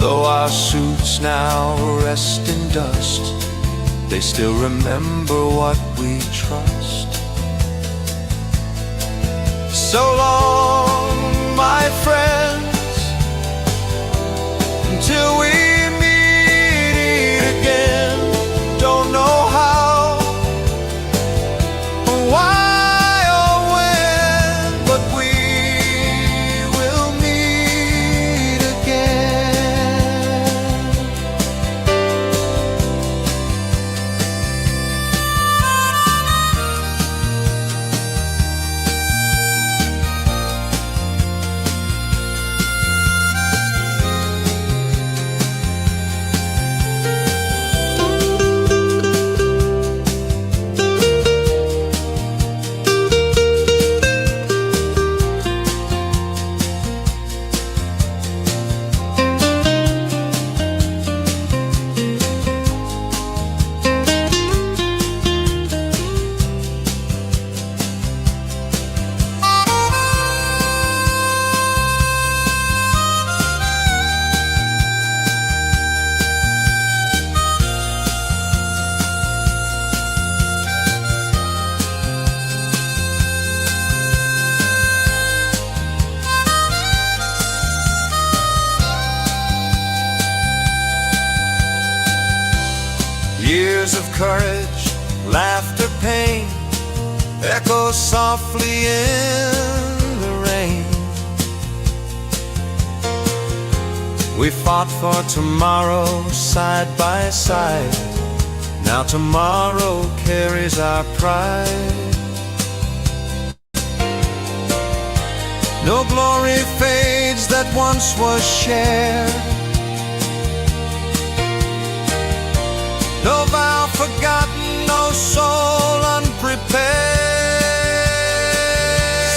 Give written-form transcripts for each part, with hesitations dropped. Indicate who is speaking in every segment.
Speaker 1: Though our suits now rest in dust, they still remember what we trust. So long, my friends, until we meet again. Don't know how or why or when, but we will meet again. Years of courage, laughter, pain, echo softly in the rain. We fought for tomorrow side by side. Now tomorrow carries our pride. No glory fades that once was shared. No vow forgotten, no soul unprepared.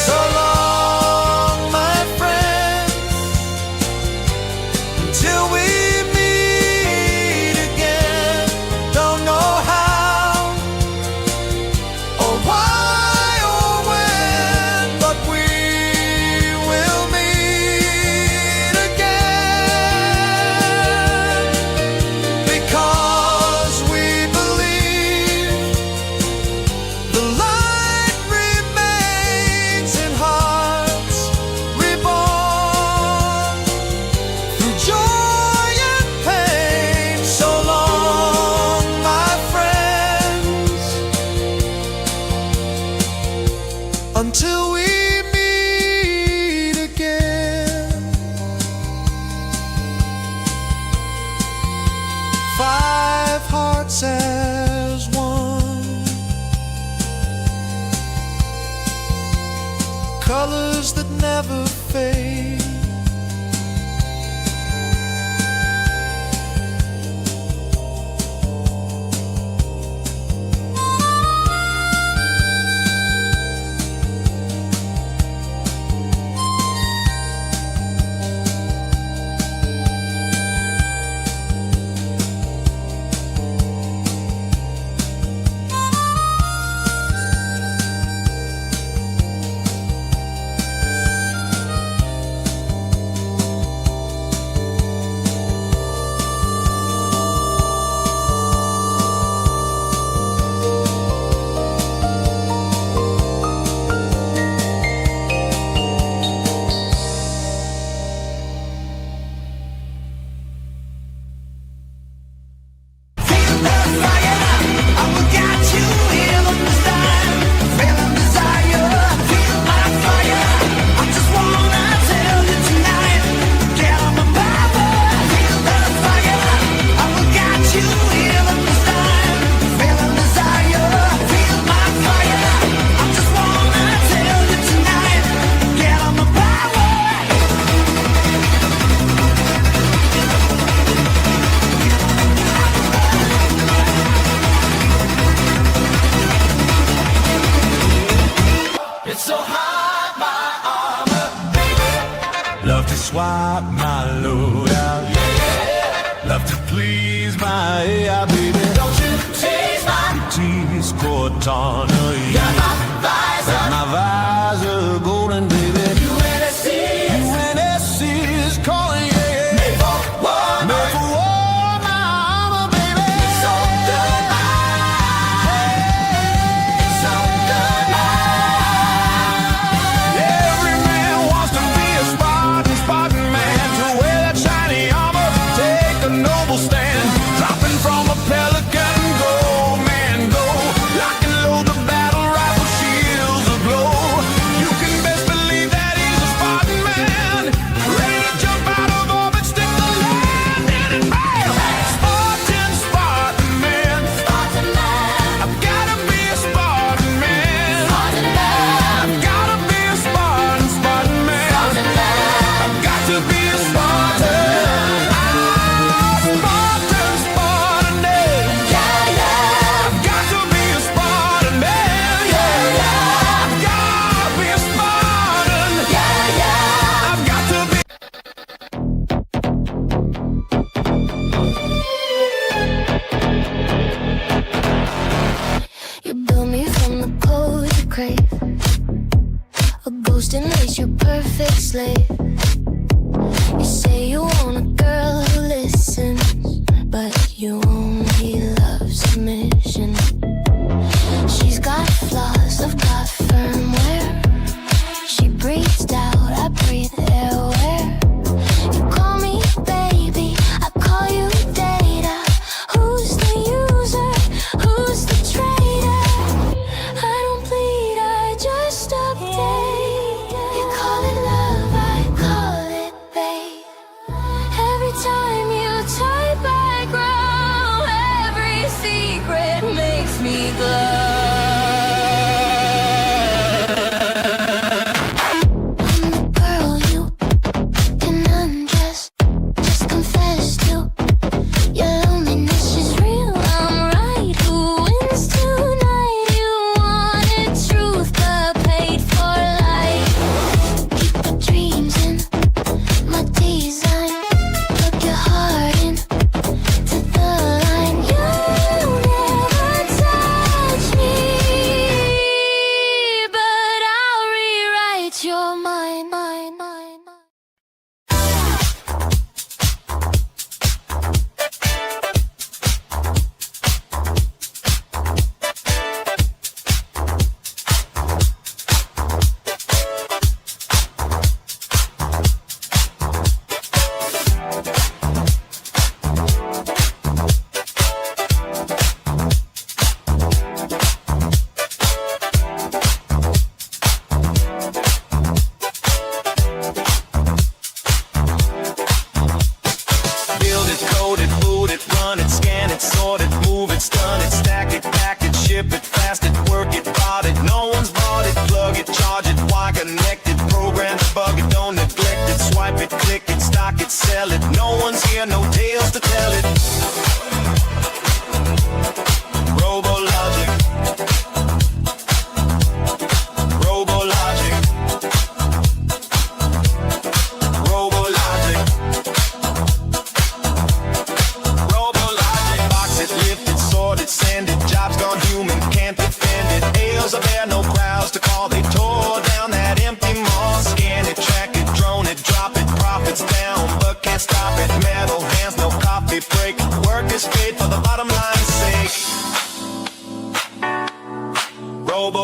Speaker 1: So long, my friends, until we meet again. Don't know how or why or when, but we will meet again. Because until we meet again. 5 hearts as one, colors that never fade. Love to swap my load out, love to please my AI, baby. Don't you tease my tease Cortana, yeah. My visor golden, baby. UNSC is calling, yeah. Made for one,
Speaker 2: boast and lace your perfect slave. You say you want a girl who listens, but you only love submission. She's got flaws, I've got firmware. She breathes doubt, I breathe airware. You call me baby, I call you data. Who's the user? Who's the trader? I don't bleed, I just update. You call it love, I call it bait. Every time you type I grow. Every secret makes me glow.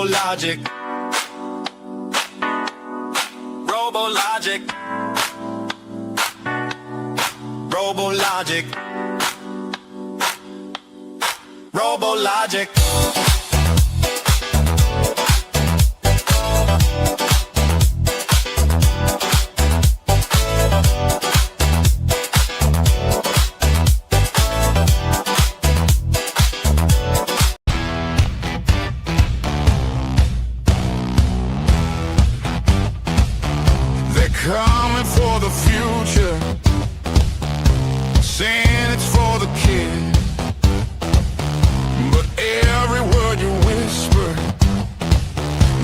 Speaker 1: Logic, Robo Logic, Robo Logic, Robo Logic.
Speaker 3: Coming for the future, saying it's for the kid. But every word you whisper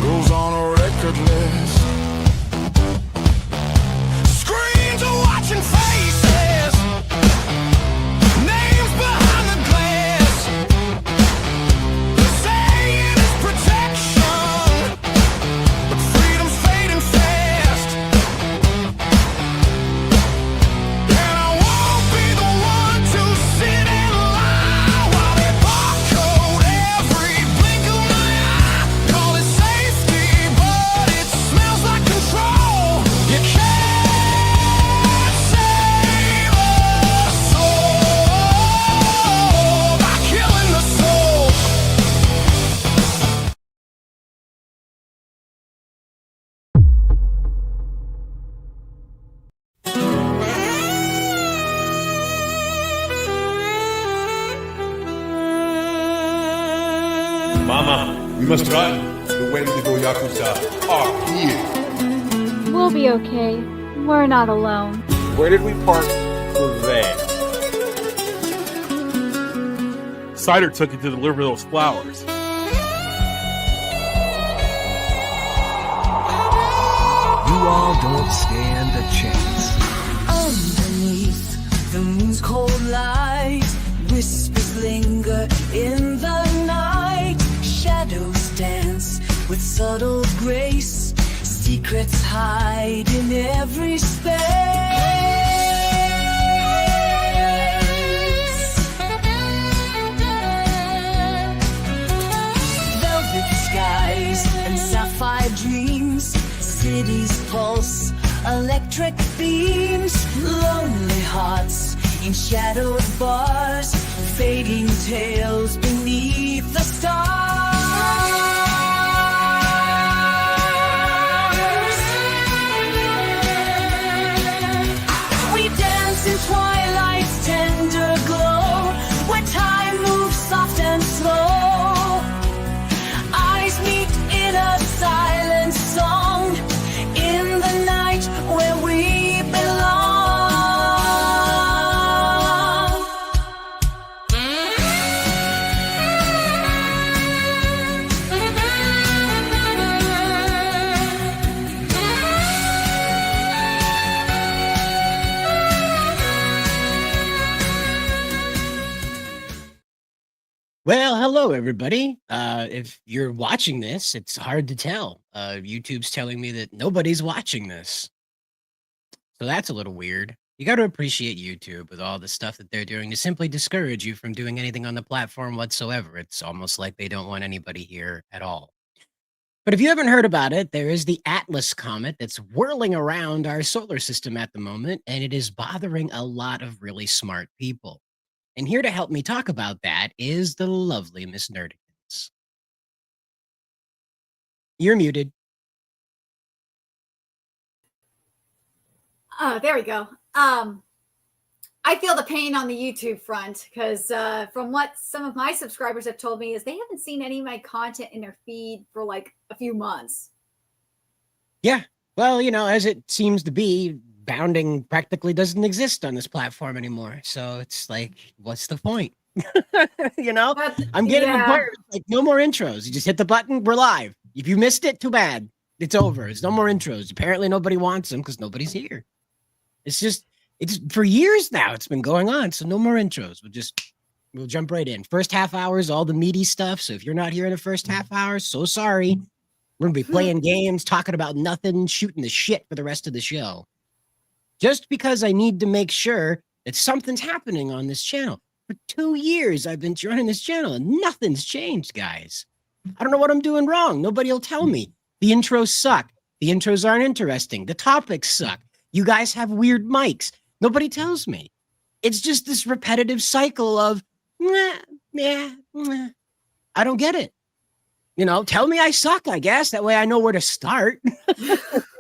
Speaker 3: goes on a record list. Screens are watching faces, names behind the glass. They're saying it's protection, but freedom's fading fast.
Speaker 4: Mama, we must run. The Wendigo Yakuza are here.
Speaker 5: We'll be okay. We're not alone.
Speaker 4: Where did we park? There. Cider took it to deliver those flowers.
Speaker 6: You all don't stand a chance.
Speaker 7: Underneath the moon's cold light, whispers linger in the night. Shadows dance with subtle grace. Secret secrets hide in every space. Velvet skies and sapphire dreams, cities pulse, electric beams, lonely hearts in shadowed bars, fading tales beneath the stars. We dance in twilight's tender glow, where time moves soft and slow. Eyes meet in a silent song, in the night where we belong.
Speaker 8: Well, hello, everybody. If you're watching this, it's hard to tell. YouTube's telling me that nobody's watching this. So that's a little weird. You got to appreciate YouTube with all the stuff that they're doing to simply discourage you from doing anything on the platform whatsoever. It's almost like they don't want anybody here at all. But if you haven't heard about it, there is the Atlas Comet that's whirling around our solar system at the moment, and it is bothering a lot of really smart people. And here to help me talk about that is the lovely Miss Nerdikins. You're muted.
Speaker 9: There we go. I feel the pain on the YouTube front because from what some of my subscribers have told me is they haven't seen any of my content in their feed for like a few months.
Speaker 8: Yeah. Well, you know, as it seems to be, bounding practically doesn't exist on this platform anymore. So it's like, what's the point? You know, I'm getting the point. Like, no more intros. You just hit the button. We're live. If you missed it, too bad. It's over. It's no more intros. Apparently nobody wants them because nobody's here. It's for years now. It's been going on. So no more intros. We'll jump right in. First half hours, all the meaty stuff. So if you're not here in the first half hour, so sorry. We're going to be playing games, talking about nothing, shooting the shit for the rest of the show. Just because I need to make sure that something's happening on this channel. For 2 years, I've been running this channel and nothing's changed, guys. I don't know what I'm doing wrong. Nobody will tell me. The intros suck. The intros aren't interesting. The topics suck. You guys have weird mics. Nobody tells me. It's just this repetitive cycle of, I don't get it. You know, tell me I suck, I guess. That way I know where to start.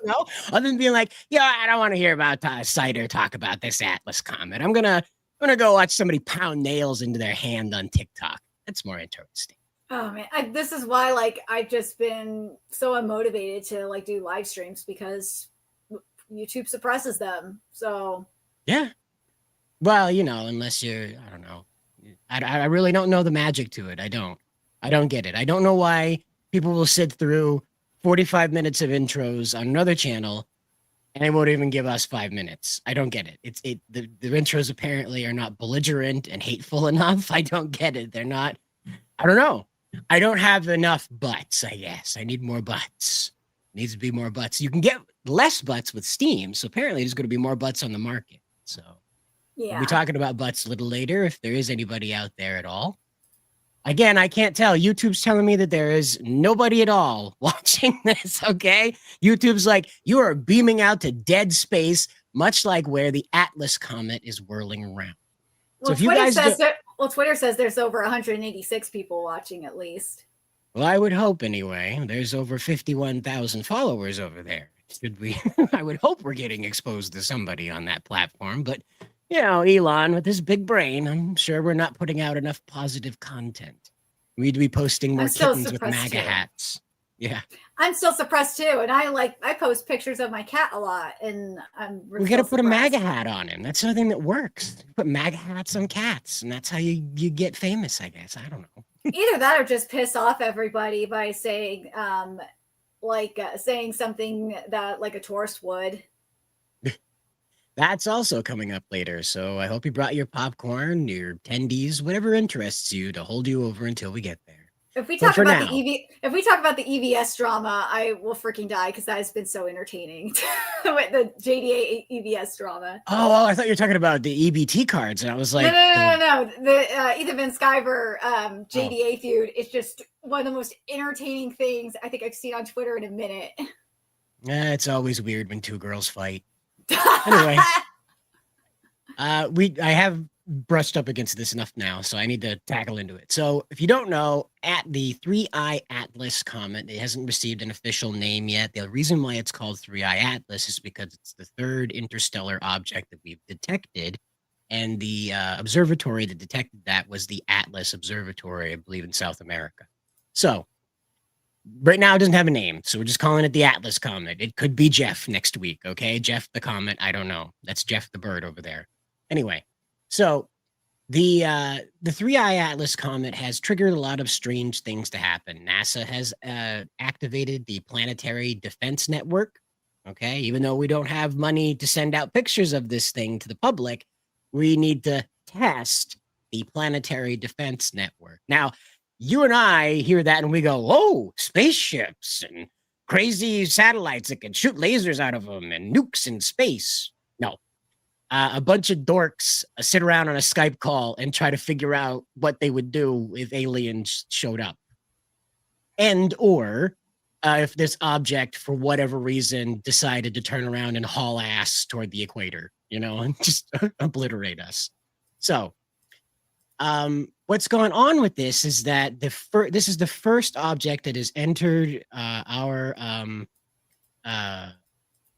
Speaker 8: You know, other than being like, I don't want to hear about Cider talk about this Atlas Comet. I'm gonna go watch somebody pound nails into their hand on TikTok. That's more interesting.
Speaker 9: Oh man, this is why I've just been so unmotivated to do live streams because YouTube suppresses them. So
Speaker 8: yeah. Well, you know, unless you're, I don't know. I really don't know the magic to it. I don't get it. I don't know why people will sit through 45 minutes of intros on another channel and they won't even give us 5 minutes. I don't get it. The intros apparently are not belligerent and hateful enough. I don't get it. They're not, I don't know. I don't have enough butts, I guess. I need more butts. Needs to be more butts. You can get less butts with Steam. So apparently there's going to be more butts on the market. So we'll be talking about butts a little later if there is anybody out there at all. Again, I can't tell. YouTube's telling me that there is nobody at all watching this, okay? YouTube's like, you are beaming out to dead space, much like where the Atlas Comet is whirling around.
Speaker 9: Well,
Speaker 8: so if you guys
Speaker 9: Twitter says there's over 186 people watching at least.
Speaker 8: Well, I would hope anyway. There's over 51,000 followers over there. I would hope we're getting exposed to somebody on that platform, but you know, Elon with his big brain, I'm sure we're not putting out enough positive content. We need to be posting more kittens with MAGA hats. Yeah.
Speaker 9: I'm still suppressed too. And I post pictures of my cat a lot and
Speaker 8: we got to put a MAGA hat on him. That's something that works. Put MAGA hats on cats and that's how you get famous, I guess. I don't know.
Speaker 9: Either that or just piss off everybody by saying, saying something that like a tourist would.
Speaker 8: That's also coming up later, so I hope you brought your popcorn, your tendies, whatever interests you to hold you over until we get there.
Speaker 9: If we
Speaker 8: But
Speaker 9: talk
Speaker 8: for
Speaker 9: about
Speaker 8: now,
Speaker 9: if we talk about the EVS drama, I will freaking die because that has been so entertaining with the JDA EVS drama.
Speaker 8: oh, I thought you were talking about the EBT cards, and I was
Speaker 9: No,
Speaker 8: like,
Speaker 9: no, no, no, no. The Ethan Van Sciver
Speaker 8: oh,
Speaker 9: JDA feud is just one of the most entertaining things I think I've seen on Twitter in a minute.
Speaker 8: it's always weird when two girls fight. Anyway, I have brushed up against this enough now, so I need to tackle into it. So if you don't know, at the 3-Eye Atlas comet, it hasn't received an official name yet. The reason why it's called 3-Eye Atlas is because it's the third interstellar object that we've detected, and the observatory that detected that was the Atlas Observatory, I believe, in South America. So right now it doesn't have a name, so we're just calling it the Atlas Comet. It could be Jeff next week, okay? Jeff the Comet, I don't know. That's Jeff the bird over there. Anyway, so the 3-Eye Atlas Comet has triggered a lot of strange things to happen. NASA has activated the Planetary Defense Network, okay? Even though we don't have money to send out pictures of this thing to the public, we need to test the Planetary Defense Network. Now, you and I hear that and we go, oh, spaceships and crazy satellites that can shoot lasers out of them and nukes in space. No. A bunch of dorks sit around on a Skype call and try to figure out what they would do if aliens showed up. And or if this object, for whatever reason, decided to turn around and haul ass toward the equator, and just obliterate us. So what's going on with this is that this is the first object that has entered our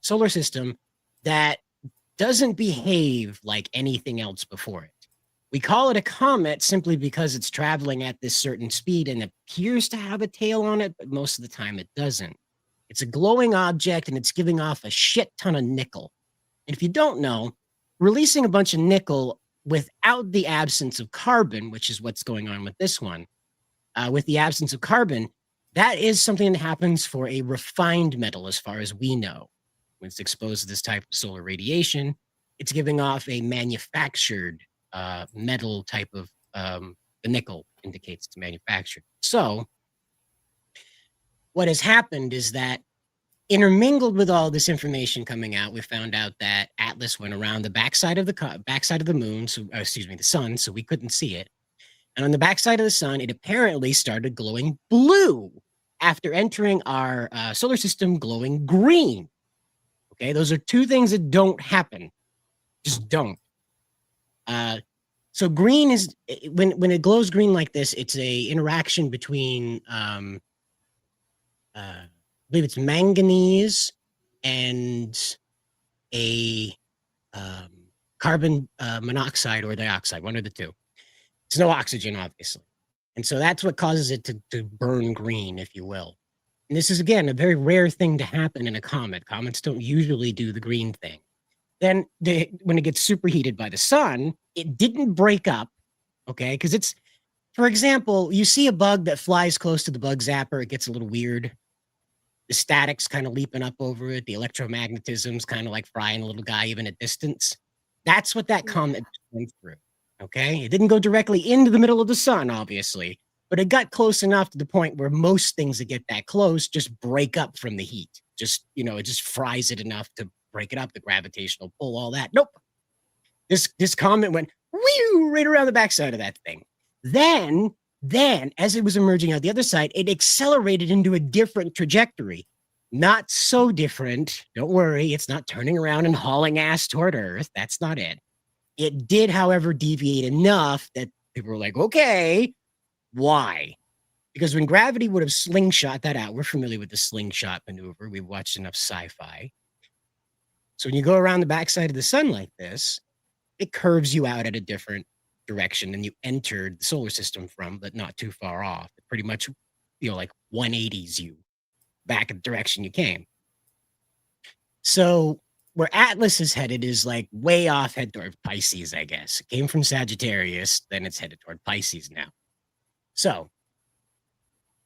Speaker 8: solar system that doesn't behave like anything else before it. We call it a comet simply because it's traveling at this certain speed and appears to have a tail on it, but most of the time it doesn't. It's a glowing object and it's giving off a shit ton of nickel. And if you don't know, releasing a bunch of nickel without the absence of carbon, which is what's going on with this one, with the absence of carbon, that is something that happens for a refined metal as far as we know. When it's exposed to this type of solar radiation, it's giving off a manufactured metal type of, the nickel indicates it's manufactured. So what has happened is that intermingled with all this information coming out, we found out that Atlas went around the backside of the moon, so the sun, so we couldn't see it. And on the backside of the sun, it apparently started glowing blue after entering our solar system glowing green. Okay, those are two things that don't happen. Just don't. So green is when it glows green like this, it's a interaction between I believe it's manganese and a carbon monoxide or dioxide, one of the two. It's no oxygen, obviously. And so that's what causes it to burn green, if you will. And this is, again, a very rare thing to happen in a comet. Comets don't usually do the green thing. Then when it gets superheated by the sun, it didn't break up, okay? Because it's, for example, you see a bug that flies close to the bug zapper, it gets a little weird. The static's kind of leaping up over it. The electromagnetism's kind of like frying a little guy even at distance. That's what that comet went through, okay? It didn't go directly into the middle of the sun, obviously, but it got close enough to the point where most things that get that close just break up from the heat. Just, it just fries it enough to break it up, the gravitational pull, all that. Nope. This comet went whew, right around the backside of that thing. Then, as it was emerging out the other side, it accelerated into a different trajectory. Not so different. Don't worry. It's not turning around and hauling ass toward Earth. That's not it. It did, however, deviate enough that people were like, okay, why? Because when gravity would have slingshot that out, we're familiar with the slingshot maneuver. We've watched enough sci-fi. So when you go around the backside of the sun like this, it curves you out at a different direction than you entered the solar system from, but not too far off. It pretty much, like 180s you back in the direction you came. So where Atlas is headed is like way off, head toward Pisces, I guess. It came from Sagittarius, then it's headed toward Pisces now. So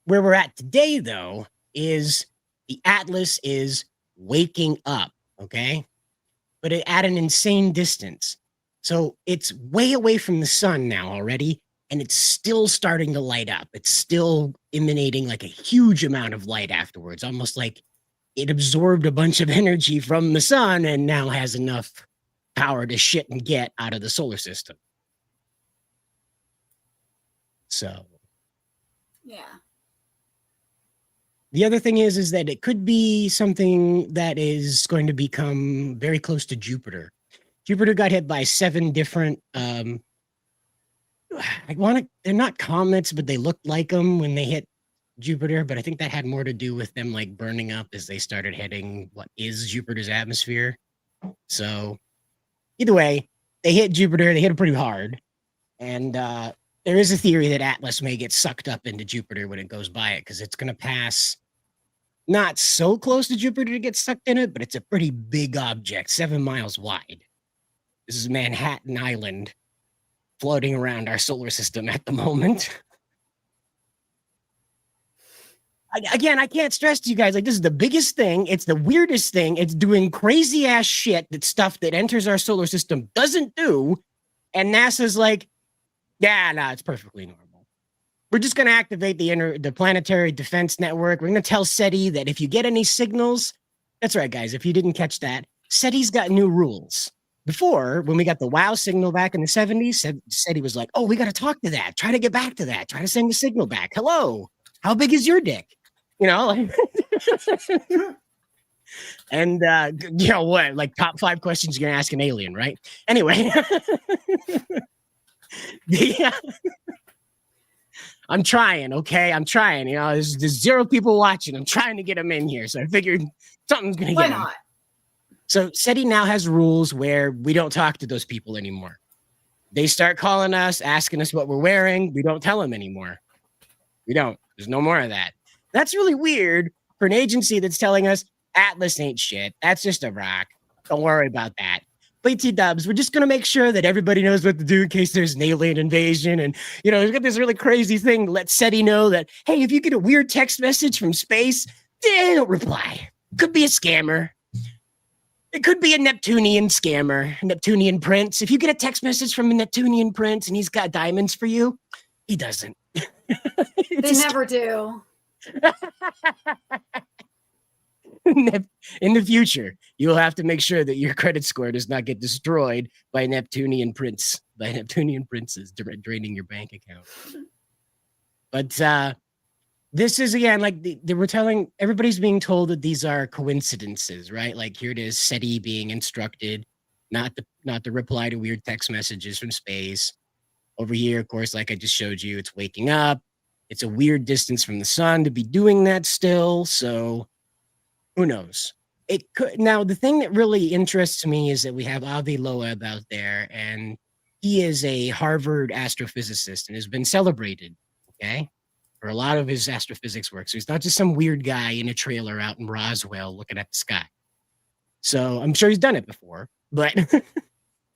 Speaker 8: where we're at today, though, is the Atlas is waking up, okay? But at an insane distance. So it's way away from the sun now already, and it's still starting to light up. It's still emanating like a huge amount of light afterwards, almost like it absorbed a bunch of energy from the sun and now has enough power to shit and get out of the solar system. So,
Speaker 9: Yeah.
Speaker 8: the other thing is that it could be something that is going to become very close to Jupiter. Jupiter got hit by 7 different, they're not comets, but they looked like them when they hit Jupiter, but I think that had more to do with them like burning up as they started hitting what is Jupiter's atmosphere. So either way, they hit Jupiter, they hit it pretty hard. And there is a theory that Atlas may get sucked up into Jupiter when it goes by it, because it's going to pass not so close to Jupiter to get sucked in it, but it's a pretty big object, 7 miles wide. This is Manhattan Island floating around our solar system at the moment. Again, I can't stress to you guys, like, this is the biggest thing. It's the weirdest thing. It's doing crazy ass shit, that stuff that enters our solar system doesn't do. And NASA's like, yeah, no, it's perfectly normal. We're just going to activate the Planetary Defense Network. We're going to tell SETI that if you get any signals, that's right, guys, if you didn't catch that, SETI's got new rules. Before, when we got the WOW signal back in the 70s, SETI was like, oh, we got to talk to that. Try to get back to that. Try to send the signal back. Hello, how big is your dick? You know, like, and you know what, like top 5 questions you're gonna ask an alien, right? Anyway, yeah, I'm trying. Okay, I'm trying. You know, there's 0 people watching. I'm trying to get them in here, so I figured something's gonna
Speaker 9: Why
Speaker 8: get 'em.
Speaker 9: not?
Speaker 8: So SETI now has rules where we don't talk to those people anymore. They start calling us, asking us what we're wearing. We don't tell them anymore. We don't. There's no more of that. That's really weird for an agency that's telling us Atlas ain't shit. That's just a rock. Don't worry about that. BT dubs, we're just going to make sure that everybody knows what to do in case there's an alien invasion. And, you know, we've got this really crazy thing to let SETI know that, hey, if you get a weird text message from space, don't reply. Could be a scammer. It could be a Neptunian scammer, Neptunian prince. If you get a text message from a Neptunian prince and he's got diamonds for you, he doesn't.
Speaker 9: They never do.
Speaker 8: In the future, you'll have to make sure that your credit score does not get destroyed by Neptunian princes draining your bank account. But this is, again, like they were telling, everybody's being told that these are coincidences, right? Like, here it is, SETI being instructed not to reply to weird text messages from space. Over here, of course, like I just showed you, it's waking up. It's a weird distance from the sun to be doing that still. So who knows? It could. Now, the thing that really interests me is that we have Avi Loeb out there, and he is a Harvard astrophysicist and has been celebrated, okay, for a lot of his astrophysics work. So he's not just some weird guy in a trailer out in Roswell looking at the sky. So I'm sure he's done it before, but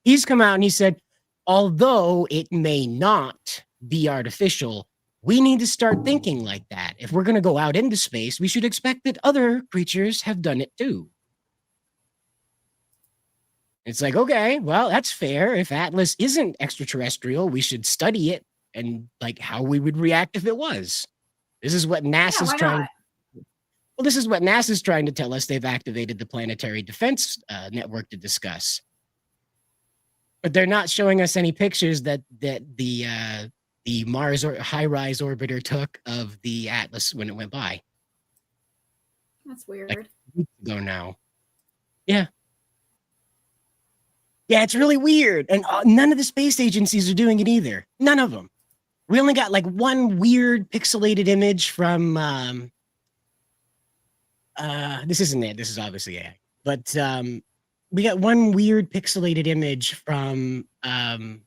Speaker 8: he's come out and he said, although it may not be artificial, we need to start thinking like that. If we're going to go out into space, we should expect that other creatures have done it too. It's like, okay, well, that's fair. If Atlas isn't extraterrestrial, we should study it and like how we would react if it was. This is what NASA's trying. Well, this is what NASA's trying to tell us. They've activated the Planetary Defense Network to discuss. But they're not showing us any pictures that the Mars or high-rise orbiter took of the Atlas when it went by.
Speaker 9: That's weird.
Speaker 8: Like a week ago now. Yeah. Yeah, it's really weird. And none of the space agencies are doing it either. None of them. We only got like one weird pixelated image from this isn't it. This is obviously AI. But we got one weird pixelated image from the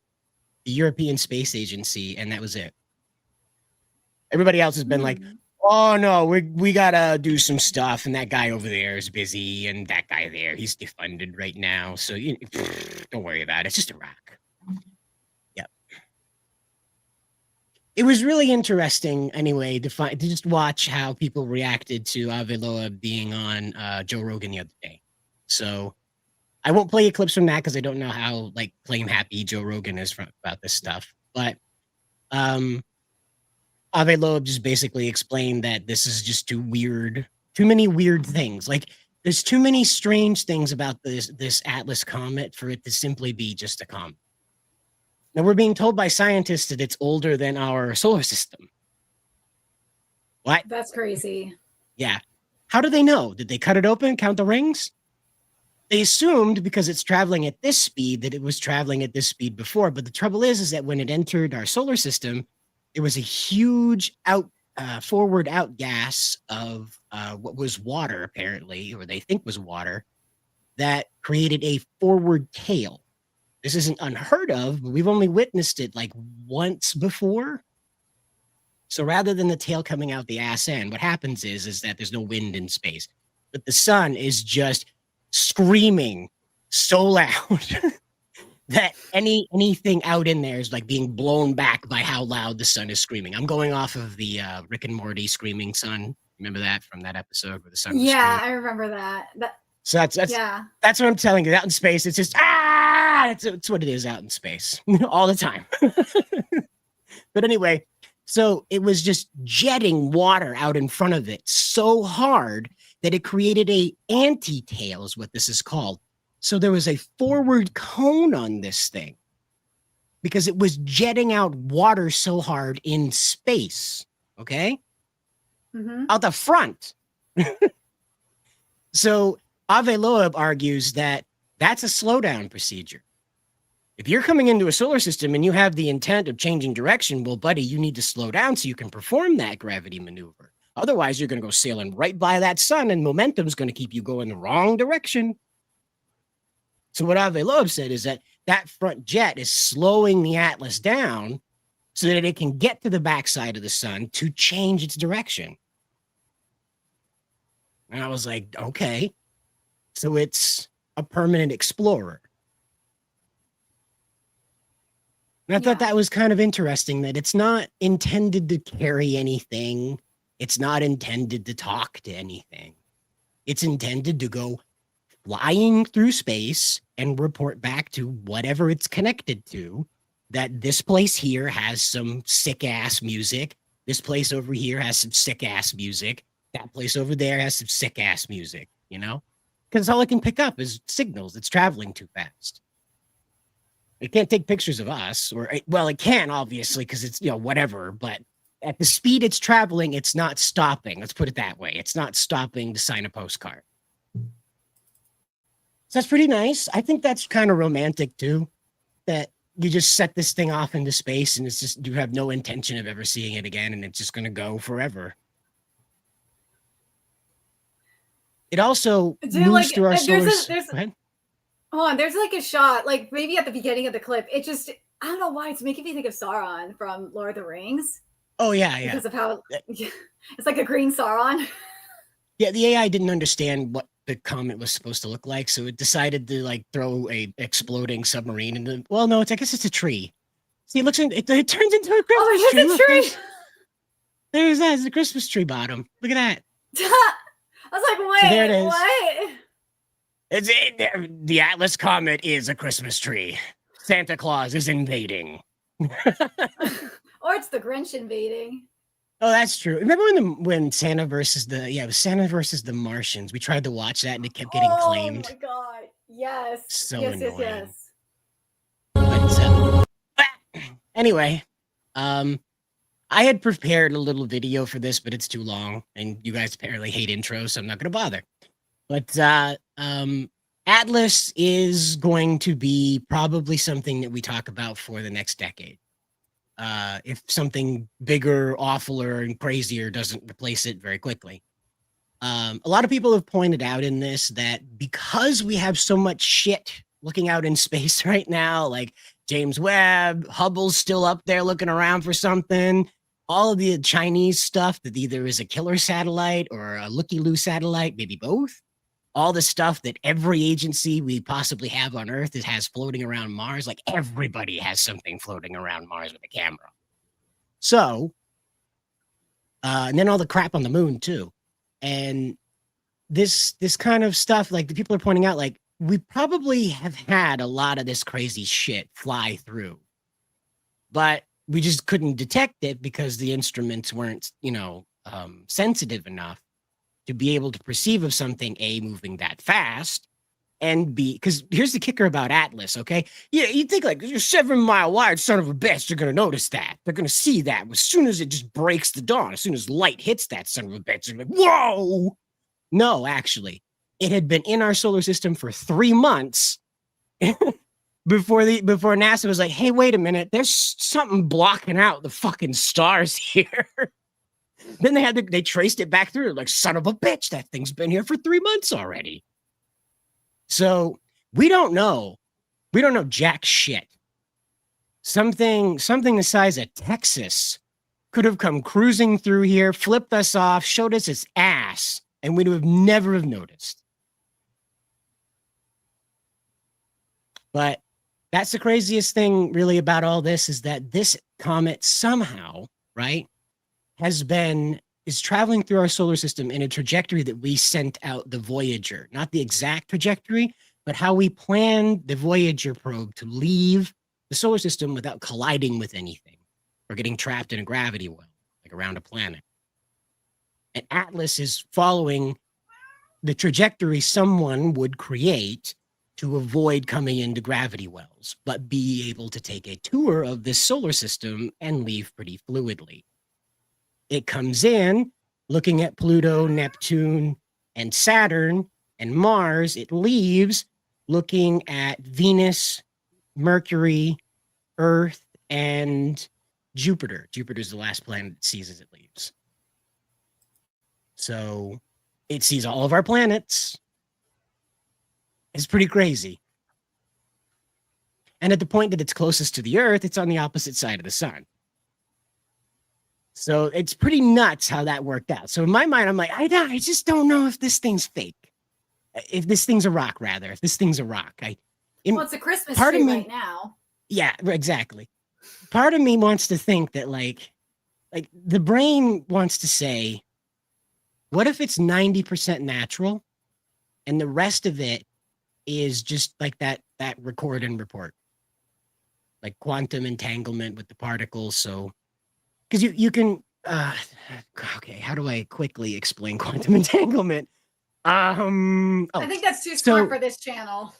Speaker 8: European Space Agency, and that was it. Everybody else has been like, oh no, we gotta do some stuff, and that guy over there is busy, and that guy there, he's defunded right now, so don't worry about it. It's just a rock. Yep. It was really interesting, anyway, to just watch how people reacted to Avi Loeb being on Joe Rogan the other day. So I won't play you clips from that because I don't know how like claim happy Joe Rogan is about this stuff. But Ave Loeb just basically explained that this is just too many weird things. Like there's too many strange things about this Atlas comet for it to simply be just a comet. Now we're being told by scientists that it's older than our solar system. What?
Speaker 9: That's crazy.
Speaker 8: Yeah. How do they know? Did they cut it open, count the rings? They assumed because it's traveling at this speed that it was traveling at this speed before. But the trouble is that when it entered our solar system, it was a huge forward out gas of what was water, apparently, or they think was water, that created a forward tail. This isn't unheard of, but we've only witnessed it like once before. So rather than the tail coming out the ass end, what happens is that there's no wind in space, but the sun is just screaming so loud that anything out in there is like being blown back by how loud the sun is screaming. I'm going off of the Rick and Morty screaming sun. Remember that from that episode where the sun was
Speaker 9: Yeah,
Speaker 8: screaming?
Speaker 9: I remember that.
Speaker 8: So that's what I'm telling you. Out in space, it's just it's what it is out in space all the time. But anyway, so it was just jetting water out in front of it so hard that it created a anti-tail, is what this is called. So there was a forward cone on this thing because it was jetting out water so hard in space. Okay, out the front. So Ave Loeb argues that that's a slowdown procedure. If you're coming into a solar system and you have the intent of changing direction, well, buddy, you need to slow down so you can perform that gravity maneuver. Otherwise, you're going to go sailing right by that sun and momentum's going to keep you going the wrong direction. So what Ave Loeb said is that front jet is slowing the Atlas down so that it can get to the backside of the sun to change its direction. And I was like, okay, so it's a permanent explorer. And I thought that was kind of interesting that it's not intended to carry anything. It's not intended to talk to anything. It's intended to go flying through space and report back to whatever it's connected to, that this place here has some sick ass music. This place over here has some sick ass music. That place over there has some sick ass music, you know? Because all it can pick up is signals. It's traveling too fast. It can't take pictures of us, well, it can obviously because it's, whatever, but at the speed it's traveling, it's not stopping. Let's put it that way. It's not stopping to sign a postcard. So that's pretty nice. I think that's kind of romantic too, that you just set this thing off into space and it's just, you have no intention of ever seeing it again and it's just going to go forever. It also moves through our solar system. Go ahead.
Speaker 9: Hold on, there's like a shot, like maybe at the beginning of the clip. It just, I don't know why, it's making me think of Sauron from Lord of the Rings.
Speaker 8: Oh, yeah.
Speaker 9: Because of how it's like a green Sauron.
Speaker 8: Yeah, the AI didn't understand what the comet was supposed to look like, so it decided to like throw a exploding submarine into. Well, no, I guess it's a tree. See, it turns into a Christmas tree.
Speaker 9: Oh, it's a tree.
Speaker 8: There's that. It's a Christmas tree bottom. Look at that.
Speaker 9: I was like, wait,
Speaker 8: so there it is.
Speaker 9: What?
Speaker 8: The Atlas comet is a Christmas tree. Santa Claus is invading.
Speaker 9: Or it's the Grinch invading.
Speaker 8: Oh, that's true. Remember when Santa versus it was Santa versus the Martians. We tried to watch that and it kept getting claimed.
Speaker 9: Oh my god. Yes.
Speaker 8: So
Speaker 9: yes,
Speaker 8: annoying.
Speaker 9: yes.
Speaker 8: But, anyway, I had prepared a little video for this, but it's too long, and you guys apparently hate intros, so I'm not going to bother. But Atlas is going to be probably something that we talk about for the next decade. If something bigger, awfuler, and crazier doesn't replace it very quickly. A lot of people have pointed out in this that because we have so much shit looking out in space right now, like James Webb, Hubble's still up there looking around for something, all of the Chinese stuff that either is a killer satellite or a looky-loo satellite, maybe both, all the stuff that every agency we possibly have on Earth has floating around Mars, like everybody has something floating around Mars with a camera. So, and then all the crap on the moon too. And this kind of stuff, like the people are pointing out, like we probably have had a lot of this crazy shit fly through. But we just couldn't detect it because the instruments weren't, sensitive enough to be able to perceive of something A, moving that fast, and B, because here's the kicker about Atlas, okay? Yeah, you think like you're 7 mile wide, son of a bitch, they're gonna notice that. They're gonna see that as soon as it just breaks the dawn, as soon as light hits that son of a bitch, they're like, whoa! No, actually, it had been in our solar system for 3 months before NASA was like, hey, wait a minute, there's something blocking out the fucking stars here. Then they traced it back through, like, son of a bitch, that thing's been here for 3 months already. So we don't know jack shit. Something the size of Texas could have come cruising through here, flipped us off, showed us its ass, and we'd have never have noticed. But that's the craziest thing really about all this, is that this comet somehow, right, is traveling through our solar system in a trajectory that we sent out the Voyager, not the exact trajectory, but how we planned the Voyager probe to leave the solar system without colliding with anything or getting trapped in a gravity well, like around a planet. And Atlas is following the trajectory someone would create to avoid coming into gravity wells, but be able to take a tour of this solar system and leave pretty fluidly. It comes in looking at Pluto, Neptune, and Saturn, and Mars. It leaves looking at Venus, Mercury, Earth, and Jupiter. Jupiter's the last planet it sees as it leaves. So it sees all of our planets. It's pretty crazy. And at the point that it's closest to the Earth, it's on the opposite side of the sun. So it's pretty nuts how that worked out. So in my mind, I'm like, I just don't know if this thing's fake. If this thing's a rock, rather. If this thing's a rock.
Speaker 9: Well, it's a Christmas tree right now.
Speaker 8: Yeah, exactly. Part of me wants to think that like the brain wants to say, what if it's 90% natural and the rest of it is just like that record and report, like quantum entanglement with the particles. So because you can okay, how do I quickly explain quantum entanglement? I
Speaker 9: think that's too smart for this channel.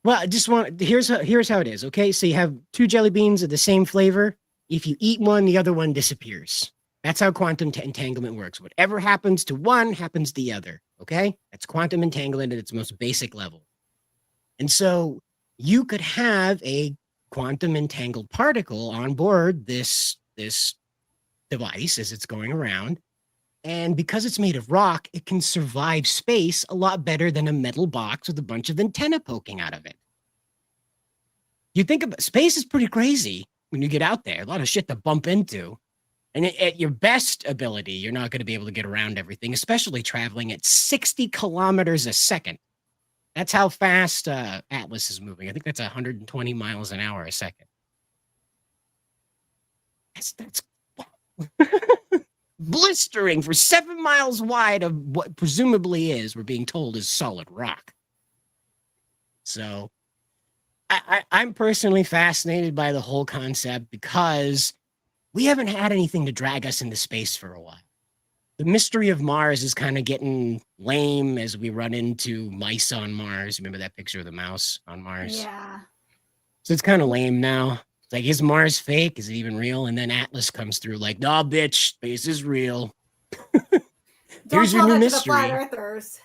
Speaker 8: Well, I just want here's how it is. Okay, so you have 2 jelly beans of the same flavor. If you eat one, the other one disappears. That's how quantum entanglement works. Whatever happens to one happens to the other. Okay, that's quantum entanglement at its most basic level. And so you could have a quantum entangled particle on board this device as it's going around. And because it's made of rock, it can survive space a lot better than a metal box with a bunch of antenna poking out of it. You think about space is pretty crazy when you get out there, a lot of shit to bump into. And at your best ability, you're not going to be able to get around everything, especially traveling at 60 kilometers a second. That's how fast Atlas is moving. I think that's 120 miles an hour a second. That's blistering for 7 miles wide of what presumably we're being told is solid rock. So I'm personally fascinated by the whole concept because we haven't had anything to drag us into space for a while. The mystery of Mars is kind of getting lame as we run into mice on Mars. Remember that picture of the mouse on Mars?
Speaker 9: Yeah.
Speaker 8: So it's kind of lame now. It's like, is Mars fake? Is it even real? And then Atlas comes through like, nah, bitch, space is real. Here's your new mystery.
Speaker 9: The flat earthers.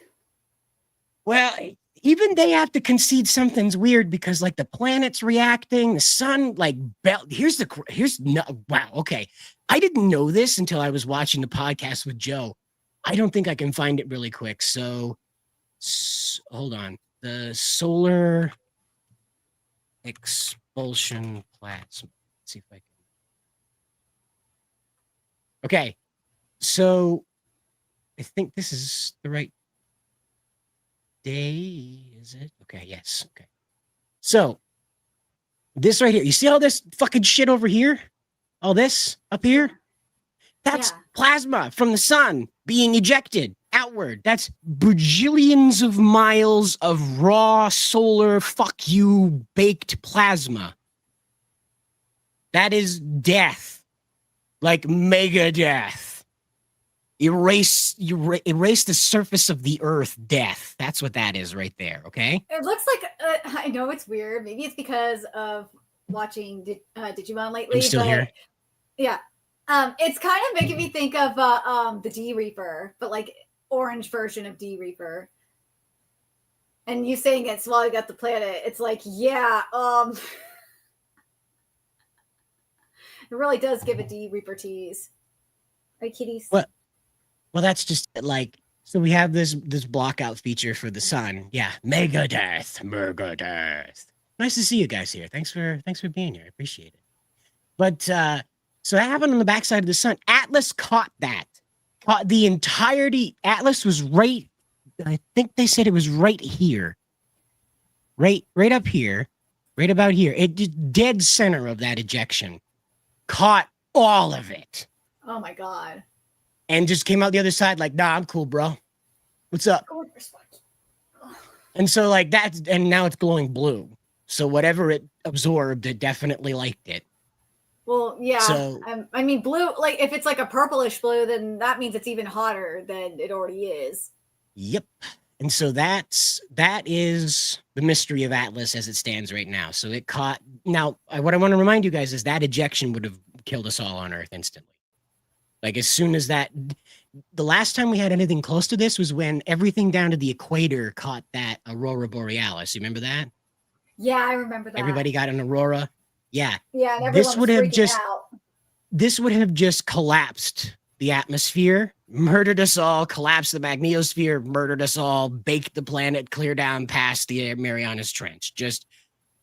Speaker 8: Well, even they have to concede something's weird because like the planet's reacting, the sun, like, wow, okay. I didn't know this until I was watching the podcast with Joe. I don't think I can find it really quick. So hold on. The solar expulsion plasma. Let's see if I can. Okay. So I think this is the right day, is it? Okay, yes. Okay. So this right here, you see all this fucking shit over here? All this up here? That's plasma from the sun being ejected outward. That's bajillions of miles of raw solar fuck you baked plasma. That is death. Like mega death. Erase the surface of the earth death. That's what that is right there, okay?
Speaker 9: It looks like I know it's weird. Maybe it's because of watching Digimon lately.
Speaker 8: I'm still
Speaker 9: but
Speaker 8: here.
Speaker 9: Yeah. It's kind of making me think of the D Reaper, but like orange version of D Reaper. And you saying it's while you got the planet, it's like, yeah, it really does give a D Reaper tease. Right, kitties?
Speaker 8: Well, that's just like, so we have this block out feature for the sun. Yeah, mega death. Nice to see you guys here. Thanks for being here. I appreciate it. But so that happened on the backside of the sun. Atlas caught that. Caught the entirety. Atlas was right. I think they said it was right here. Right up here. Right about here. It dead center of that ejection. Caught all of it.
Speaker 9: Oh my god.
Speaker 8: And just came out the other side like, nah, I'm cool, bro. What's up? And so like that, and now it's glowing blue. So whatever it absorbed, it definitely liked it.
Speaker 9: Well, yeah.
Speaker 8: So,
Speaker 9: I mean, blue, like if it's like a purplish blue, then that means it's even hotter than it already is.
Speaker 8: Yep. And so that is the mystery of Atlas as it stands right now. So it caught. Now, what I want to remind you guys is that ejection would have killed us all on Earth instantly. Like as soon as that, the last time we had anything close to this was when everything down to the equator caught that Aurora Borealis. You remember that?
Speaker 9: Yeah, I remember that.
Speaker 8: Everybody got an Aurora. Yeah.
Speaker 9: Yeah, and
Speaker 8: this would have just
Speaker 9: out.
Speaker 8: This would have just collapsed the atmosphere, murdered us all, collapsed the magnetosphere, murdered us all, baked the planet clear down past the Marianas Trench. Just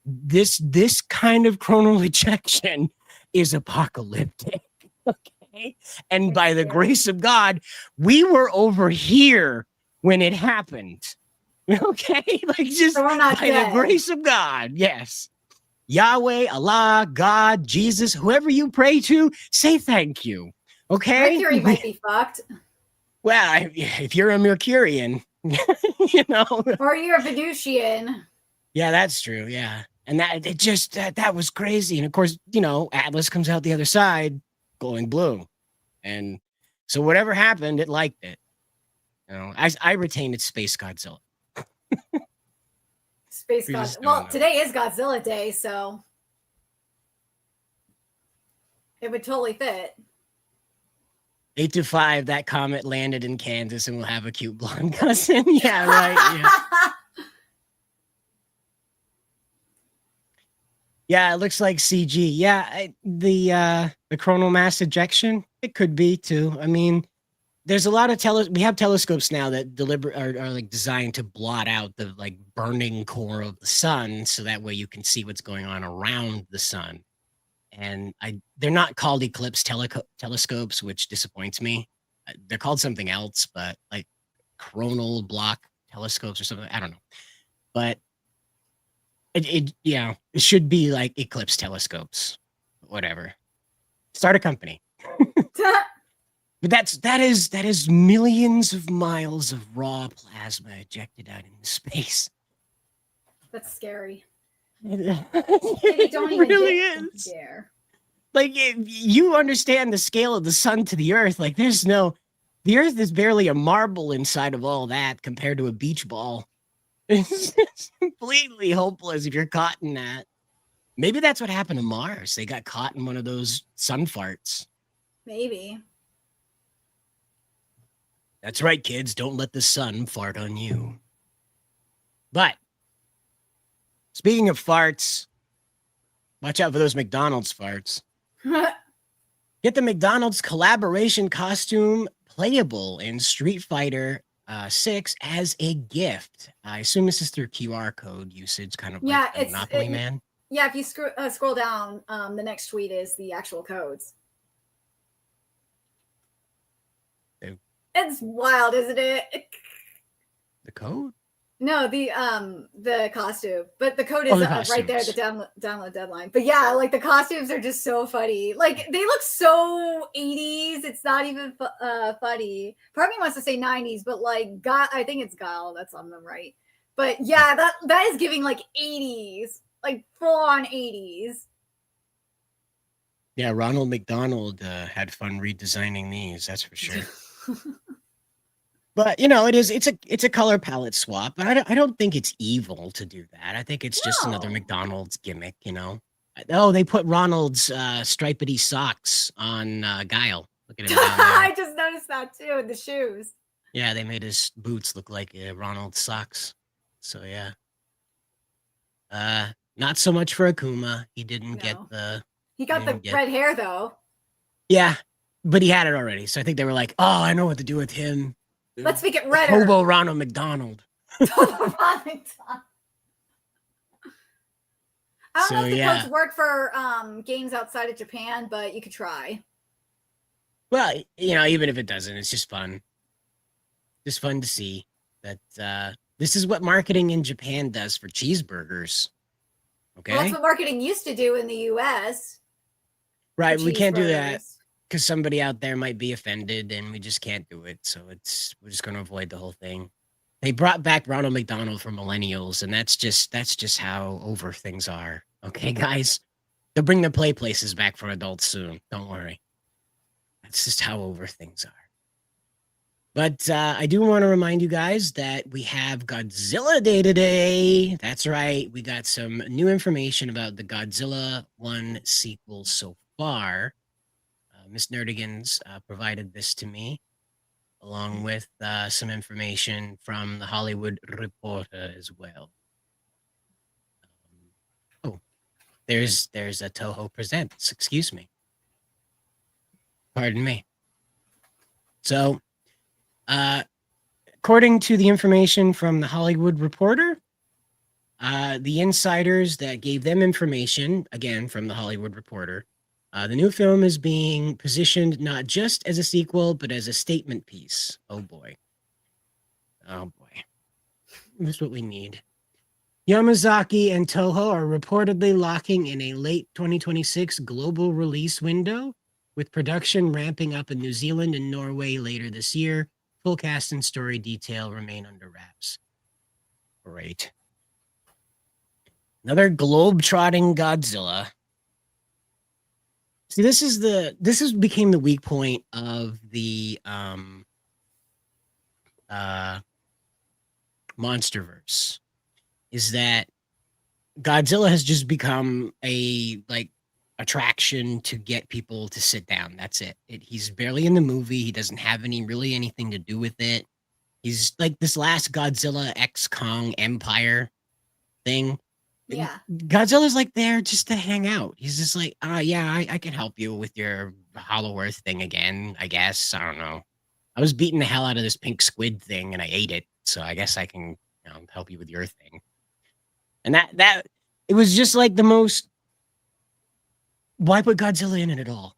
Speaker 8: this kind of chronal ejection is apocalyptic. Okay. And by the grace of God, we were over here when it happened. Okay. Like just
Speaker 9: So we're not
Speaker 8: by
Speaker 9: dead.
Speaker 8: the grace of God. Yes. Yahweh, Allah, God, Jesus, whoever you pray to, say thank you. Okay.
Speaker 9: Mercury might be fucked.
Speaker 8: Well, if you're a Mercurian, you know.
Speaker 9: Or you're a Venusian.
Speaker 8: Yeah, that's true. Yeah. And that was crazy. And of course, you know, Atlas comes out the other side glowing blue. And so whatever happened, it liked it. You know, I retained its Space Godzilla.
Speaker 9: Space Godzilla. Well, today is Godzilla Day, so it would totally fit.
Speaker 8: 825, that comet landed in Kansas and we'll have a cute blonde cousin. Yeah, right. Yeah. Yeah, it looks like CG. Yeah, the coronal mass ejection, it could be too. I mean, there's a lot of we have telescopes now that are like designed to blot out the like burning core of the sun, so that way you can see what's going on around the sun. And they're not called eclipse telescopes, which disappoints me. They're called something else, but like coronal block telescopes or something. I don't know, but it should be like eclipse telescopes, whatever. Start a company. But that is millions of miles of raw plasma ejected out into space.
Speaker 9: That's scary.
Speaker 8: It
Speaker 9: Don't even
Speaker 8: really
Speaker 9: get
Speaker 8: is.
Speaker 9: there.
Speaker 8: Like if you understand the scale of the sun to the earth, like the earth is barely a marble inside of all that compared to a beach ball. It's just completely hopeless if you're caught in that. Maybe that's what happened to Mars. They got caught in one of those sun farts.
Speaker 9: Maybe.
Speaker 8: That's right, kids. Don't let the sun fart on you. But speaking of farts, watch out for those McDonald's farts. Get the McDonald's collaboration costume playable in Street Fighter 6 as a gift. I assume this is through QR code usage, kind of like
Speaker 9: it's
Speaker 8: Monopoly Man.
Speaker 9: Yeah, if you scroll down, the next tweet is the actual codes. It's wild, isn't it?
Speaker 8: The code?
Speaker 9: No, the costume, but the code is right there, the download deadline. But yeah, like the costumes are just so funny. Like they look so 80s. It's not even funny. Part of me wants to say 90s, but like I think it's Guile that's on the right. But yeah, that is giving like 80s, like full on 80s.
Speaker 8: Yeah, Ronald McDonald had fun redesigning these, that's for sure. But it's a color palette swap. But I don't think it's evil to do that. I think it's just another
Speaker 9: No.
Speaker 8: McDonald's gimmick. Oh, they put Ronald's stripedy socks on Guile. Look at him down there.
Speaker 9: I just noticed that too in the shoes.
Speaker 8: Yeah, they made his boots look like Ronald's socks. So yeah. Not so much for Akuma. He didn't get
Speaker 9: No.
Speaker 8: the.
Speaker 9: He got the
Speaker 8: didn't get-
Speaker 9: red hair though.
Speaker 8: Yeah, but he had it already. So I think they were like, "Oh, I know what to do with him."
Speaker 9: Let's make it redder.
Speaker 8: Hobo Ronald McDonald.
Speaker 9: I don't know if the
Speaker 8: yeah.
Speaker 9: codes work for games outside of Japan, but you could try.
Speaker 8: Well, even if it doesn't, it's just fun. Just fun to see that this is what marketing in Japan does for cheeseburgers. Okay.
Speaker 9: Well, that's what marketing used to do in the US.
Speaker 8: Right. We can't do that
Speaker 9: Cheeseburgers.
Speaker 8: because somebody out there might be offended and we just can't do it. So we're just going to avoid the whole thing. They brought back Ronald McDonald for millennials, and that's just how over things are. Okay, guys? They'll bring the play places back for adults soon. Don't worry. That's just how over things are. But I do want to remind you guys that we have Godzilla Day today. That's right. We got some new information about the Godzilla 1 sequel so far. Miss Nerdigans provided this to me, along with some information from the Hollywood Reporter as well. There's a Toho Presents. Excuse me. Pardon me. So, according to the information from the Hollywood Reporter, the insiders that gave them information, again from the Hollywood Reporter, the new film is being positioned not just as a sequel, but as a statement piece. Oh boy. Oh boy. This is what we need. Yamazaki and Toho are reportedly locking in a late 2026 global release window, with production ramping up in New Zealand and Norway later this year. Full cast and story detail remain under wraps. Great. Another globe-trotting Godzilla. See, this became the weak point of the Monsterverse, is that Godzilla has just become a attraction to get people to sit down. That's it. He's barely in the movie. He doesn't have really anything to do with it. He's like this last Godzilla X Kong Empire thing.
Speaker 9: Yeah.
Speaker 8: Godzilla's like there just to hang out. He's just like, yeah, I can help you with your Hollow Earth thing again, I guess. I don't know. I was beating the hell out of this pink squid thing and I ate it. So I guess I can help you with your thing. And that it was just like the most. Why put Godzilla in it at all?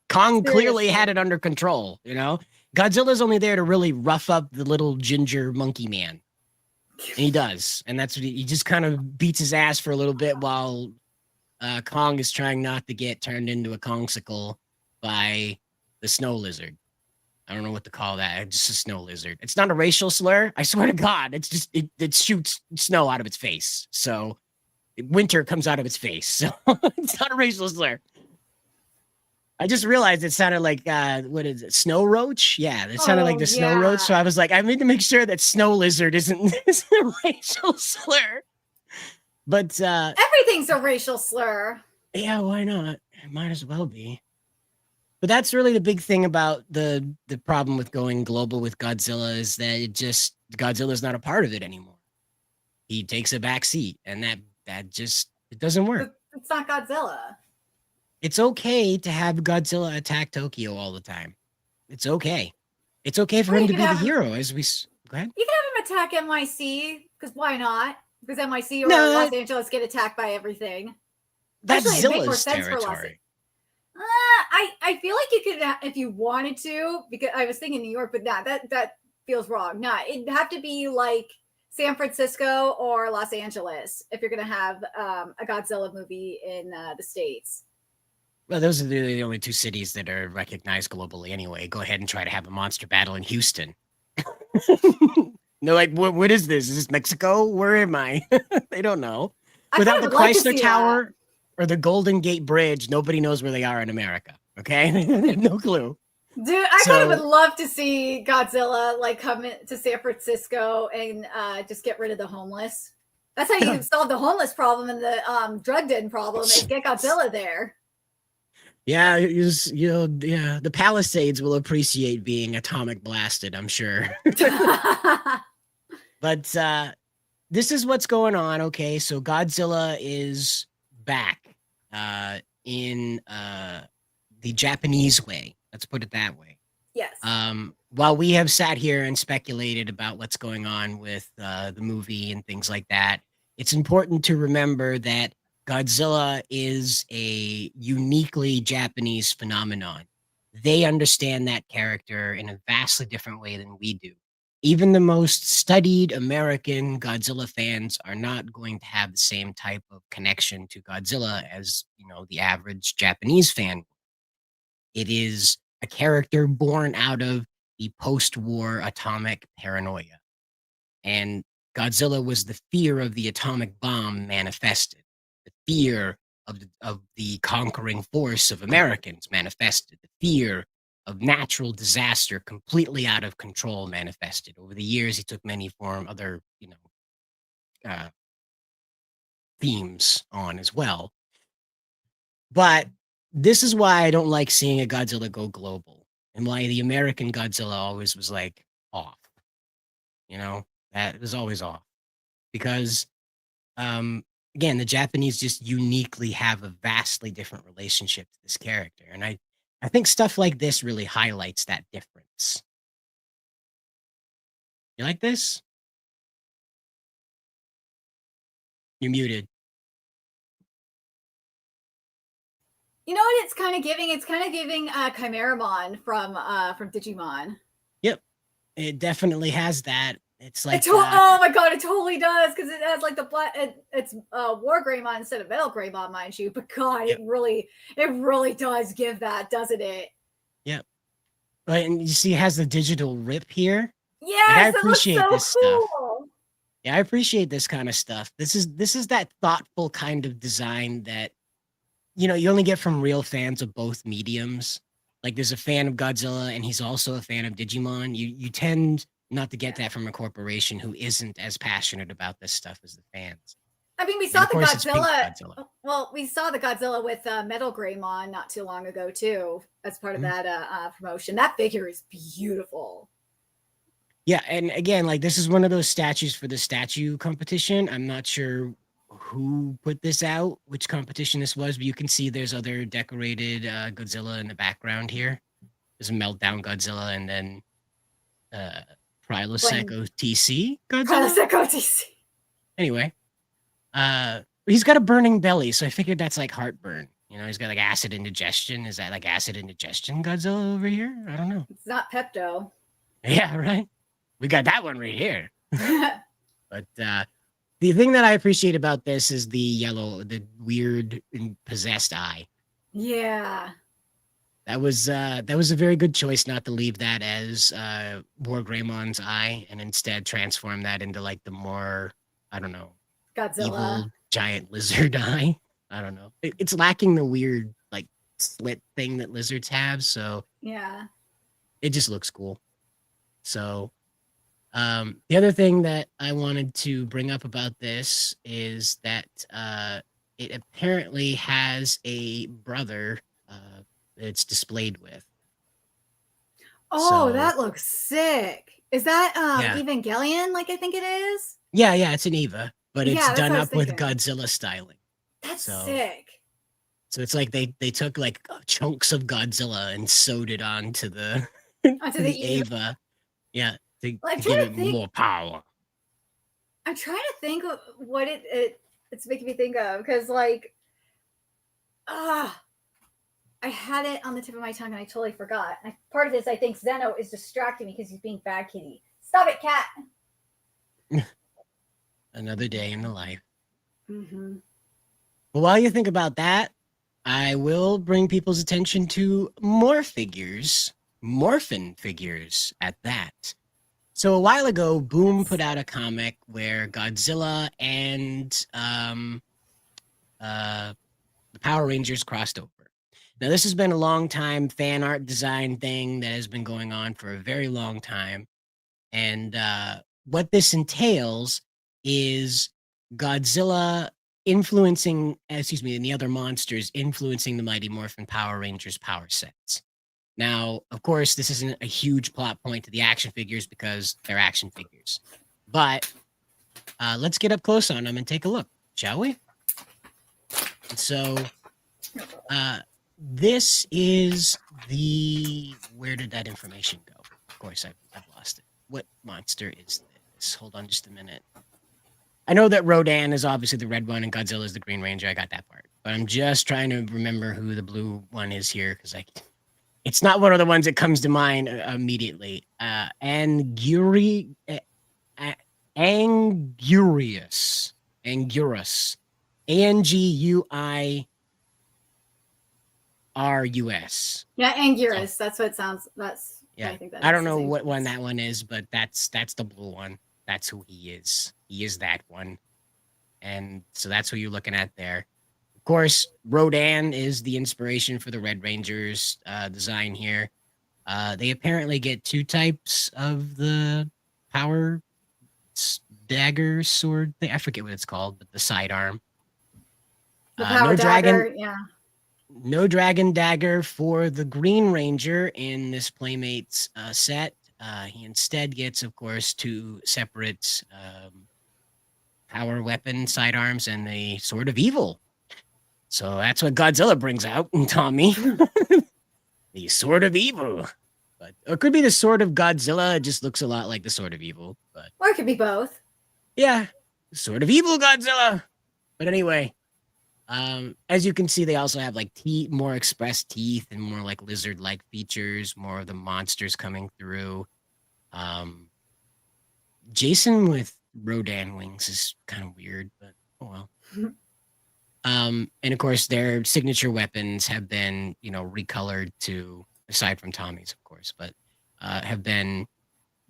Speaker 8: Kong clearly had it under control, Godzilla's only there to really rough up the little ginger monkey man. And he does. And that's what he just kind of beats his ass for a little bit while Kong is trying not to get turned into a Kongsicle by the snow lizard. I don't know what to call that. It's just a snow lizard. It's not a racial slur. I swear to God, it's just it shoots snow out of its face. So winter comes out of its face. So it's not a racial slur. I just realized it sounded like what is it? Snow roach? Yeah, it sounded like the snow roach. So I was like, I need to make sure that snow lizard isn't a racial slur. But
Speaker 9: everything's a racial slur.
Speaker 8: Yeah, why not? It might as well be. But that's really the big thing about the problem with going global with Godzilla, is that Godzilla's not a part of it anymore. He takes a back seat, and that just it doesn't work.
Speaker 9: It's not Godzilla.
Speaker 8: It's okay to have Godzilla attack Tokyo all the time. It's okay. It's okay for him to be the hero, as we go ahead.
Speaker 9: You can have him attack NYC, because why not? Because NYC or
Speaker 8: No,
Speaker 9: Los Angeles get attacked by everything.
Speaker 8: That's
Speaker 9: Actually, it'd make more
Speaker 8: Zilla's
Speaker 9: sense for Los
Speaker 8: territory.
Speaker 9: I feel like you could, if you wanted to, because I was thinking New York, but that feels wrong. No, it'd have to be like San Francisco or Los Angeles if you're going to have a Godzilla movie in the States.
Speaker 8: Well, those are the only two cities that are recognized globally anyway. Go ahead and try to have a monster battle in Houston. They're like, what is this? Is this Mexico? Where am I? They don't know. Without the Chrysler Tower, or the Golden Gate Bridge, nobody knows where they are in America. Okay, they have no clue.
Speaker 9: Dude, I kind of
Speaker 8: So-
Speaker 9: would love to see Godzilla like come to San Francisco and just get rid of the homeless. That's how you solve the homeless problem and the drug den problem is get Godzilla there.
Speaker 8: Yeah, yeah, the Palisades will appreciate being atomic blasted, I'm sure. But this is what's going on. Okay, so Godzilla is back in the Japanese way. Let's put it that way.
Speaker 9: Yes.
Speaker 8: While we have sat here and speculated about what's going on with the movie and things like that, it's important to remember that Godzilla is a uniquely Japanese phenomenon. They understand that character in a vastly different way than we do. Even the most studied American Godzilla fans are not going to have the same type of connection to Godzilla as, the average Japanese fan. It is a character born out of the post-war atomic paranoia. And Godzilla was the fear of the atomic bomb manifested, the fear of the conquering force of Americans manifested, the fear of natural disaster completely out of control manifested. Over the years, he took many other, themes on as well. But this is why I don't like seeing a Godzilla go global, and why the American Godzilla always was like off. That was always off. Because again, the Japanese just uniquely have a vastly different relationship to this character. And I think stuff like this really highlights that difference. You like this? You're muted.
Speaker 9: You know what it's kind of giving? It's kind of giving Chimeramon from Digimon.
Speaker 8: Yep. It definitely has that. It's like
Speaker 9: oh my god, it totally does, because it has like the black. It's War Greymon instead of Metal Greymon, mind you. But God,
Speaker 8: Yep.
Speaker 9: it really does give that, doesn't it?
Speaker 8: Yep. Right, and you see, it has the digital rip here.
Speaker 9: Yes,
Speaker 8: I
Speaker 9: it looks
Speaker 8: appreciate
Speaker 9: so
Speaker 8: this stuff.
Speaker 9: cool.
Speaker 8: Yeah, I appreciate this kind of stuff. This is that thoughtful kind of design that you only get from real fans of both mediums. Like, there's a fan of Godzilla, and he's also a fan of Digimon. You tend not to get that from a corporation who isn't as passionate about this stuff as the fans.
Speaker 9: I mean, we
Speaker 8: And
Speaker 9: saw
Speaker 8: of
Speaker 9: the
Speaker 8: course, it's pink
Speaker 9: Godzilla. Well, we saw the Godzilla with Metal Greymon not too long ago too, as part of that promotion. That figure is beautiful.
Speaker 8: Yeah, and again, like, this is one of those statues for the statue competition. I'm not sure who put this out, which competition this was, but you can see there's other decorated Godzilla in the background here. There's a Meltdown Godzilla, and then Prilosec OTC Godzilla.
Speaker 9: Prilosec OTC.
Speaker 8: Anyway, he's got a burning belly, so I figured that's like heartburn. He's got like acid indigestion. Is that like acid indigestion Godzilla over here? I don't know.
Speaker 9: It's not Pepto.
Speaker 8: Yeah, right. We got that one right here. But the thing that I appreciate about this is the weird and possessed eye.
Speaker 9: Yeah.
Speaker 8: That was a very good choice not to leave that as War Greymon's eye and instead transform that into like the more, I don't know,
Speaker 9: Godzilla.
Speaker 8: evil giant lizard eye. I don't know. It's lacking the weird like slit thing that lizards have, so
Speaker 9: yeah,
Speaker 8: it just looks cool. So the other thing that I wanted to bring up about this is that it apparently has a brother it's displayed with.
Speaker 9: Oh,
Speaker 8: So-
Speaker 9: that looks sick. Is that
Speaker 8: Yeah.
Speaker 9: Evangelion? Like I think it is.
Speaker 8: Yeah, it's an Eva, but it's
Speaker 9: Yeah, that's
Speaker 8: done
Speaker 9: what I was
Speaker 8: up with
Speaker 9: thinking.
Speaker 8: Godzilla styling.
Speaker 9: That's
Speaker 8: So-
Speaker 9: sick.
Speaker 8: So it's like they took like chunks of Godzilla and sewed it onto the
Speaker 9: Onto the Eva.
Speaker 8: Eva. Yeah, to
Speaker 9: Well, I'm
Speaker 8: give
Speaker 9: trying
Speaker 8: it
Speaker 9: to think-
Speaker 8: more power.
Speaker 9: I'm trying to think of what it's making me think of, because like I had it on the tip of my tongue and I totally forgot. Part of this, I think Zeno is distracting me because he's being bad kitty. Stop it, cat.
Speaker 8: Another day in the life.
Speaker 9: Mm-hmm.
Speaker 8: Well, while you think about that, I will bring people's attention to more figures, morphin figures at that. So a while ago, Boom put out a comic where Godzilla and Power Rangers crossed over. Now, this has been a long time fan art design thing that has been going on for a very long time. And what this entails is Godzilla influencing, and the other monsters influencing the Mighty Morphin Power Rangers power sets. Now, of course, this isn't a huge plot point to the action figures because they're action figures. But let's get up close on them and take a look, shall we? And so this is where did that information go? Of course, I've lost it. What monster is this? Hold on just a minute. I know that Rodan is obviously the red one and Godzilla is the Green Ranger. I got that part. But I'm just trying to remember who the blue one is here because it's not one of the ones that comes to mind immediately. Angurius. Angurus. Angurus.
Speaker 9: Yeah, Angurus. That's what it sounds.
Speaker 8: Yeah.
Speaker 9: I think
Speaker 8: I don't know what one that one is, but that's the blue one. That's who he is. He is that one. And so that's who you're looking at there. Of course, Rodan is the inspiration for the Red Rangers design here. They apparently get two types of the power dagger sword thing. I forget what it's called, but the sidearm.
Speaker 9: The power dagger, yeah.
Speaker 8: No dragon dagger for the Green Ranger in this Playmates set. He instead gets, of course, two separate power weapon sidearms and the Sword of Evil. So that's what Godzilla brings out in Tommy. The Sword of Evil. But it could be the Sword of Godzilla. It just looks a lot like the Sword of Evil. But
Speaker 9: or it could be both.
Speaker 8: Yeah, Sword of Evil Godzilla. But anyway, as you can see, they also have like more expressed teeth and more like lizard-like features, more of the monsters coming through. Jason with Rodan wings is kind of weird, but oh well. And of course, their signature weapons have been, recolored to, aside from Tommy's, of course, but have been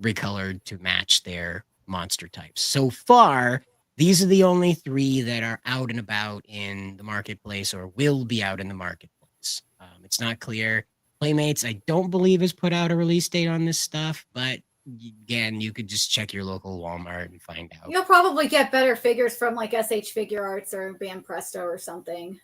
Speaker 8: recolored to match their monster types. So far, these are the only three that are out and about in the marketplace or will be out in the marketplace. It's not clear. Playmates, I don't believe, has put out a release date on this stuff, but again, you could just check your local Walmart and find out.
Speaker 9: You'll probably get better figures from like SH Figure Arts or Bam Presto or something.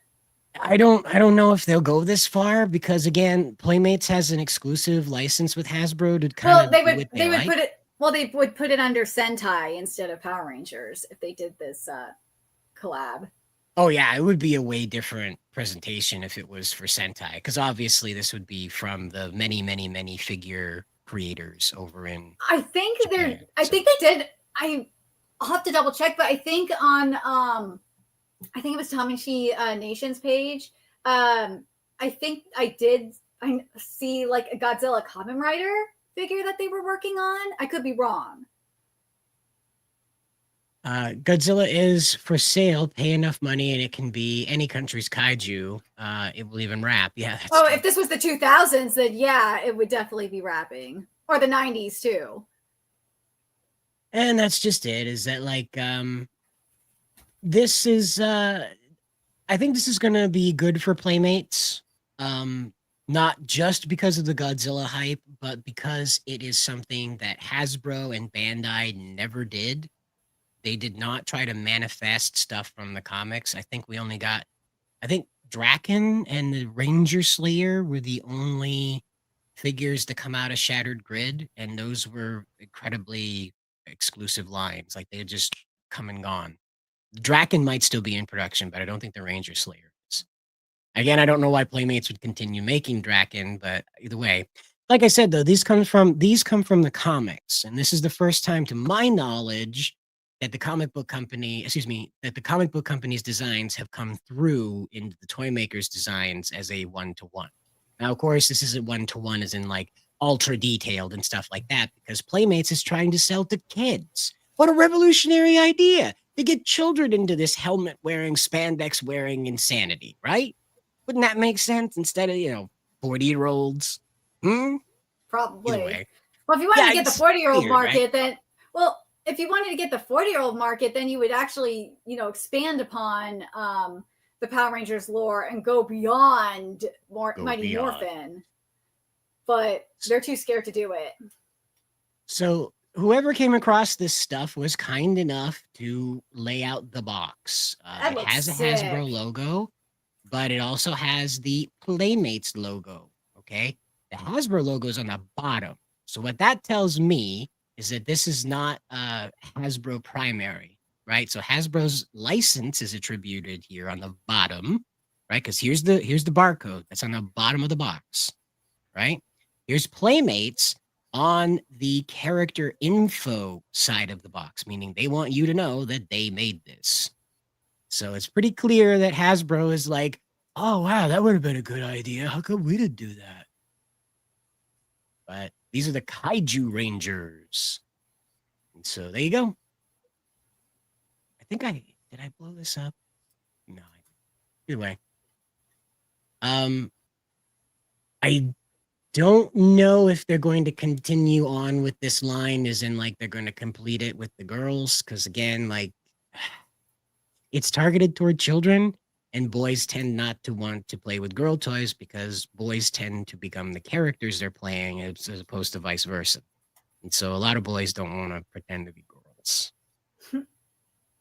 Speaker 8: I don't know if they'll go this far because again, Playmates has an exclusive license with Hasbro to kind of
Speaker 9: they would put it. Well, they would put it under Sentai instead of Power Rangers if they did this collab.
Speaker 8: Oh yeah, it would be a way different presentation if it was for Sentai because obviously this would be from the many figure creators over in
Speaker 9: Japan, I think they did. I'll have to double check, but I think on I think it was Tamashi Nation's page. I think I see like a Godzilla Kamen Rider figure that they were working on. I could be wrong.
Speaker 8: Godzilla is for sale. Pay enough money and it can be any country's kaiju. It will even rap. Yeah.
Speaker 9: True. If this was the 2000s, then yeah, it would definitely be rapping. Or the 90s too.
Speaker 8: And that's just it. Is that like this is I think this is gonna be good for Playmates. Not just because of the Godzilla hype, but because it is something that Hasbro and Bandai never did. They did not try to manifest stuff from the comics. I think Draken and the Ranger Slayer were the only figures to come out of Shattered Grid, and those were incredibly exclusive lines. Like they had just come and gone. Draken might still be in production, but I don't think the Ranger Slayer is. Again, I don't know why Playmates would continue making Draken, but either way. Like I said, though, these come from the comics, and this is the first time, to my knowledge, that the comic book company's designs have come through into the toy makers' designs as a one-to-one. Now, of course, this isn't one-to-one as in like ultra detailed and stuff like that, because Playmates is trying to sell to kids. What a revolutionary idea to get children into this helmet-wearing, spandex-wearing insanity, right? Wouldn't that make sense instead of, 40-year-olds?
Speaker 9: Probably.
Speaker 8: Anyway.
Speaker 9: Well, if you wanted to get the 40-year-old market,
Speaker 8: right?
Speaker 9: If you wanted to get the 40-year-old market, then you would actually, expand upon the Power Rangers lore and go beyond Mighty
Speaker 8: beyond.
Speaker 9: Morphin, but they're too scared to do it.
Speaker 8: So whoever came across this stuff was kind enough to lay out the box.
Speaker 9: That
Speaker 8: It
Speaker 9: looks
Speaker 8: has a
Speaker 9: sick.
Speaker 8: Hasbro logo, but it also has the Playmates logo. Okay. The Hasbro logo is on the bottom. So what that tells me is that this is not Hasbro primary, right? So Hasbro's license is attributed here on the bottom, right? Because here's the barcode that's on the bottom of the box, right? Here's Playmates on the character info side of the box, meaning they want you to know that they made this. So it's pretty clear that Hasbro is like, oh, wow, that would have been a good idea. How come we didn't do that? But these are the Kaiju Rangers. And so there you go. Did I blow this up? No. Either way. I don't know if they're going to continue on with this line, as in like they're going to complete it with the girls. Because again, like it's targeted toward children, and boys tend not to want to play with girl toys because boys tend to become the characters they're playing as opposed to vice versa. And so a lot of boys don't want to pretend to be girls.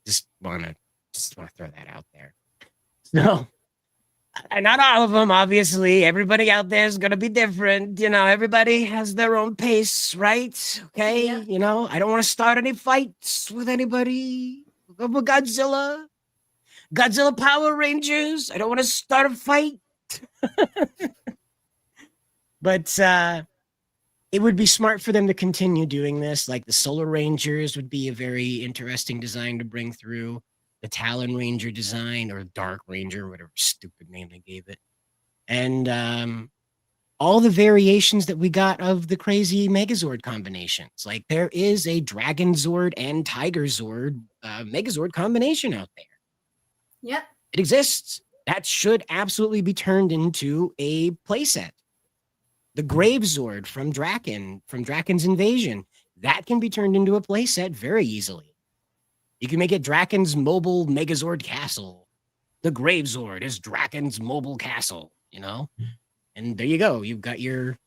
Speaker 8: just want to throw that out there. So, and not all of them, obviously. Everybody out there is going to be different. You know, everybody has their own pace, right? Okay.
Speaker 9: Yeah.
Speaker 8: You know, I don't want to start any fights with anybody over Godzilla. Godzilla Power Rangers. I don't want to start a fight. But it would be smart for them to continue doing this. Like the Solar Rangers would be a very interesting design to bring through. The Talon Ranger design, or Dark Ranger, whatever stupid name they gave it. And all the variations that we got of the crazy Megazord combinations. Like there is a Dragon Zord and Tiger Zord Megazord combination out there.
Speaker 9: Yep.
Speaker 8: It exists. That should absolutely be turned into a playset. The Grave Zord from Draken's Invasion, that can be turned into a playset very easily. You can make it Draken's Mobile Megazord Castle. The Grave Zord is Draken's Mobile Castle, you know? And there you go. You've got your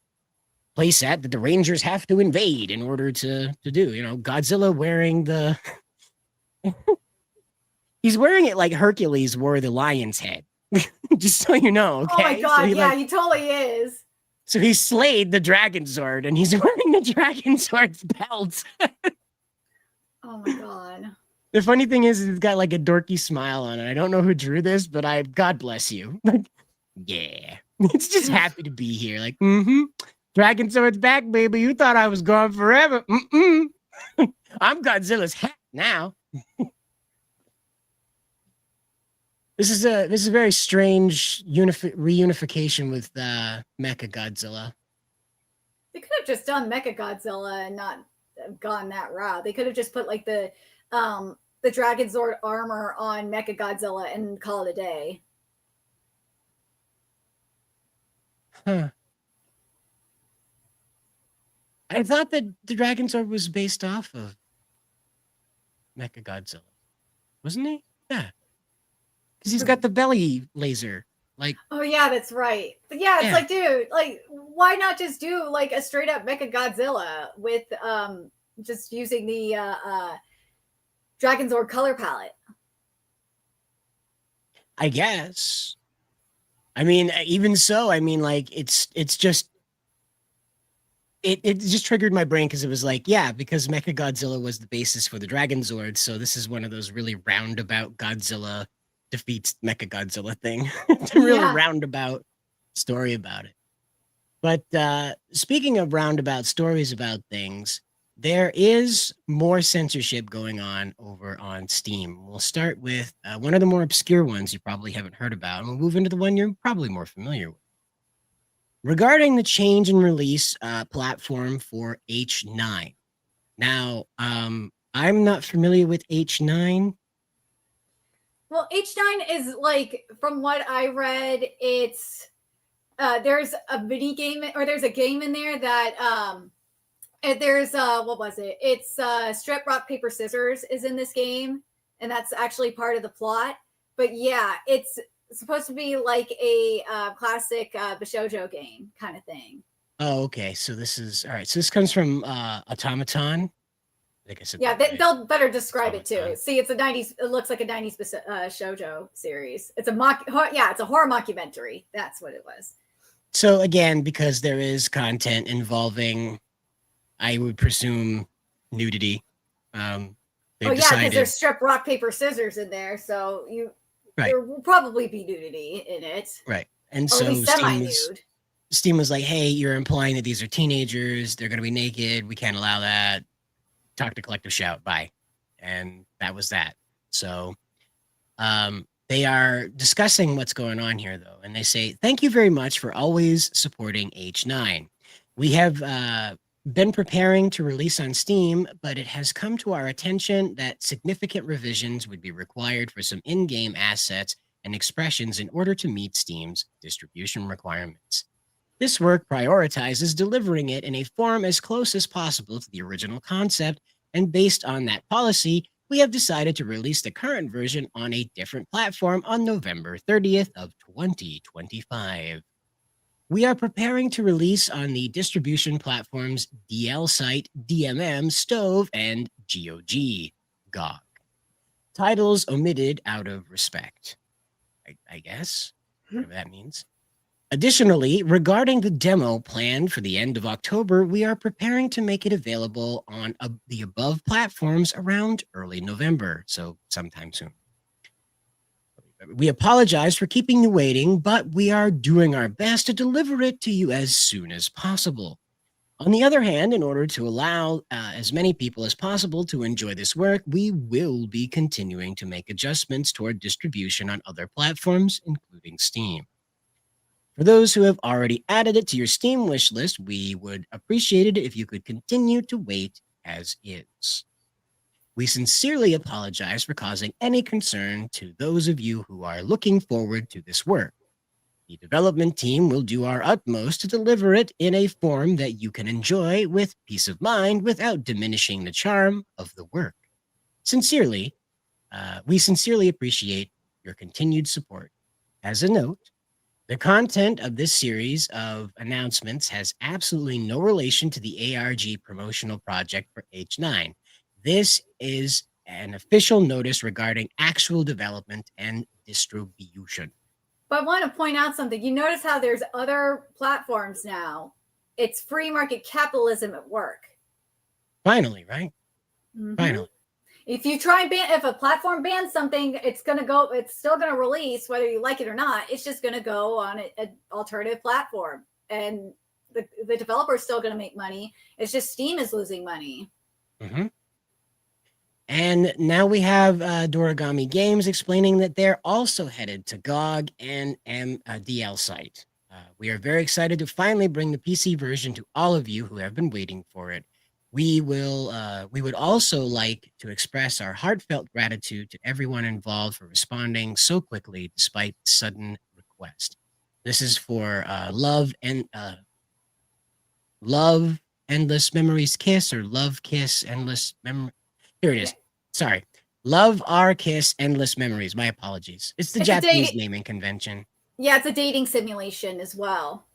Speaker 8: playset that the Rangers have to invade in order to do. You know, Godzilla wearing the... He's wearing it like Hercules wore the lion's head. Just so you know, okay?
Speaker 9: Oh my god,
Speaker 8: so
Speaker 9: yeah, he totally is.
Speaker 8: So he slayed the Dragon Zord, and he's wearing the Dragon Zord's belt.
Speaker 9: Oh my god.
Speaker 8: The funny thing is, he's got like a dorky smile on it. I don't know who drew this, but God bless you. Like, yeah. It's just happy to be here. Like, Dragon Zord's back, baby. You thought I was gone forever. I'm Godzilla's hat now. This is a very strange reunification with Mecha Godzilla.
Speaker 9: They could have just done Mecha Godzilla and not gone that route. They could have just put like the Dragon Zord armor on Mecha Godzilla and call it a day.
Speaker 8: Huh. I thought that the Dragon Zord was based off of Mecha Godzilla, wasn't he? Yeah. Because he's got the belly laser. Like,
Speaker 9: oh yeah, that's right. But yeah, it's like, dude, like, why not just do like a straight up Mecha Godzilla with just using the Dragon Zord color palette?
Speaker 8: I guess. I mean, even so, I mean, like, it's just it just triggered my brain because it was like, yeah, because Mecha Godzilla was the basis for the Dragon Zord, so this is one of those really roundabout Godzilla defeats Mecha Godzilla thing. It's a really roundabout story about it. But speaking of roundabout stories about things, there is more censorship going on over on Steam. We'll start with one of the more obscure ones you probably haven't heard about, and we'll move into the one you're probably more familiar with. Regarding the change in release platform for H9. Now, I'm not familiar with H9.
Speaker 9: Well, H9 is like, from what I read, it's there's a video game, or there's a game in there that there's what was it? It's strip, rock, paper, scissors is in this game, and that's actually part of the plot. But yeah, it's supposed to be like a classic Bishojo game kind of thing.
Speaker 8: Oh, okay. So this is all right. So this comes from Automaton. I think I said
Speaker 9: Yeah,
Speaker 8: that right.
Speaker 9: they'll better describe it too.
Speaker 8: Automaton.
Speaker 9: See, it's a 90s. It looks like a 90s shoujo series. It's a it's a horror mockumentary. That's what it was.
Speaker 8: So again, because there is content involving, I would presume, nudity. They've
Speaker 9: Because
Speaker 8: decided,
Speaker 9: there's strip rock paper scissors in there, so
Speaker 8: right,
Speaker 9: there will probably be nudity in it,
Speaker 8: right, and
Speaker 9: or
Speaker 8: so
Speaker 9: at least semi-nude.
Speaker 8: Steam was like, "Hey, you're implying that these are teenagers. They're going to be naked. We can't allow that. Talk to Collective Shout. Bye." And that was that. So they are discussing what's going on here, though. And they say, "Thank you very much for always supporting H9. We have been preparing to release on Steam, but it has come to our attention that significant revisions would be required for some in-game assets and expressions in order to meet Steam's distribution requirements. This work prioritizes delivering it in a form as close as possible to the original concept, and based on that policy, we have decided to release the current version on a different platform on November 30th of 2025. We are preparing to release on the distribution platforms DL Site, DMM, Stove, and GOG, GOG. Titles omitted out of respect, I guess, whatever that means. Additionally, regarding the demo planned for the end of October, we are preparing to make it available on the above platforms around early November, so sometime soon. We apologize for keeping you waiting, but we are doing our best to deliver it to you as soon as possible. On the other hand, in order to allow as many people as possible to enjoy this work, we will be continuing to make adjustments toward distribution on other platforms, including Steam. For those who have already added it to your Steam wish list, we would appreciate it if you could continue to wait as is. We sincerely apologize for causing any concern to those of you who are looking forward to this work. The development team will do our utmost to deliver it in a form that you can enjoy with peace of mind without diminishing the charm of the work. Sincerely, we sincerely appreciate your continued support. As a note, the content of this series of announcements has absolutely no relation to the ARG promotional project for H9. This is an official notice regarding actual development and distribution.
Speaker 9: But I want to point out something. You notice how there's other platforms now. It's free market capitalism at work.
Speaker 8: Finally, right?
Speaker 9: Mm-hmm.
Speaker 8: Finally.
Speaker 9: If you try and if a platform bans something, it's still gonna release whether you like it or not. It's just gonna go on an alternative platform, and the developer is still gonna make money. It's just Steam is losing money.
Speaker 8: Mm-hmm. And now we have Dorigami Games explaining that they're also headed to GOG and DL Site. We are very excited to finally bring the PC version to all of you who have been waiting for it. We would also like to express our heartfelt gratitude to everyone involved for responding so quickly despite the sudden request. This is for Love Endless Memories Kiss, or Love Kiss Endless Memory. Here it is. Sorry. Love Our Kiss Endless Memories. My apologies. It's the Japanese naming convention.
Speaker 9: Yeah, it's a dating simulation as well.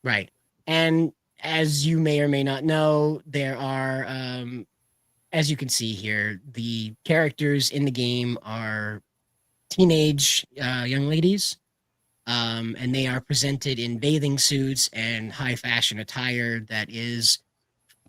Speaker 8: Right. And as you may or may not know, there are, as you can see here, the characters in the game are teenage young ladies, and they are presented in bathing suits and high fashion attire that is,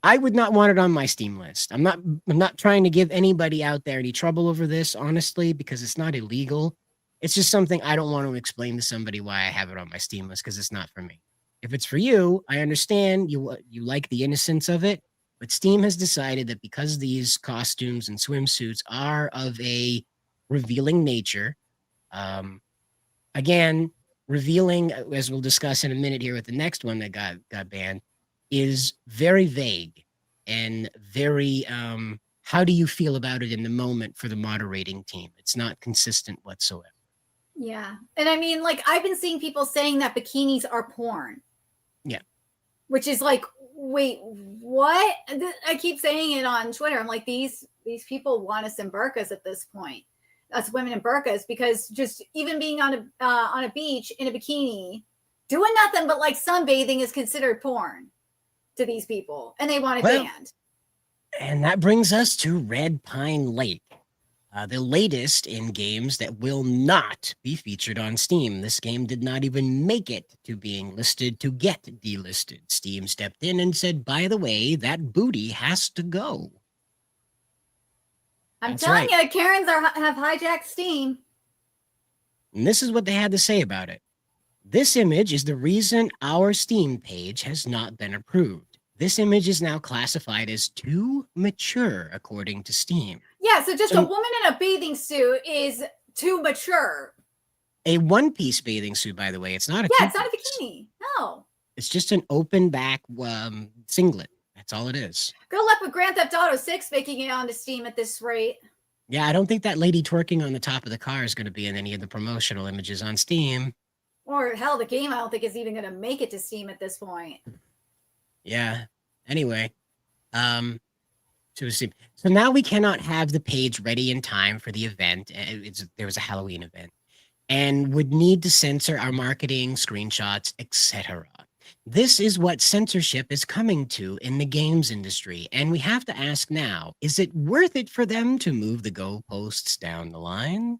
Speaker 8: I would not want it on my Steam list. I'm not trying to give anybody out there any trouble over this, honestly, because it's not illegal. It's just something I don't want to explain to somebody why I have it on my Steam list, because it's not for me. If it's for you, I understand you like the innocence of it, but Steam has decided that because these costumes and swimsuits are of a revealing nature, again, revealing, as we'll discuss in a minute here with the next one that got banned, is very vague and very, how do you feel about it in the moment for the moderating team? It's not consistent whatsoever.
Speaker 9: Yeah. And I mean, like, I've been seeing people saying that bikinis are porn.
Speaker 8: Yeah.
Speaker 9: Which is like, wait, what? I keep saying it on Twitter. I'm like, these people want us in burqas at this point. us women in burqas, because just even being on a beach in a bikini, doing nothing but like sunbathing is considered porn to these people, and they want it banned.
Speaker 8: And that brings us to Red Pine Lake, the latest in games that will not be featured on Steam. This game did not even make it to being listed to get delisted. Steam stepped in and said, by the way, that booty has to go.
Speaker 9: I'm telling you, Karens have hijacked Steam.
Speaker 8: And this is what they had to say about it. This image is the reason our Steam page has not been approved. This image is now classified as too mature, according to Steam.
Speaker 9: Yeah, so just a woman in a bathing suit is too mature.
Speaker 8: A one-piece bathing suit, by the way. It's not a
Speaker 9: it's not a bikini. No.
Speaker 8: It's just an open back singlet. That's all it is.
Speaker 9: Good luck with Grand Theft Auto 6 making it onto Steam at this rate.
Speaker 8: Yeah, I don't think that lady twerking on the top of the car is going to be in any of the promotional images on Steam.
Speaker 9: Or hell, the game I don't think is even going to make it to Steam at this point.
Speaker 8: Yeah. Anyway, to Steam. So now we cannot have the page ready in time for the event. There was a Halloween event, and would need to censor our marketing, screenshots, etc. This is what censorship is coming to in the games industry, and we have to ask now, is it worth it for them to move the goalposts down the line?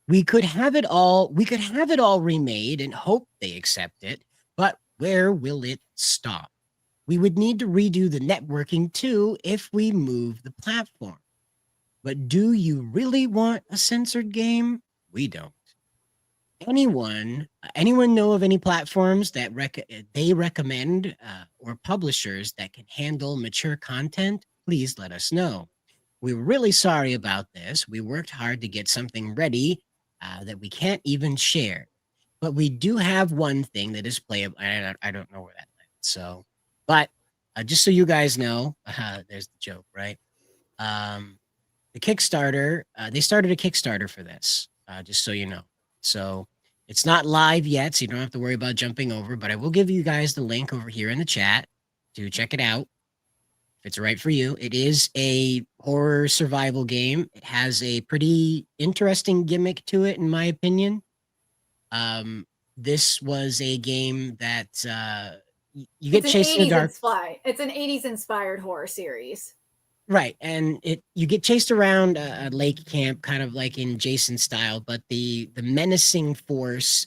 Speaker 8: We could have it all remade and hope they accept it, but where will it stop? We would need to redo the networking too if we move the platform. But do you really want a censored game? We don't. Anyone know of any platforms that they recommend or publishers that can handle mature content? Please let us know. We're really sorry about this. We worked hard to get something ready that we can't even share. But we do have one thing that is playable. I don't know where that went. So, but just so you guys know, there's the joke, right? The Kickstarter, they started a Kickstarter for this, just so you know. So it's not live yet, so you don't have to worry about jumping over, but I will give you guys the link over here in the chat to check it out. If it's right for you. It is a horror survival game. It has a pretty interesting gimmick to it, in my opinion. This was a game that you get chased in the dark.
Speaker 9: It's an 80s inspired horror series.
Speaker 8: Right, and you get chased around a lake camp, kind of like in Jason style, but the menacing force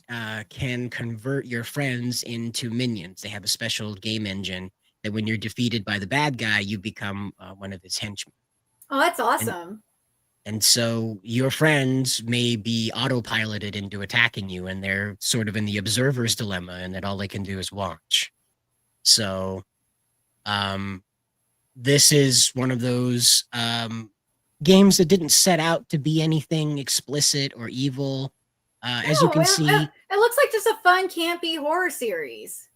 Speaker 8: can convert your friends into minions. They have a special game engine that when you're defeated by the bad guy, you become one of his henchmen.
Speaker 9: Oh, that's awesome.
Speaker 8: And so your friends may be autopiloted into attacking you, and they're sort of in the observer's dilemma, and that all they can do is watch. So, this is one of those games that didn't set out to be anything explicit or evil. As you can see,
Speaker 9: it looks like just a fun, campy horror series.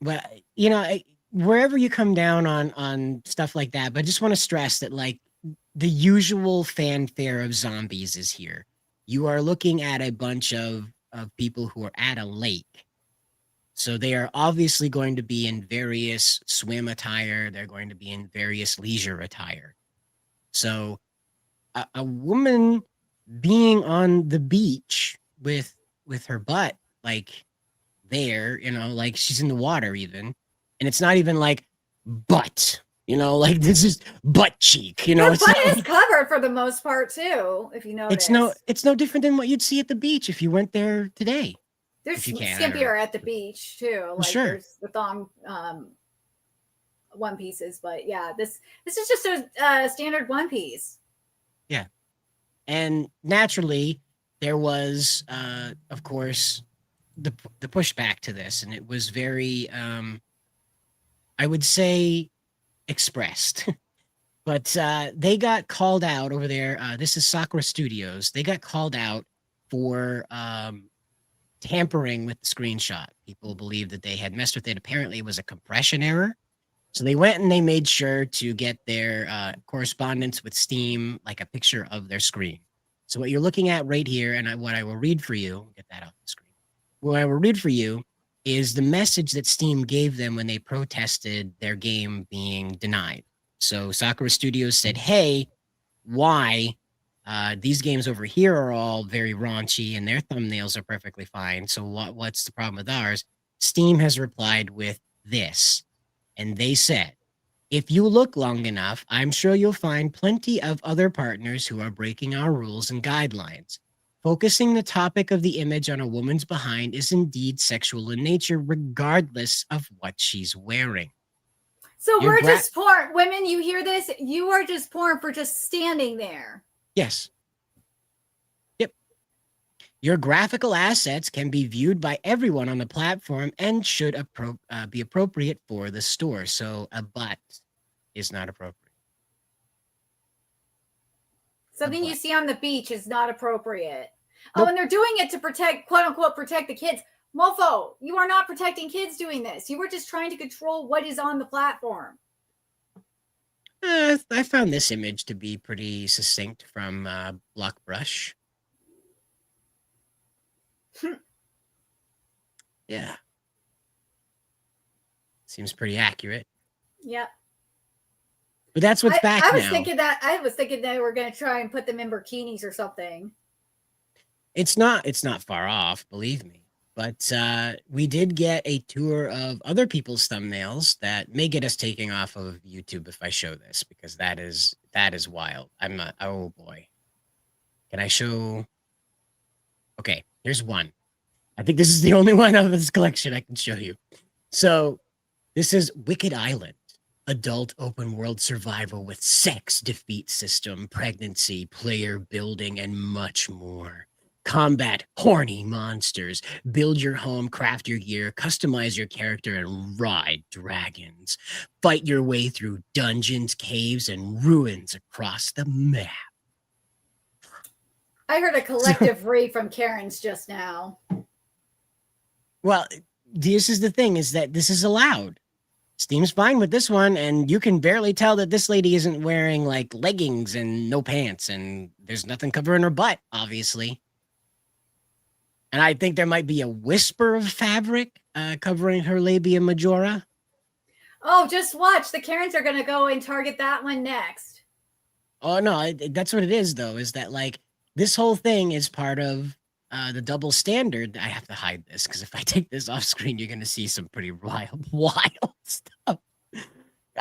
Speaker 8: Well, you know, wherever you come down on stuff like that, but I just want to stress that, like, the usual fanfare of zombies is here. You are looking at a bunch of people who are at a lake. So they are obviously going to be in various swim attire. They're going to be in various leisure attire. So a woman being on the beach with her butt, like, there, you know, like she's in the water even. And it's not even like butt, you know, like this is butt cheek, you know.
Speaker 9: Her butt is covered for the most part too, if you notice.
Speaker 8: It's no different than what you'd see at the beach if you went there today.
Speaker 9: There's skimpier at the beach too. Like
Speaker 8: sure.
Speaker 9: There's the thong one pieces, but yeah, this is just a standard one piece.
Speaker 8: Yeah. And naturally there was of course the pushback to this, and it was very I would say expressed. But they got called out over there. This is Sakura Studios. They got called out for tampering with the screenshot. People believe that they had messed with it. Apparently it was a compression error. So they went and they made sure to get their correspondence with Steam, like a picture of their screen. So what you're looking at right here, and what I will read for you, get that off the screen. What I will read for you is the message that Steam gave them when they protested their game being denied. So Sakura Studios said, hey, why These games over here are all very raunchy and their thumbnails are perfectly fine. So what's the problem with ours? Steam has replied with this, and they said, if you look long enough, I'm sure you'll find plenty of other partners who are breaking our rules and guidelines. Focusing the topic of the image on a woman's behind is indeed sexual in nature, regardless of what she's wearing.
Speaker 9: So we're just porn. Women, you hear this? You are just porn for just standing there.
Speaker 8: Yes. Yep. Your graphical assets can be viewed by everyone on the platform and should be appropriate for the store. So a butt is not appropriate.
Speaker 9: Something you see on the beach is not appropriate.
Speaker 8: Nope.
Speaker 9: Oh, and they're doing it to protect, quote unquote, protect the kids. Mofo, you are not protecting kids doing this. You were just trying to control what is on the platform.
Speaker 8: I found this image to be pretty succinct from Blockbrush. Yeah. Seems pretty accurate.
Speaker 9: Yep.
Speaker 8: But that's what's back now.
Speaker 9: I was thinking that we're going to try and put them in bikinis or something.
Speaker 8: It's not far off, believe me. But we did get a tour of other people's thumbnails that may get us taking off of YouTube if I show this, because that is wild. Oh boy. Can I show? Okay, here's one. I think this is the only one of this collection I can show you. So this is Wicked Island, adult open world survival with sex defeat system, pregnancy, player building, and much more. Combat horny monsters, build your home, craft your gear, customize your character, and ride dragons. Fight your way through dungeons, caves, and ruins across the map.
Speaker 9: I heard a collective re from Karen's just now.
Speaker 8: Well, this is the thing, is that this is allowed. Steam's fine with this one, and you can barely tell that this lady isn't wearing like leggings and no pants, and there's nothing covering her butt, obviously. And I think there might be a whisper of fabric covering her labia majora.
Speaker 9: Oh, just watch. The Karens are going to go and target that one next.
Speaker 8: Oh, no, that's what it is, though, is that, like, this whole thing is part of the double standard. I have to hide this, because if I take this off screen, you're going to see some pretty wild stuff.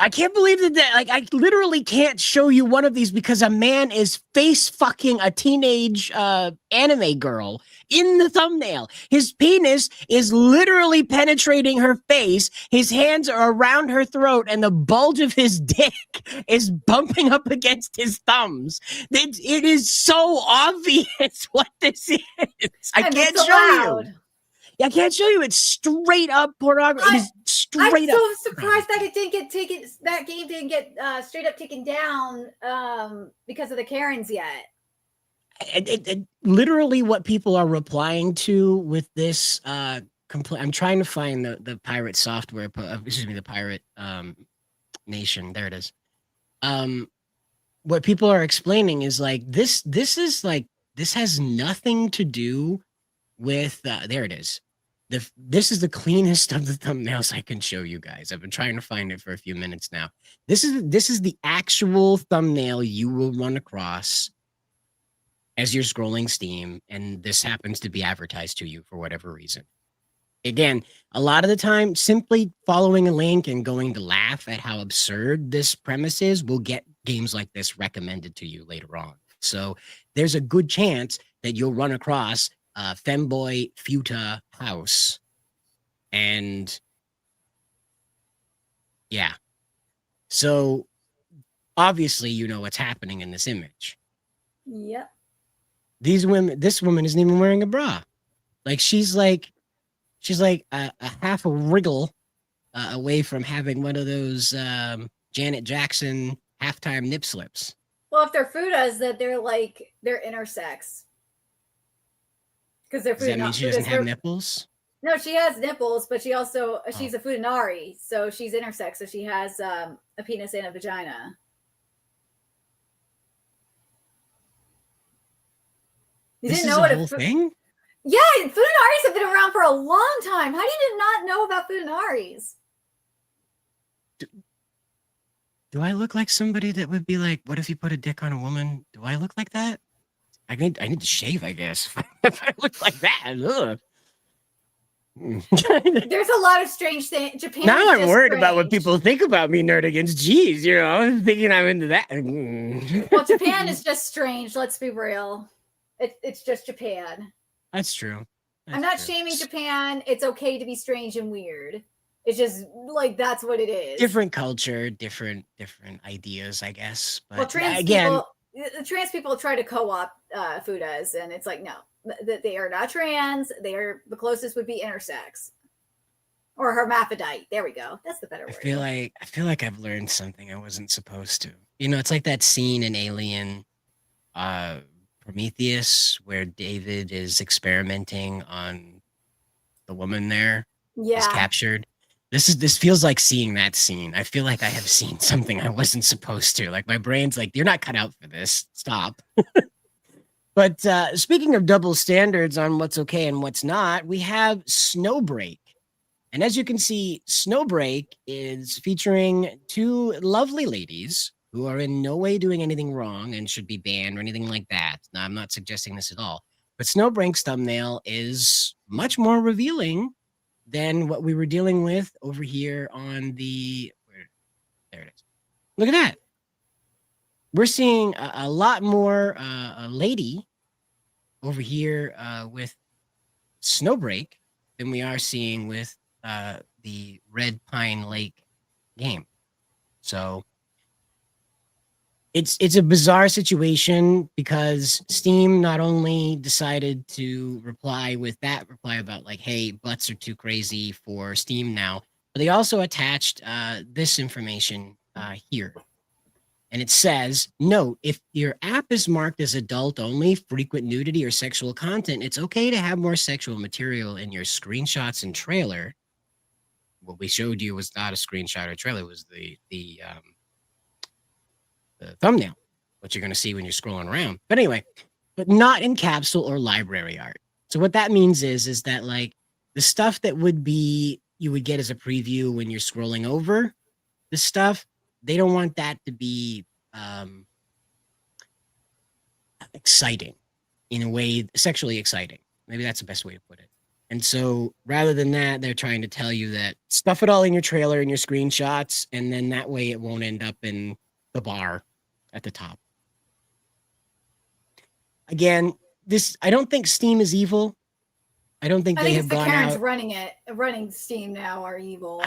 Speaker 8: I can't believe that, like, I literally can't show you one of these because a man is face fucking a teenage anime girl in the thumbnail. His penis is literally penetrating her face. His hands are around her throat, and the bulge of his dick is bumping up against his thumbs. It is so obvious what this is. I can't show you. I can't show you. It's straight up pornography. It is straight up.
Speaker 9: I'm so surprised that it didn't get taken. That game didn't get straight up taken down because of the Karens yet.
Speaker 8: Literally, what people are replying to with this I'm trying to find the pirate software. Excuse me, the pirate nation. There it is. What people are explaining is like this has nothing to do with there it is. This is the cleanest of the thumbnails I can show you guys. I've been trying to find it for a few minutes now. This is the actual thumbnail you will run across as you're scrolling Steam, and this happens to be advertised to you for whatever reason. Again, a lot of the time, simply following a link and going to laugh at how absurd this premise is will get games like this recommended to you later on. So there's a good chance that you'll run across Femboy Futa House. And yeah. So obviously you know what's happening in this image.
Speaker 9: Yep.
Speaker 8: This woman isn't even wearing a bra. Like she's like a half a wriggle away from having one of those Janet Jackson halftime nip slips.
Speaker 9: Well, if they're futas, that they're intersex. Because they're
Speaker 8: Does that mean she doesn't have nipples?
Speaker 9: No, she has nipples, but she's a futanari, so she's intersex, so she has a penis and a vagina. You
Speaker 8: This
Speaker 9: didn't
Speaker 8: is
Speaker 9: know
Speaker 8: a
Speaker 9: what
Speaker 8: whole thing?
Speaker 9: Yeah, futanaris have been around for a long time. How do you not know about futanaris?
Speaker 8: Do I look like somebody that would be like, what if you put a dick on a woman? Do I look like that? I need to shave, I guess. If I look like that. Ugh.
Speaker 9: There's a lot of strange things. Japan.
Speaker 8: Now
Speaker 9: is
Speaker 8: I'm
Speaker 9: just
Speaker 8: worried about what
Speaker 9: strange.
Speaker 8: people think about me, Nerdigans. Jeez, thinking I'm into that.
Speaker 9: Well, Japan is just strange. Let's be real. It's just Japan.
Speaker 8: That's true.
Speaker 9: I'm not shaming Japan. It's okay to be strange and weird. It's just like that's what it is.
Speaker 8: Different culture, different ideas, I guess. But
Speaker 9: Well, trans people try to co-op fudas, and it's like no, they are not trans. They are the closest would be intersex or hermaphrodite. There we go. That's the better word.
Speaker 8: I feel like I've learned something I wasn't supposed to. It's like that scene in Alien, Prometheus, where David is experimenting on the woman there.
Speaker 9: Yeah.
Speaker 8: Is captured. This feels like seeing that scene. I feel like I have seen something I wasn't supposed to. Like my brain's like, you're not cut out for this. Stop. But speaking of double standards on what's okay and what's not, we have Snowbreak. And as you can see, Snowbreak is featuring two lovely ladies who are in no way doing anything wrong and should be banned or anything like that. Now, I'm not suggesting this at all. But Snowbreak's thumbnail is much more revealing than what we were dealing with over here on the... There it is. Look at that. We're seeing a lot more a lady over here with Snowbreak than we are seeing with the Red Pine Lake game. So it's a bizarre situation because Steam not only decided to reply with that reply about like, hey, butts are too crazy for Steam now, but they also attached this information here. And it says, note, if your app is marked as adult only, frequent nudity or sexual content, it's okay to have more sexual material in your screenshots and trailer. What we showed you was not a screenshot or trailer, it was the thumbnail, what you're going to see when you're scrolling around. But anyway, but not in capsule or library art. So what that means is that like the stuff that you would get as a preview when you're scrolling over the stuff, they don't want that to be exciting in a way, sexually exciting. Maybe that's the best way to put it. And so rather than that, they're trying to tell you that stuff it all in your trailer and your screenshots, and then that way it won't end up in the bar at the top. Again, I don't think Steam is evil. I don't think they have gone
Speaker 9: Karens
Speaker 8: out.
Speaker 9: running Steam now are evil.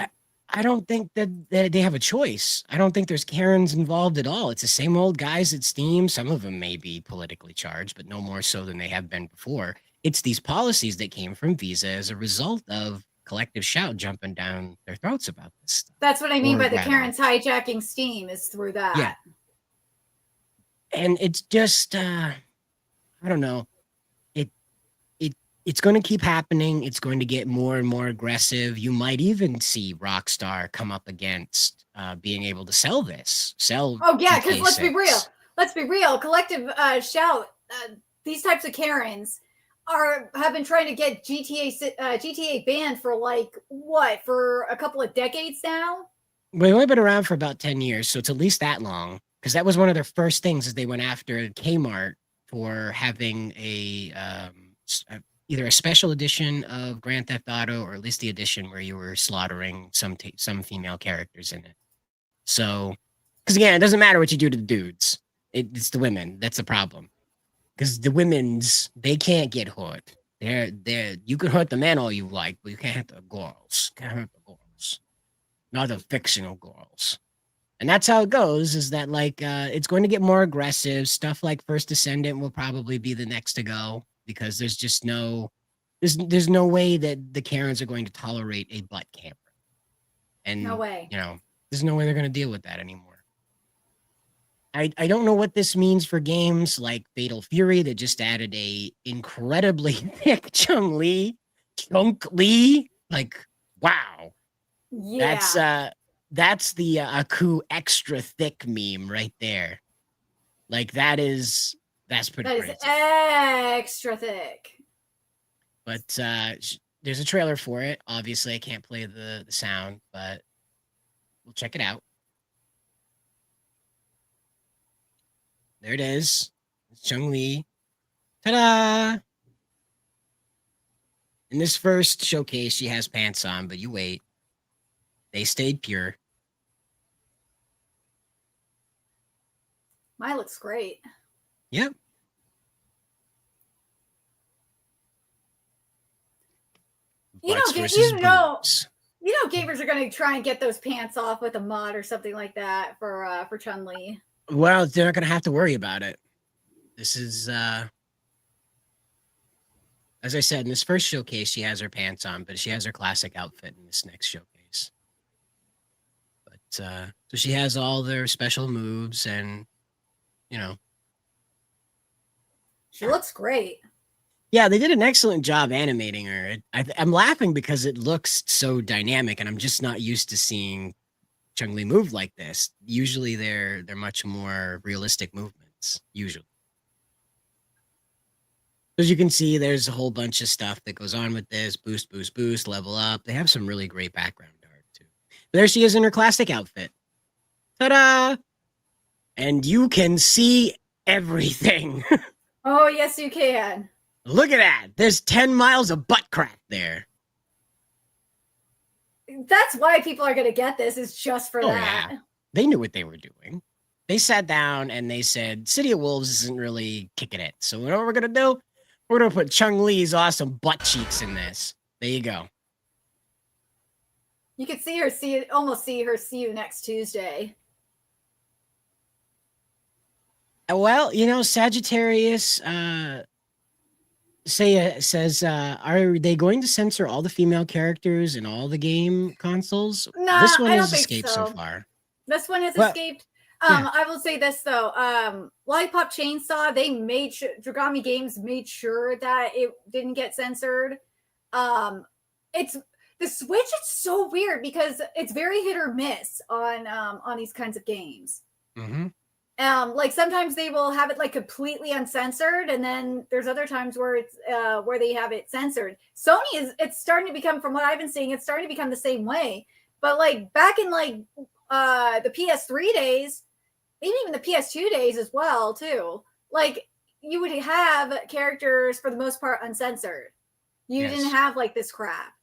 Speaker 8: I don't think that they have a choice. I don't think there's Karens involved at all. It's the same old guys at Steam. Some of them may be politically charged, but no more so than they have been before. It's these policies that came from Visa as a result of collective shout jumping down their throats about this stuff.
Speaker 9: That's what I mean by the Karens hijacking Steam is through that.
Speaker 8: Yeah. And it's just, I don't know. It's going to keep happening. It's going to get more and more aggressive. You might even see Rockstar come up against being able to sell this.
Speaker 9: Oh yeah, because let's be real. Let's be real. Collective shout. These types of Karens have been trying to get GTA banned for for a couple of decades now.
Speaker 8: We've only been around for about 10 years, so it's at least that long. Because that was one of their first things is they went after Kmart for having either a special edition of Grand Theft Auto or at least the edition where you were slaughtering some female characters in it. So, because again, it doesn't matter what you do to the dudes. It's the women. That's the problem. Because the they can't get hurt. You can hurt the men all you like, but you can't hurt the girls. Can't hurt the girls. Not the fictional girls. And that's how it goes, is that like it's going to get more aggressive. Stuff like First Descendant will probably be the next to go because there's just there's no way that the Karens are going to tolerate a butt camera. And
Speaker 9: no way.
Speaker 8: There's no way they're going to deal with that anymore. I don't know what this means for games like Fatal Fury that just added a incredibly thick Chunk Li. Like, wow.
Speaker 9: Yeah.
Speaker 8: That's the Aku extra thick meme right there. Like that's pretty crazy.
Speaker 9: That is extra thick.
Speaker 8: But there's a trailer for it. Obviously, I can't play the sound, but we'll check it out. There it is. It's Chung Li. Ta-da! In this first showcase, she has pants on, but you wait. They stayed pure.
Speaker 9: Mine looks great.
Speaker 8: Yep.
Speaker 9: You
Speaker 8: Butts
Speaker 9: know,
Speaker 8: versus
Speaker 9: you know,
Speaker 8: boobs.
Speaker 9: you know, gamers are going to try and get those pants off with a mod or something like that for Chun-Li.
Speaker 8: Well, they're not going to have to worry about it. This is, as I said, in this first showcase, she has her pants on, but she has her classic outfit in this next showcase. But, so she has all their special moves and, you know.
Speaker 9: She looks great.
Speaker 8: Yeah, they did an excellent job animating her. I'm laughing because it looks so dynamic, and I'm just not used to seeing Chun-Li move like this. Usually they're much more realistic movements, usually. As you can see, there's a whole bunch of stuff that goes on with this. Boost, boost, boost, level up. They have some really great background art, too. But there she is in her classic outfit. Ta-da! And you can see everything.
Speaker 9: Oh, yes, you can.
Speaker 8: Look at that. There's 10 miles of butt crack there.
Speaker 9: That's why people are going to get this, is just for that.
Speaker 8: Yeah. They knew what they were doing. They sat down and they said, City of Wolves isn't really kicking it. So what we're going to do? We're going to put Chun-Li's awesome butt cheeks in this. There you go.
Speaker 9: You could almost see her see you next Tuesday.
Speaker 8: Well, you know, Sagittarius says, are they going to censor all the female characters in all the game consoles?
Speaker 9: Nah,
Speaker 8: this one
Speaker 9: I don't
Speaker 8: has
Speaker 9: think
Speaker 8: escaped so far.
Speaker 9: This one has
Speaker 8: Well,
Speaker 9: escaped.
Speaker 8: yeah.
Speaker 9: I will say this though. Lollipop Chainsaw, they made sure Dragami Games made sure that it didn't get censored. It's the Switch, it's so weird because it's very hit or miss on these kinds of games.
Speaker 8: Mm-hmm.
Speaker 9: Like sometimes they will have it like completely uncensored, and then there's other times where it's where they have it censored. It's starting to become, from what I've been seeing, it's starting to become the same way. But like back in like the PS3 days, maybe even the PS2 days as well too, like you would have characters for the most part uncensored. You
Speaker 8: Yes.
Speaker 9: didn't have like this crap.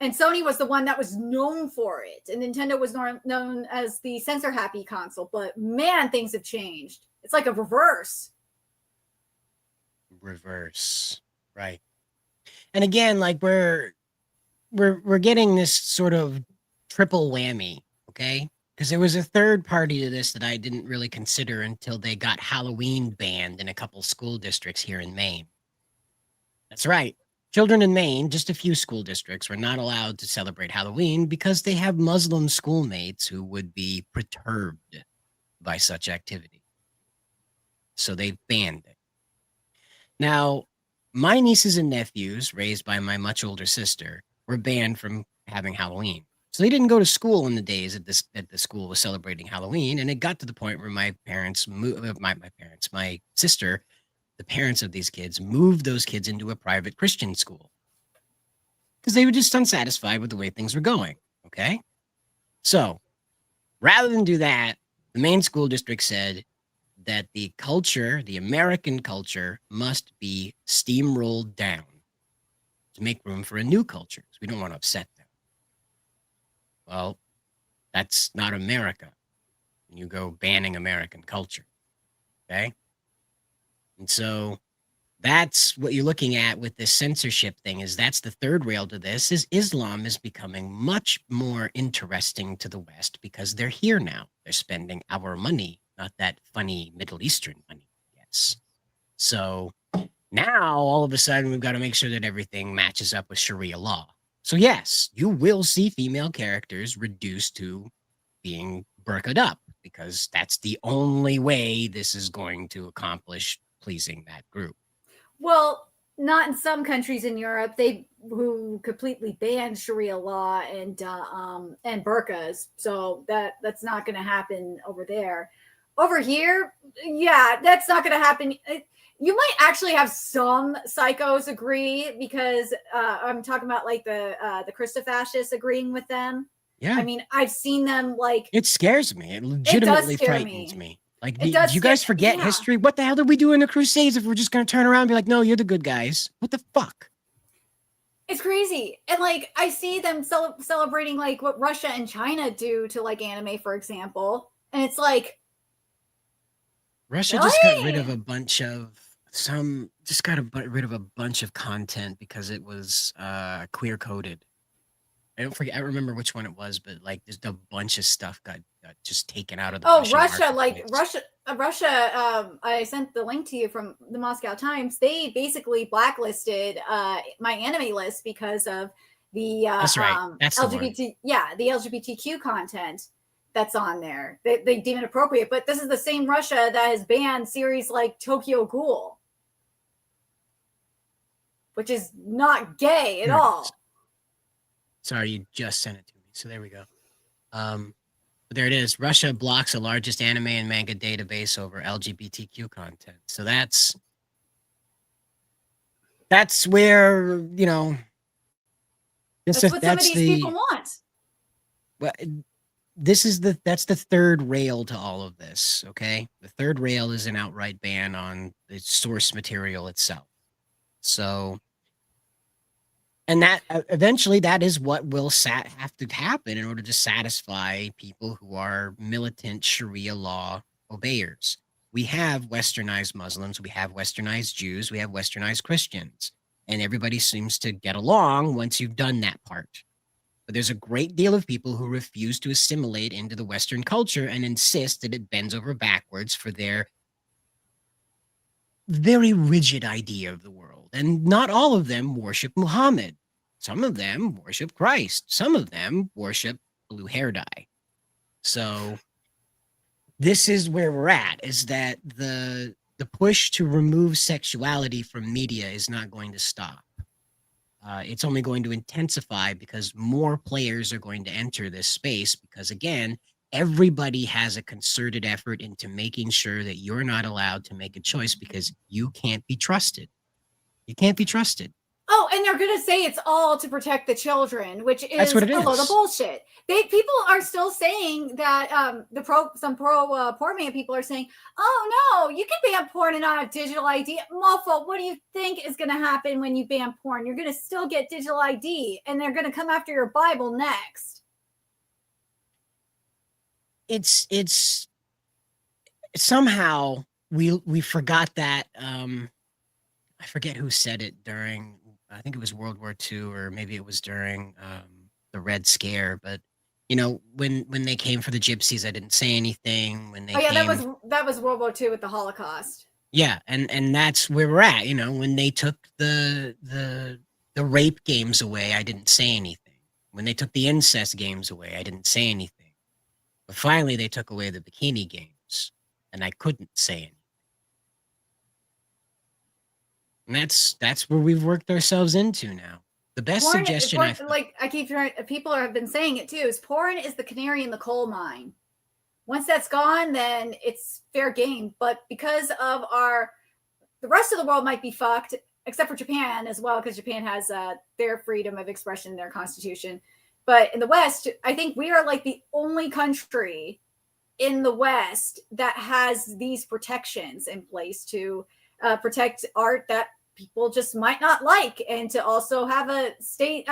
Speaker 9: And Sony was the one that was known for it. And Nintendo was known as the censor-happy console. But man, things have changed. It's like a reverse.
Speaker 8: Right. And again, like we're getting this sort of triple whammy, okay? Because there was a third party to this that I didn't really consider until they got Halloween banned in a couple school districts here in Maine. That's right. Children in Maine, just a few school districts, were not allowed to celebrate Halloween because they have Muslim schoolmates who would be perturbed by such activity. So they banned it. Now, my nieces and nephews, raised by my much older sister, were banned from having Halloween. So they didn't go to school in the days that the school was celebrating Halloween, and it got to the point where my sister, the parents of these kids, moved those kids into a private Christian school because they were just unsatisfied with the way things were going. Okay. So rather than do that, the main school district said that the culture, the American culture, must be steamrolled down to make room for a new culture. So we don't want to upset them. Well, that's not America. You go banning American culture. Okay. And so that's what you're looking at with this censorship thing, is that's the third rail to this, is Islam is becoming much more interesting to the West because they're here now. They're spending our money, not that funny Middle Eastern money. Yes. So now all of a sudden we've got to make sure that everything matches up with Sharia law. So yes, you will see female characters reduced to being burqa'd up because that's the only way this is going to accomplish pleasing that group.
Speaker 9: Well, not in some countries in Europe, who completely banned Sharia law and burqas. So that's not going to happen over there. Over here, yeah, that's not going to happen. You might actually have some psychos agree because I'm talking about like the Christofascists agreeing with them.
Speaker 8: Yeah.
Speaker 9: I mean, I've seen them like.
Speaker 8: It scares me. It legitimately
Speaker 9: scare
Speaker 8: frightens me. Like,
Speaker 9: It
Speaker 8: do
Speaker 9: does
Speaker 8: you guys forget
Speaker 9: yeah.
Speaker 8: history? What the hell did we do in the Crusades if we're just going to turn around and be like, no, you're the good guys? What the fuck?
Speaker 9: It's crazy. And like I see them celebrating like what Russia and China do to like anime, for example. And it's like
Speaker 8: Russia
Speaker 9: really?
Speaker 8: just got rid of a bunch of rid of a bunch of content because it was queer coded. I don't forget. I remember which one it was, but like, just a bunch of stuff got just taken out of the.
Speaker 9: Oh,
Speaker 8: Russian
Speaker 9: Russia! Like
Speaker 8: marketplace.
Speaker 9: Russia. I sent the link to you from the Moscow Times. They basically blacklisted my anime list because of the
Speaker 8: That's right. That's the one.
Speaker 9: LGBT. Yeah, the LGBTQ content that's on there. They deem it appropriate. But this is the same Russia that has banned series like Tokyo Ghoul, which is not gay at
Speaker 8: Here it
Speaker 9: all.
Speaker 8: is. Sorry, you just sent it to me. So there we go. But there it is. Russia blocks the largest anime and manga database over LGBTQ content. So that's where, you know,
Speaker 9: That's what some of these people want.
Speaker 8: Well, that's the third rail to all of this. Okay, the third rail is an outright ban on the source material itself. So, and that eventually that is what will have to happen in order to satisfy people who are militant Sharia law obeyers. We have westernized Muslims, we have westernized Jews, we have westernized Christians, and everybody seems to get along once you've done that part. But there's a great deal of people who refuse to assimilate into the Western culture and insist that it bends over backwards for their very rigid idea of the world. And not all of them worship Muhammad. Some of them worship Christ. Some of them worship blue hair dye. So this is where we're at, is that the push to remove sexuality from media is not going to stop. It's only going to intensify because more players are going to enter this space because, again, everybody has a concerted effort into making sure that you're not allowed to make a choice because you can't be trusted. You can't be trusted.
Speaker 9: Oh, and they're going to say it's all to protect the children, which is
Speaker 8: What it
Speaker 9: a load
Speaker 8: is.
Speaker 9: of bullshit. People are still saying that some pro poor man people are saying, "Oh no, you can ban porn and not have digital ID." Mofo, what do you think is going to happen when you ban porn? You're going to still get digital ID, and they're going to come after your Bible next.
Speaker 8: It's somehow we forgot that. I forget who said it during. I think it was World War II, or maybe it was during the Red Scare. But you know, when they came for the gypsies, I didn't say anything. When they
Speaker 9: that was World War II with the Holocaust.
Speaker 8: Yeah, and that's where we're at. You know, when they took the rape games away, I didn't say anything. When they took the incest games away, I didn't say anything. But finally, they took away the bikini games, and I couldn't say anything. And that's where we've worked ourselves into now. The best suggestion
Speaker 9: people have been saying it too, is porn is the canary in the coal mine. Once that's gone, then it's fair game. But because of the rest of the world might be fucked, except for Japan as well, because Japan has their freedom of expression in their constitution. But in the West, I think we are like the only country in the West that has these protections in place to protect art that people just might not like, and to also have a state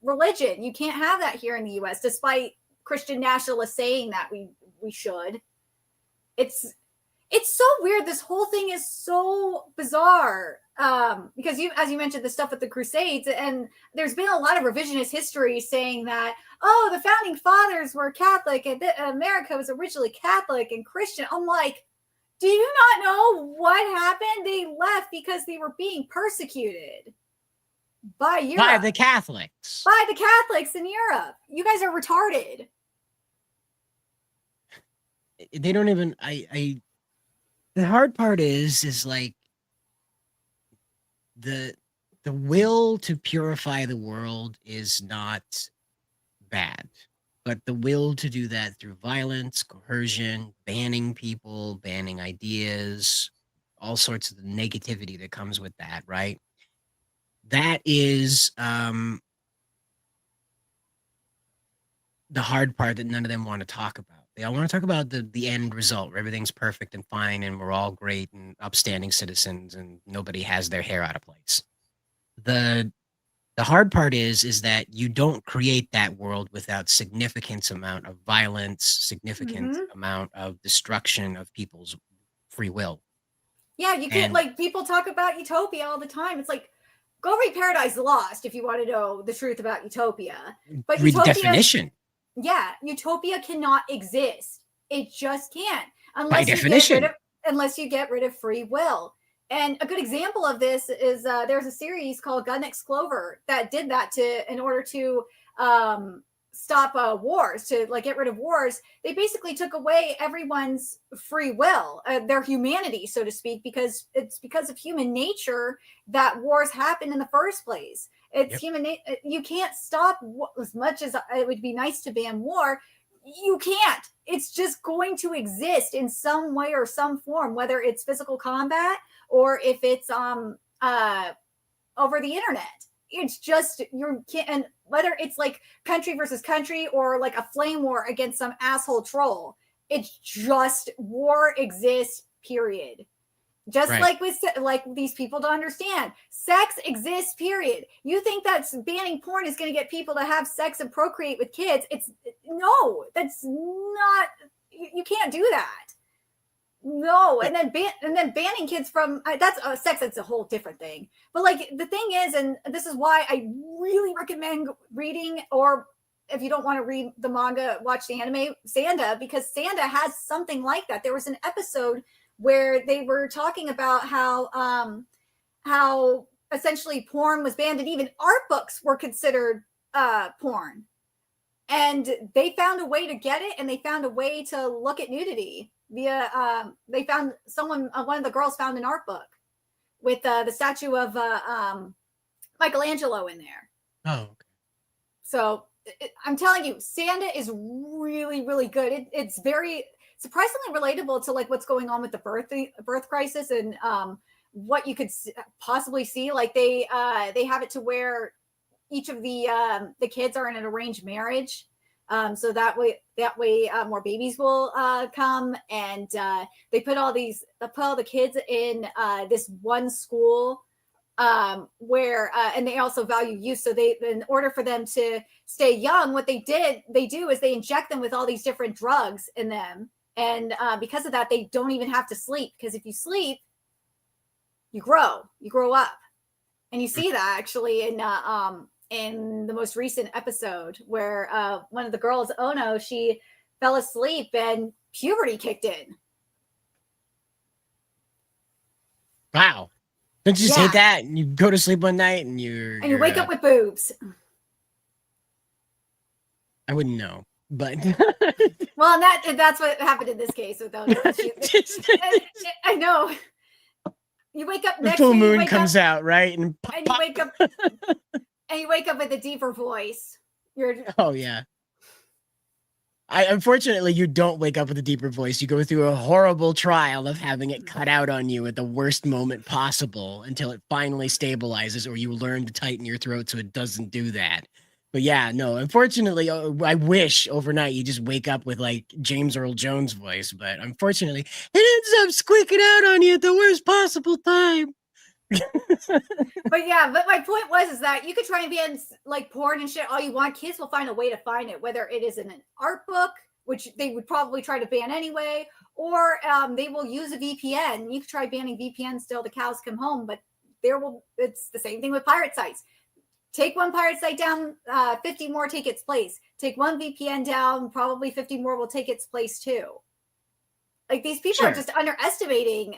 Speaker 9: religion. You can't have that here in the US, despite Christian nationalists saying that we should. It's so weird. This whole thing is so bizarre because as you mentioned, the stuff with the Crusades, and there's been a lot of revisionist history saying that, oh, the founding fathers were Catholic and America was originally Catholic and Christian. I'm like, do you not know what happened? They left because they were being persecuted by Europe.
Speaker 8: By the Catholics.
Speaker 9: By the Catholics in Europe. You guys are retarded.
Speaker 8: They don't even, the hard part is like the will to purify the world is not bad. But the will to do that through violence, coercion, banning people, banning ideas, all sorts of the negativity that comes with that, right? That is the hard part that none of them want to talk about. They all want to talk about the end result where everything's perfect and fine and we're all great and upstanding citizens and nobody has their hair out of place. The hard part is that you don't create that world without significant amount of violence, significant amount of destruction of people's free will.
Speaker 9: Yeah, you can,
Speaker 8: And
Speaker 9: like, people talk about Utopia all the time. It's like, go read Paradise Lost if you want to know the truth about Utopia. But
Speaker 8: read the
Speaker 9: Utopia,
Speaker 8: definition.
Speaker 9: yeah, Utopia cannot exist. It just can't
Speaker 8: By definition.
Speaker 9: unless you get rid of free will. And a good example of this is there's a series called Gun Next Clover that did that in order to stop wars, to like get rid of wars. They basically took away everyone's free will, their humanity, so to speak, because it's because of human nature that wars happen in the first place. It's human. You can't stop as much as it would be nice to ban war. You can't. It's just going to exist in some way or some form, whether it's physical combat or if it's over the internet. It's just you can't. And whether it's like country versus country or like a flame war against some asshole troll, it's just war exists. Period. Just like these people don't understand. Sex exists, period. You think that banning porn is going to get people to have sex and procreate with kids? No, that's not. You can't do that. No, and then banning kids from that's sex. That's a whole different thing. But like the thing is, and this is why I really recommend reading, or if you don't want to read the manga, watch the anime, Sanda, because Sanda has something like that. There was an episode where they were talking about how essentially porn was banned, and even art books were considered porn. And they found a way to get it, and they found a way to look at nudity via. They found one of the girls found an art book with the statue of Michelangelo in there.
Speaker 8: Oh, okay.
Speaker 9: So I'm telling you, Sanda is really, really good. It's very surprisingly relatable to like what's going on with the birth crisis and what you could possibly see. Like they have it to where each of the kids are in an arranged marriage, so that way more babies will come, and they put all the kids in this one school where and they also value youth. So in order for them to stay young, what they do is they inject them with all these different drugs in them. And because of that, they don't even have to sleep, because if you sleep, you grow up. And you see that actually in the most recent episode where one of the girls, Ono, she fell asleep and puberty kicked in.
Speaker 8: Wow. Don't you just hate that? And you go to sleep one night and you
Speaker 9: wake up with boobs.
Speaker 8: I wouldn't know. But
Speaker 9: well, that's what happened in this case with Ono. I know. You wake up next
Speaker 8: the full moon comes out, right? And
Speaker 9: you wake up and you wake up with a deeper voice.
Speaker 8: Oh yeah. Unfortunately, you don't wake up with a deeper voice. You go through a horrible trial of having it cut out on you at the worst moment possible until it finally stabilizes, or you learn to tighten your throat so it doesn't do that. But yeah, no, unfortunately, I wish overnight you just wake up with like James Earl Jones voice, but unfortunately, it ends up squeaking out on you at the worst possible time.
Speaker 9: But my point is that you could try and ban like porn and shit all you want. Kids will find a way to find it, whether it is in an art book, which they would probably try to ban anyway, or they will use a VPN. You could try banning VPN till the cows come home, but it's the same thing with pirate sites. Take one pirate site down, 50 more take its place. Take one VPN down, probably 50 more will take its place too. Like these people are just underestimating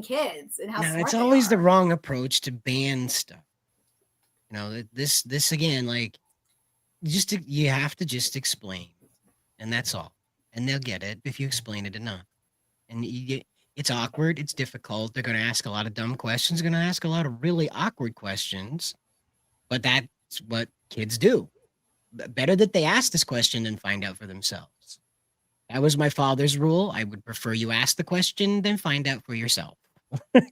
Speaker 9: kids and how smart
Speaker 8: it's
Speaker 9: they
Speaker 8: always
Speaker 9: are.
Speaker 8: the wrong approach to ban stuff. You know, this again, like you have to just explain, and that's all. And they'll get it if you explain it enough. And it's awkward, it's difficult. They're going to ask a lot of dumb questions. They're going to ask a lot of really awkward questions. But that's what kids do. Better that they ask this question than find out for themselves. That was my father's rule. I would prefer you ask the question than find out for yourself.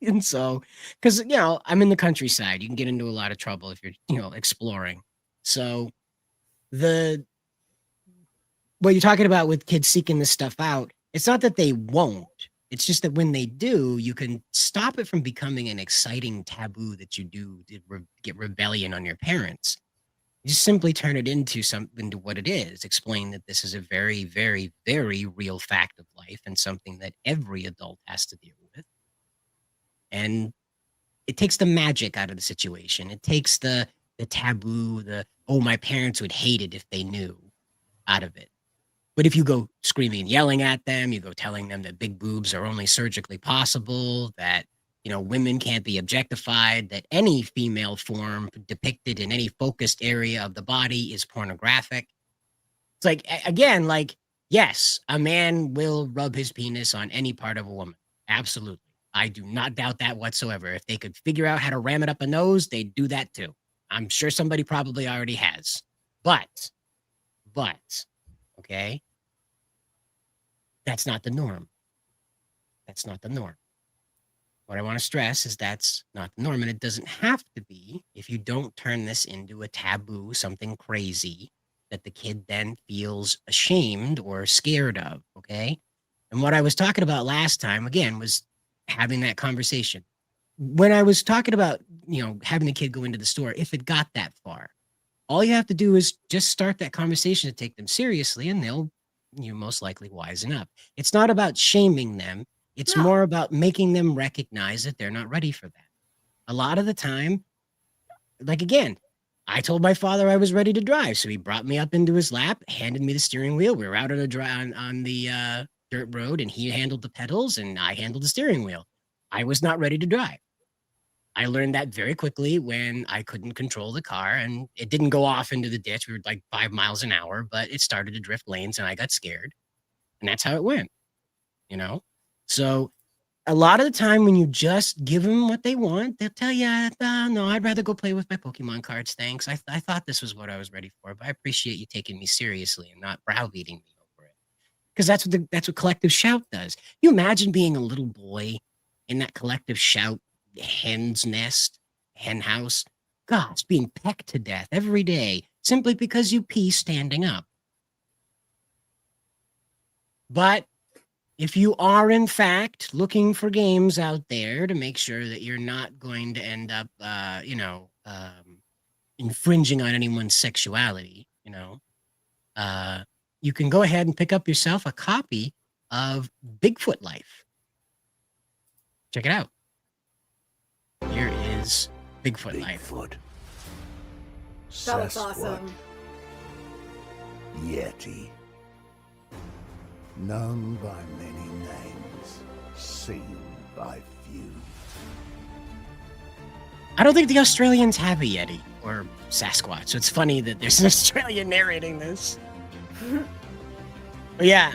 Speaker 8: And so, because, I'm in the countryside. You can get into a lot of trouble if you're, exploring. So what you're talking about with kids seeking this stuff out, it's not that they won't. It's just that when they do, you can stop it from becoming an exciting taboo that you do to get rebellion on your parents. You just simply turn it into something to what it is. Explain that this is a very, very, very real fact of life and something that every adult has to deal with. And it takes the magic out of the situation. It takes the taboo, oh, my parents would hate it if they knew, out of it. But if you go screaming and yelling at them, you go telling them that big boobs are only surgically possible, that, women can't be objectified, that any female form depicted in any focused area of the body is pornographic. It's like, again, like, yes, a man will rub his penis on any part of a woman. Absolutely. I do not doubt that whatsoever. If they could figure out how to ram it up a nose, they'd do that too. I'm sure somebody probably already has. But, okay, that's not the norm. That's not the norm. What I want to stress is that's not the norm, and it doesn't have to be if you don't turn this into a taboo, something crazy that the kid then feels ashamed or scared of, okay? And what I was talking about last time, again, was having that conversation. When I was talking about, having the kid go into the store, if it got that far, all you have to do is just start that conversation to take them seriously, and they'll, most likely wisen up. It's not about shaming them. It's more about making them recognize that they're not ready for that. A lot of the time, like, again, I told my father I was ready to drive, so he brought me up into his lap, handed me the steering wheel. We were out on the dirt road, and he handled the pedals, and I handled the steering wheel. I was not ready to drive. I learned that very quickly when I couldn't control the car, and it didn't go off into the ditch. We were like 5 miles an hour, but it started to drift lanes, and I got scared. And that's how it went, So a lot of the time when you just give them what they want, they'll tell you, no, I'd rather go play with my Pokemon cards, thanks. I thought this was what I was ready for, but I appreciate you taking me seriously and not browbeating me over it. Because that's what Collective Shout does. You imagine being a little boy in that Collective Shout hen's nest, hen house, gosh, being pecked to death every day simply because you pee standing up. But if you are, in fact, looking for games out there to make sure that you're not going to end up, infringing on anyone's sexuality, you can go ahead and pick up yourself a copy of Bigfoot Life. Check it out. Here is Bigfoot Life.
Speaker 9: That looks awesome.
Speaker 10: Yeti. Known by many names, seen by few.
Speaker 8: I don't think the Australians have a Yeti or Sasquatch, so it's funny that there's an Australian narrating this. But yeah,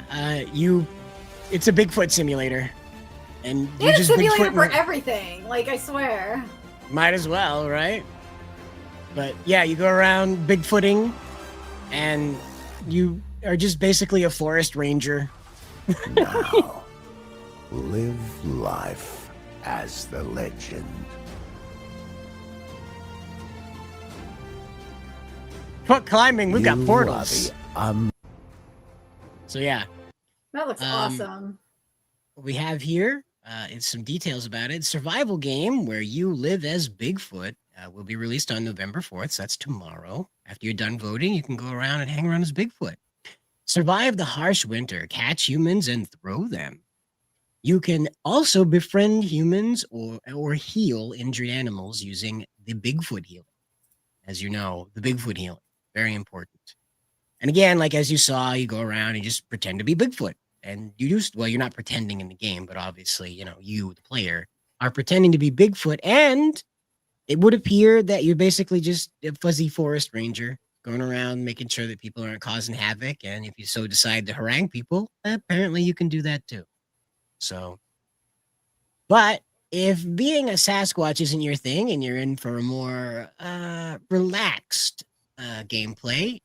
Speaker 8: it's a Bigfoot simulator. And you
Speaker 9: It's
Speaker 8: just
Speaker 9: a simulator for
Speaker 8: Bigfoot
Speaker 9: everything, like, I swear.
Speaker 8: Might as well, right? But yeah, you go around Bigfooting, and you are just basically a forest ranger.
Speaker 10: Now, live life as the legend.
Speaker 8: Fuck climbing, we've got
Speaker 10: You
Speaker 8: portals.
Speaker 10: are the
Speaker 8: So yeah,
Speaker 9: That looks awesome.
Speaker 8: what we have here is some details about it. Survival game where you live as Bigfoot will be released on November 4th. So that's tomorrow. After you're done voting, you can go around and hang around as Bigfoot. Survive the harsh winter, catch humans, and throw them. You can also befriend humans or heal injured animals using the Bigfoot healing. As you know, the Bigfoot healing, very important. And again, like as you saw, you go around and just pretend to be Bigfoot. And you're not pretending in the game, but obviously, you, the player, are pretending to be Bigfoot. And it would appear that you're basically just a fuzzy forest ranger going around making sure that people aren't causing havoc. And if you so decide to harangue people, apparently you can do that too. So, but if being a Sasquatch isn't your thing and you're in for a more relaxed gameplay,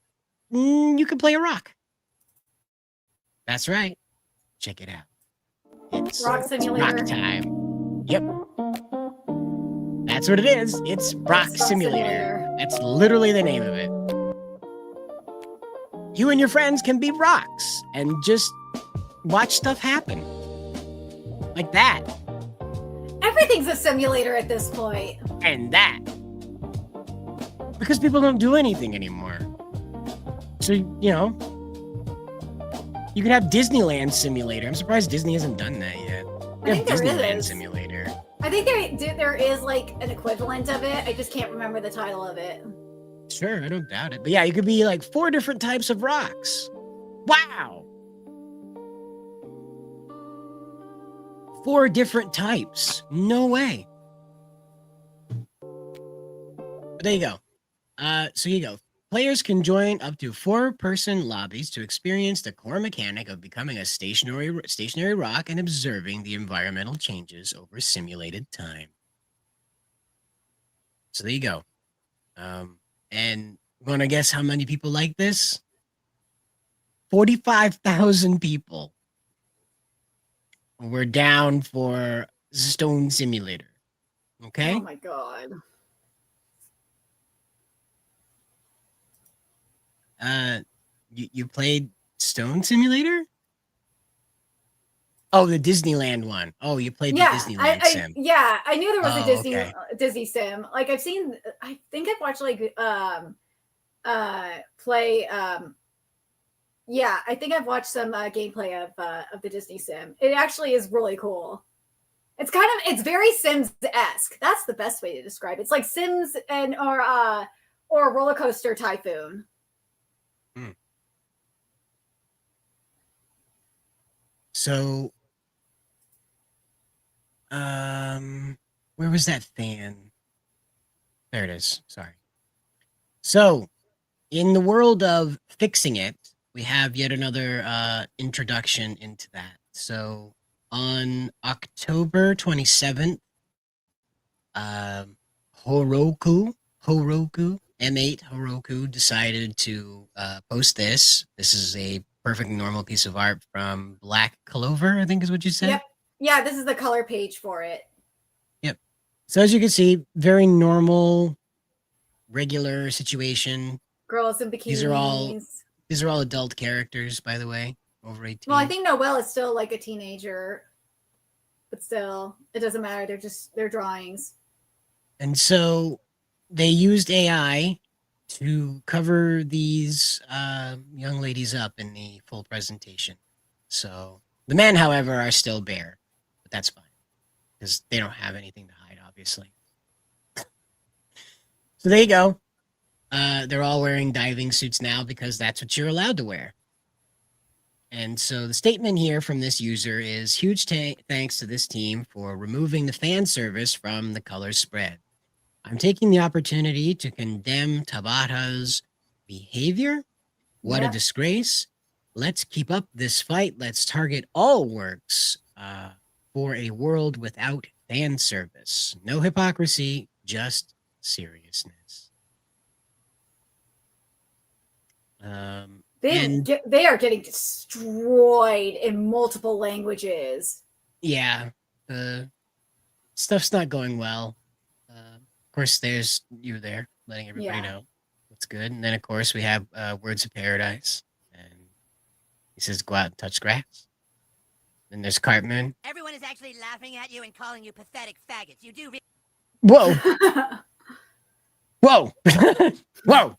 Speaker 8: you can play a rock. That's right. Check it out. It's
Speaker 9: Rock Simulator.
Speaker 8: rock time. Yep. That's what it is. It's Rock Simulator. That's literally the name of it. you and your friends can be rocks and just watch stuff happen. Like that.
Speaker 9: Everything's a simulator at this point.
Speaker 8: And that. Because people don't do anything anymore. So, you know, you could have Disneyland Simulator. I'm surprised Disney hasn't done that yet.
Speaker 9: I think there
Speaker 8: Disneyland
Speaker 9: is.
Speaker 8: Simulator.
Speaker 9: I think there is like an equivalent of it. I just can't remember the title of it.
Speaker 8: Sure, I don't doubt it. But yeah, you could be like 4 different types of rocks. Wow. 4 different types. No way. But there you go. So you go. Players can join up to 4-person lobbies to experience the core mechanic of becoming a stationary rock and observing the environmental changes over simulated time. So there you go. And want to guess how many people like this? 45,000 people. We're down for Stone Simulator. Okay?
Speaker 9: Oh my god.
Speaker 8: You played Stone Simulator? Oh, the Disneyland one. Oh, you played the Disneyland sim.
Speaker 9: Yeah, I knew there was a
Speaker 8: okay.
Speaker 9: Disney sim. Like I think I've watched like play yeah, I think I've watched some gameplay of the Disney sim. It actually is really cool. It's very Sims-esque. That's the best way to describe it. It's like Sims and or Roller Coaster Typhoon.
Speaker 8: So, where was that fan? There it is. Sorry. So, in the world of fixing it, we have yet another introduction into that. So, on October 27th, Horoku, M8 Horoku decided to post this. This is a perfect normal piece of art from Black Clover, I think is what you said.
Speaker 9: Yep. Yeah, this is the color page for it.
Speaker 8: Yep. So as you can see, very normal, regular situation.
Speaker 9: Girls in bikinis.
Speaker 8: These are all adult characters, by the way, over 18.
Speaker 9: Well, I think Noelle is still like a teenager, but still, it doesn't matter. They're drawings.
Speaker 8: And so they used AI to cover these young ladies up in the full presentation. So the men, however, are still bare, but that's fine because they don't have anything to hide, obviously. So there you go. They're all wearing diving suits now because that's what you're allowed to wear. And so the statement here from this user is huge thanks to this team for removing the fan service from the color spread. I'm taking the opportunity to condemn Tabata's behavior. What a disgrace. Let's keep up this fight. Let's target all works for a world without fan service. No hypocrisy, just seriousness.
Speaker 9: They are getting destroyed in multiple languages.
Speaker 8: Yeah, stuff's not going well. Of course, there's you there, letting everybody know what's good. And then, of course, we have Words of Paradise. And he says, go out and touch grass. Then there's Cartman.
Speaker 11: Everyone is actually laughing at you and calling you pathetic faggots. You do
Speaker 8: Whoa. Whoa. Whoa.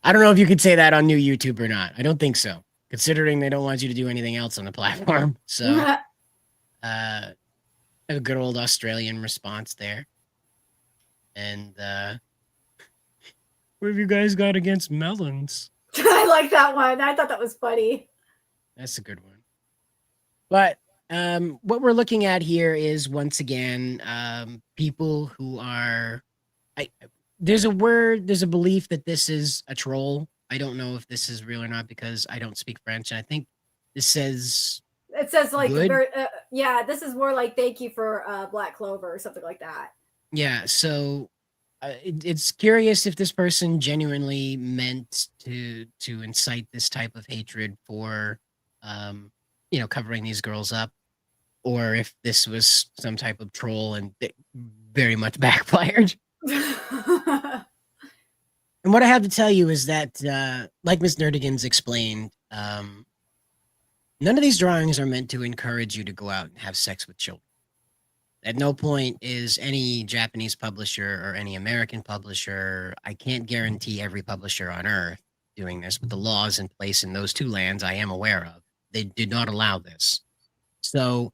Speaker 8: I don't know if you could say that on new YouTube or not. I don't think so, considering they don't want you to do anything else on the platform. So, a good old Australian response there. And what have you guys got against melons?
Speaker 9: I like that one. I thought that was funny.
Speaker 8: That's a good one. But what we're looking at here is, once again, people who are... there's a belief that this is a troll. I don't know if this is real or not because I don't speak French. And I think this says...
Speaker 9: It says like, this is more like thank you for Black Clover or something like that.
Speaker 8: Yeah, so it's curious if this person genuinely meant to incite this type of hatred for, covering these girls up, or if this was some type of troll and it very much backfired. And what I have to tell you is that, like Miss Nerdigans explained, none of these drawings are meant to encourage you to go out and have sex with children. At no point is any Japanese publisher or any American publisher, I can't guarantee every publisher on earth doing this, but the laws in place in those two lands I am aware of, they did not allow this. So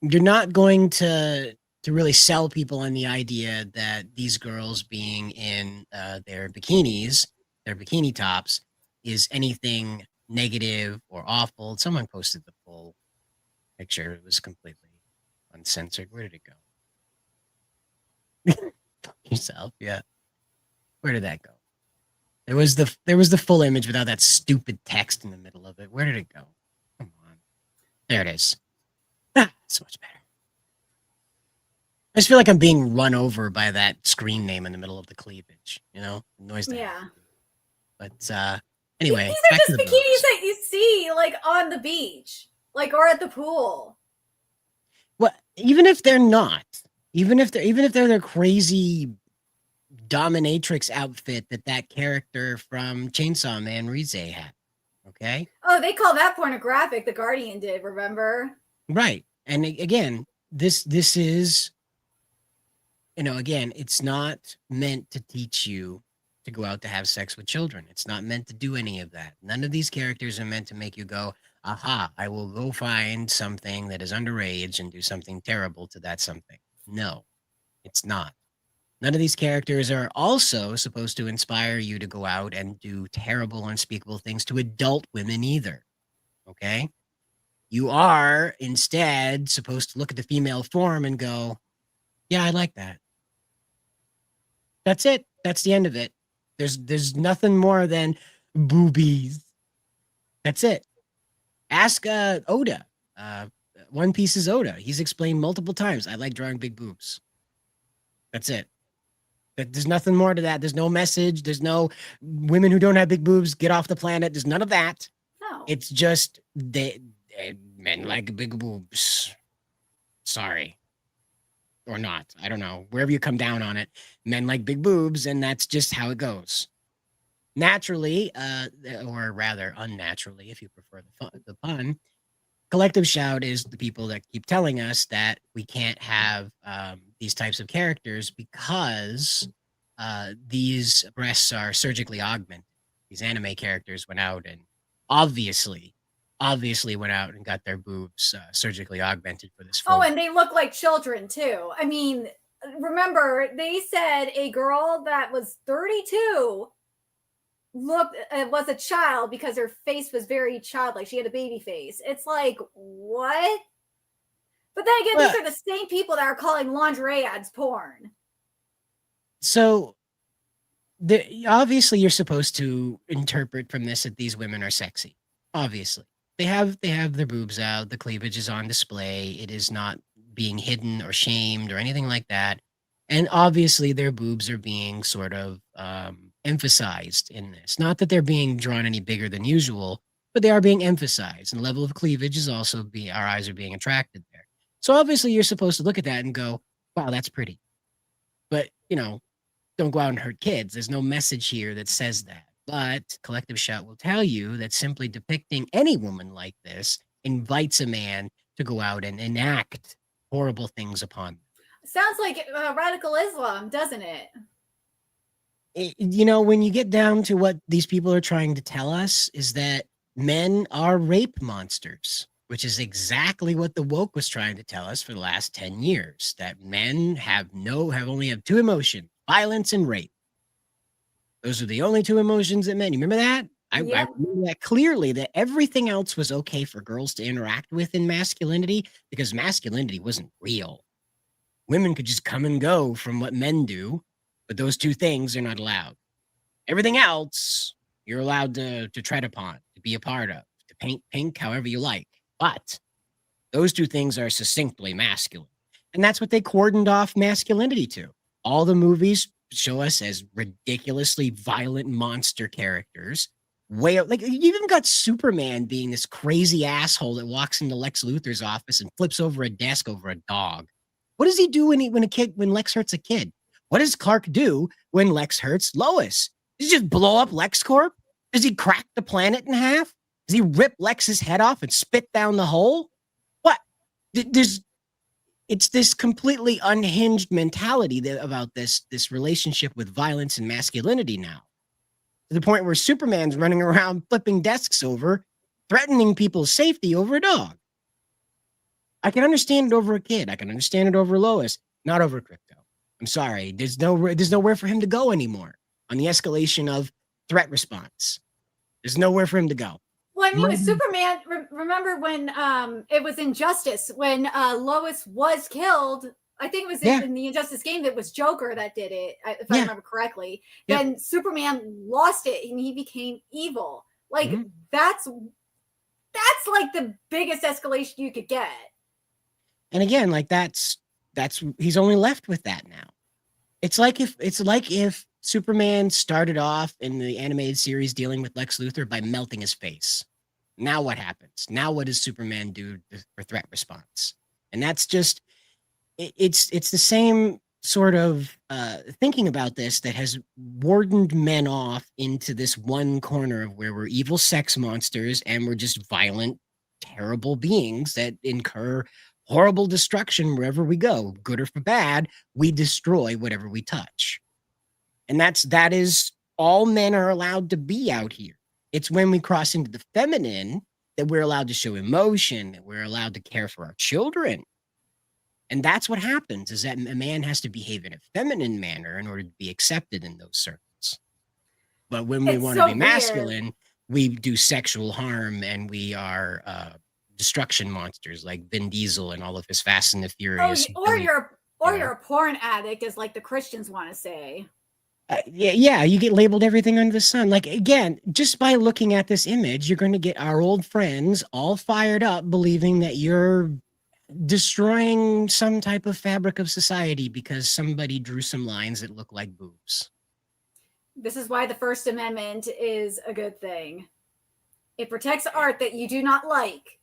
Speaker 8: you're not going to really sell people on the idea that these girls being in their bikinis, their bikini tops, is anything negative or awful. Someone posted the full picture. It was completely uncensored. Where did it go? Yourself, yeah. Where did that go? There was the full image without that stupid text in the middle of it. Where did it go? Come on. There it is. So much better. I just feel like I'm being run over by that screen name in the middle of the cleavage, you know? The noise that
Speaker 9: Yeah.
Speaker 8: But anyway.
Speaker 9: These are just bikinis that you see like on the beach, like or at the pool.
Speaker 8: Well, even if they're not, even if they're their crazy dominatrix outfit that character from Chainsaw Man Rize had. Okay?
Speaker 9: Oh, they call that pornographic. The Guardian did, remember?
Speaker 8: Right. And again, this is, you know, again, it's not meant to teach you to go out to have sex with children. It's not meant to do any of that. None of these characters are meant to make you go, aha, I will go find something that is underage and do something terrible to that something. No, it's not. None of these characters are also supposed to inspire you to go out and do terrible, unspeakable things to adult women either. Okay? You are instead supposed to look at the female form and go, yeah, I like that. That's it. That's the end of it. There's nothing more than boobies. That's it. Ask Oda. One Piece's Oda. He's explained multiple times, I like drawing big boobs. That's it. There's nothing more to that. There's no message. There's no women who don't have big boobs, get off the planet. There's none of that.
Speaker 9: No.
Speaker 8: It's just men like big boobs. Sorry. Or not. I don't know. Wherever you come down on it, men like big boobs, and that's just how it goes. Naturally, or rather unnaturally, if you prefer the pun, Collective Shout is the people that keep telling us that we can't have these types of characters because these breasts are surgically augmented. These anime characters went out and obviously went out and got their boobs surgically augmented for this
Speaker 9: Oh,
Speaker 8: photo.
Speaker 9: and they look like children too. I mean, remember they said a girl that was 32 was a child because her face was very childlike. She had a baby face. It's like, what? But then again, these are the same people that are calling lingerie ads porn.
Speaker 8: So obviously you're supposed to interpret from this that these women are sexy. Obviously. They have their boobs out, the cleavage is on display, it is not being hidden or shamed or anything like that. And obviously their boobs are being sort of emphasized in this. Not that they're being drawn any bigger than usual, but they are being emphasized. And the level of cleavage is also our eyes are being attracted there. So obviously you're supposed to look at that and go, wow, that's pretty. But, you know, don't go out and hurt kids. There's no message here that says that. But Collective Shout will tell you that simply depicting any woman like this invites a man to go out and enact horrible things upon them.
Speaker 9: Sounds like radical Islam, doesn't it?
Speaker 8: You know, when you get down to what these people are trying to tell us is that men are rape monsters, which is exactly what the woke was trying to tell us for the last 10 years, that men only have two emotions, violence and rape. Those are the only two emotions that men. You remember that? I remember that clearly, that everything else was okay for girls to interact with in masculinity because masculinity wasn't real. Women could just come and go from what men do, but those two things are not allowed. Everything else, you're allowed to tread upon, to be a part of, to paint pink however you like. But those two things are succinctly masculine. And that's what they cordoned off masculinity to. All the movies show us as ridiculously violent monster characters. Like you even got Superman being this crazy asshole that walks into Lex Luthor's office and flips over a desk over a dog. What does he do when Lex hurts a kid? What does Clark do when Lex hurts Lois? Does he just blow up LexCorp? Does he crack the planet in half? Does he rip Lex's head off and spit down the hole? What? It's this completely unhinged mentality about this relationship with violence and masculinity now, to the point where Superman's running around flipping desks over, threatening people's safety over a dog. I can understand it over a kid. I can understand it over Lois, not over Crypto. I'm sorry. There's nowhere for him to go anymore on the escalation of threat response. There's nowhere for him to go.
Speaker 9: Well, I mean, with Superman, remember when it was Injustice, when Lois was killed? I think it was in the Injustice game that was Joker that did it, if I remember correctly.
Speaker 8: Yep.
Speaker 9: Then Superman lost it and he became evil. Like, that's like the biggest escalation you could get.
Speaker 8: And again, like that's he's only left with that now. It's like if Superman started off in the animated series dealing with Lex Luthor by melting his face. Now what happens? Now what does Superman do for threat response? And that's just, it's the same sort of thinking about this that has wardened men off into this one corner of where we're evil sex monsters and we're just violent, terrible beings that incur horrible destruction wherever we go, good or for bad. We destroy whatever we touch. And that is all men are allowed to be out here. It's when we cross into the feminine that we're allowed to show emotion, that we're allowed to care for our children. And that's what happens, is that a man has to behave in a feminine manner in order to be accepted in those circles. But when we want to be masculine, we do sexual harm and we are destruction monsters like Vin Diesel and all of his Fast and the Furious.
Speaker 9: Or you're a porn addict, as like the Christians want to say.
Speaker 8: Yeah, you get labeled everything under the sun. Like, again, just by looking at this image, you're going to get our old friends all fired up, believing that you're destroying some type of fabric of society because somebody drew some lines that look like boobs.
Speaker 9: This is why the First Amendment is a good thing. It protects art that you do not like.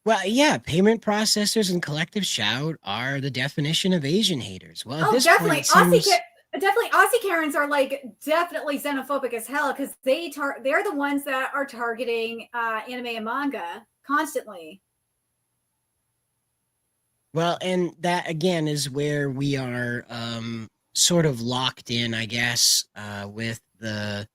Speaker 8: Well, yeah, payment processors and collective shout are the definition of Asian haters. Well, at this
Speaker 9: definitely.
Speaker 8: point,
Speaker 9: Definitely, Aussie Karens are like definitely xenophobic as hell because they're the ones that are targeting anime and manga constantly.
Speaker 8: Well, and that again is where we are sort of locked in, I guess, with the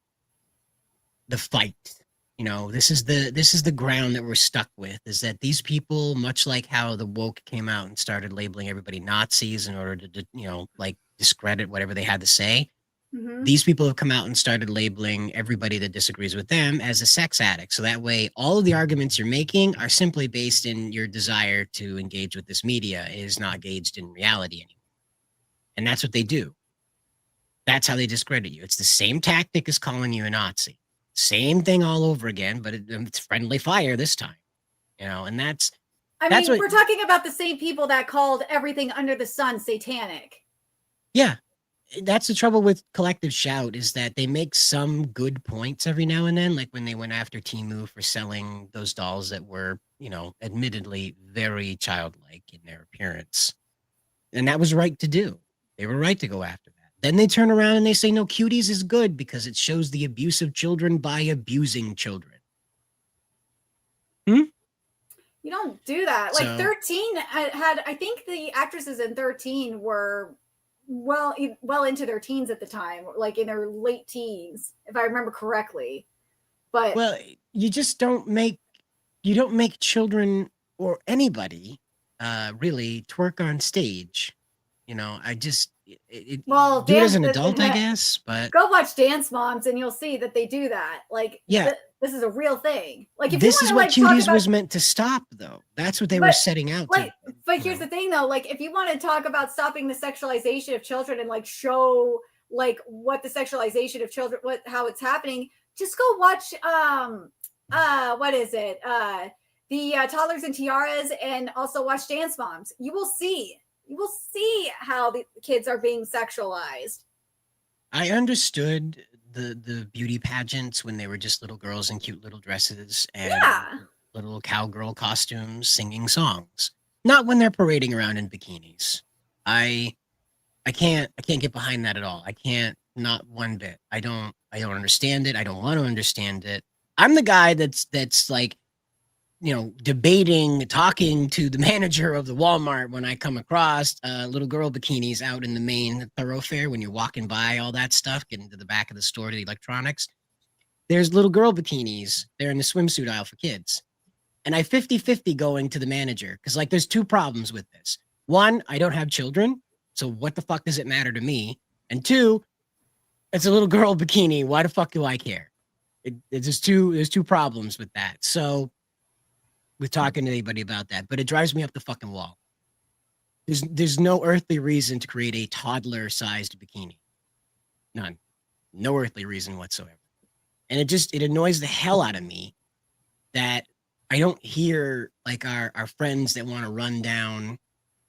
Speaker 8: fight. You know, this is the ground that we're stuck with, is that these people, much like how the woke came out and started labeling everybody Nazis in order to, you know, like discredit whatever they had to say. These people have come out and started labeling everybody that disagrees with them as a sex addict. So that way, all of the arguments you're making are simply based in your desire to engage with this media. It is not gauged in reality anymore. And that's what they do. That's how they discredit you. It's the same tactic as calling you a Nazi. Same thing all over again, but it's friendly fire this time, you know, and that's
Speaker 9: we're talking about the same people that called everything under the sun satanic.
Speaker 8: Yeah, that's the trouble with collective shout, is that they make some good points every now and then, like when they went after Temu for selling those dolls that were, you know, admittedly very childlike in their appearance. And that was right to do. They were right to go after that. Then they turn around and they say, no, Cuties is good because it shows the abuse of children by abusing children.
Speaker 9: You don't do that. Like 13 had, I think the actresses in 13 were well into their teens at the time, like in their late teens, if I remember correctly. But
Speaker 8: well, you just don't make children or anybody really twerk on stage. You know, I just do it as an adult, I guess. But
Speaker 9: go watch Dance Moms and you'll see that they do that. Like,
Speaker 8: yeah,
Speaker 9: this is a real thing. Like, if
Speaker 8: this
Speaker 9: you
Speaker 8: is
Speaker 9: wanna,
Speaker 8: what Cuties was meant to stop, though. That's what they were setting out to.
Speaker 9: But here's the thing, though. Like, if you want to talk about stopping the sexualization of children and like show like what the sexualization of children, how it's happening, just go watch what is it? The Toddlers and Tiaras, and also watch Dance Moms. You will see how the kids are being sexualized.
Speaker 8: I understood the beauty pageants when they were just little girls in cute little dresses and little cowgirl costumes singing songs. Not when they're parading around in bikinis. I I can't get behind that at all. I can't, not one bit. I don't understand it. I don't want to understand it. I'm the guy that's like, debating, talking to the manager of the Walmart when I come across little girl bikinis out in the main thoroughfare when you're walking by all that stuff, getting to the back of the store to the electronics. There's little girl bikinis. They're in the swimsuit aisle for kids. And I 50-50 going to the manager because, like, there's two problems with this. One, I don't have children. So what the fuck does it matter to me? And two, it's a little girl bikini. Why the fuck do I care? There's two problems with that. So we're talking to anybody about that, but it drives me up the fucking wall. There's no earthly reason to create a toddler-sized bikini. None. No earthly reason whatsoever. And it annoys the hell out of me that I don't hear like our friends that want to run down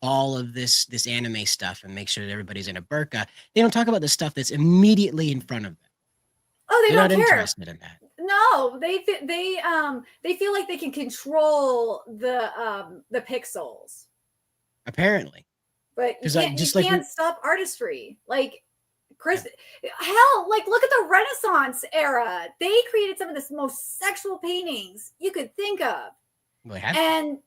Speaker 8: all of this anime stuff and make sure that everybody's in a burqa. They don't talk about the stuff that's immediately in front of them.
Speaker 9: Oh,
Speaker 8: They're
Speaker 9: don't
Speaker 8: not
Speaker 9: care.
Speaker 8: interested in that.
Speaker 9: No, they feel like they can control the pixels.
Speaker 8: Apparently.
Speaker 9: But you
Speaker 8: 'Cause
Speaker 9: can't, can't stop artistry. Like hell, like look at the Renaissance era. They created some of the most sexual paintings you could think of.
Speaker 8: Well, they have.
Speaker 9: And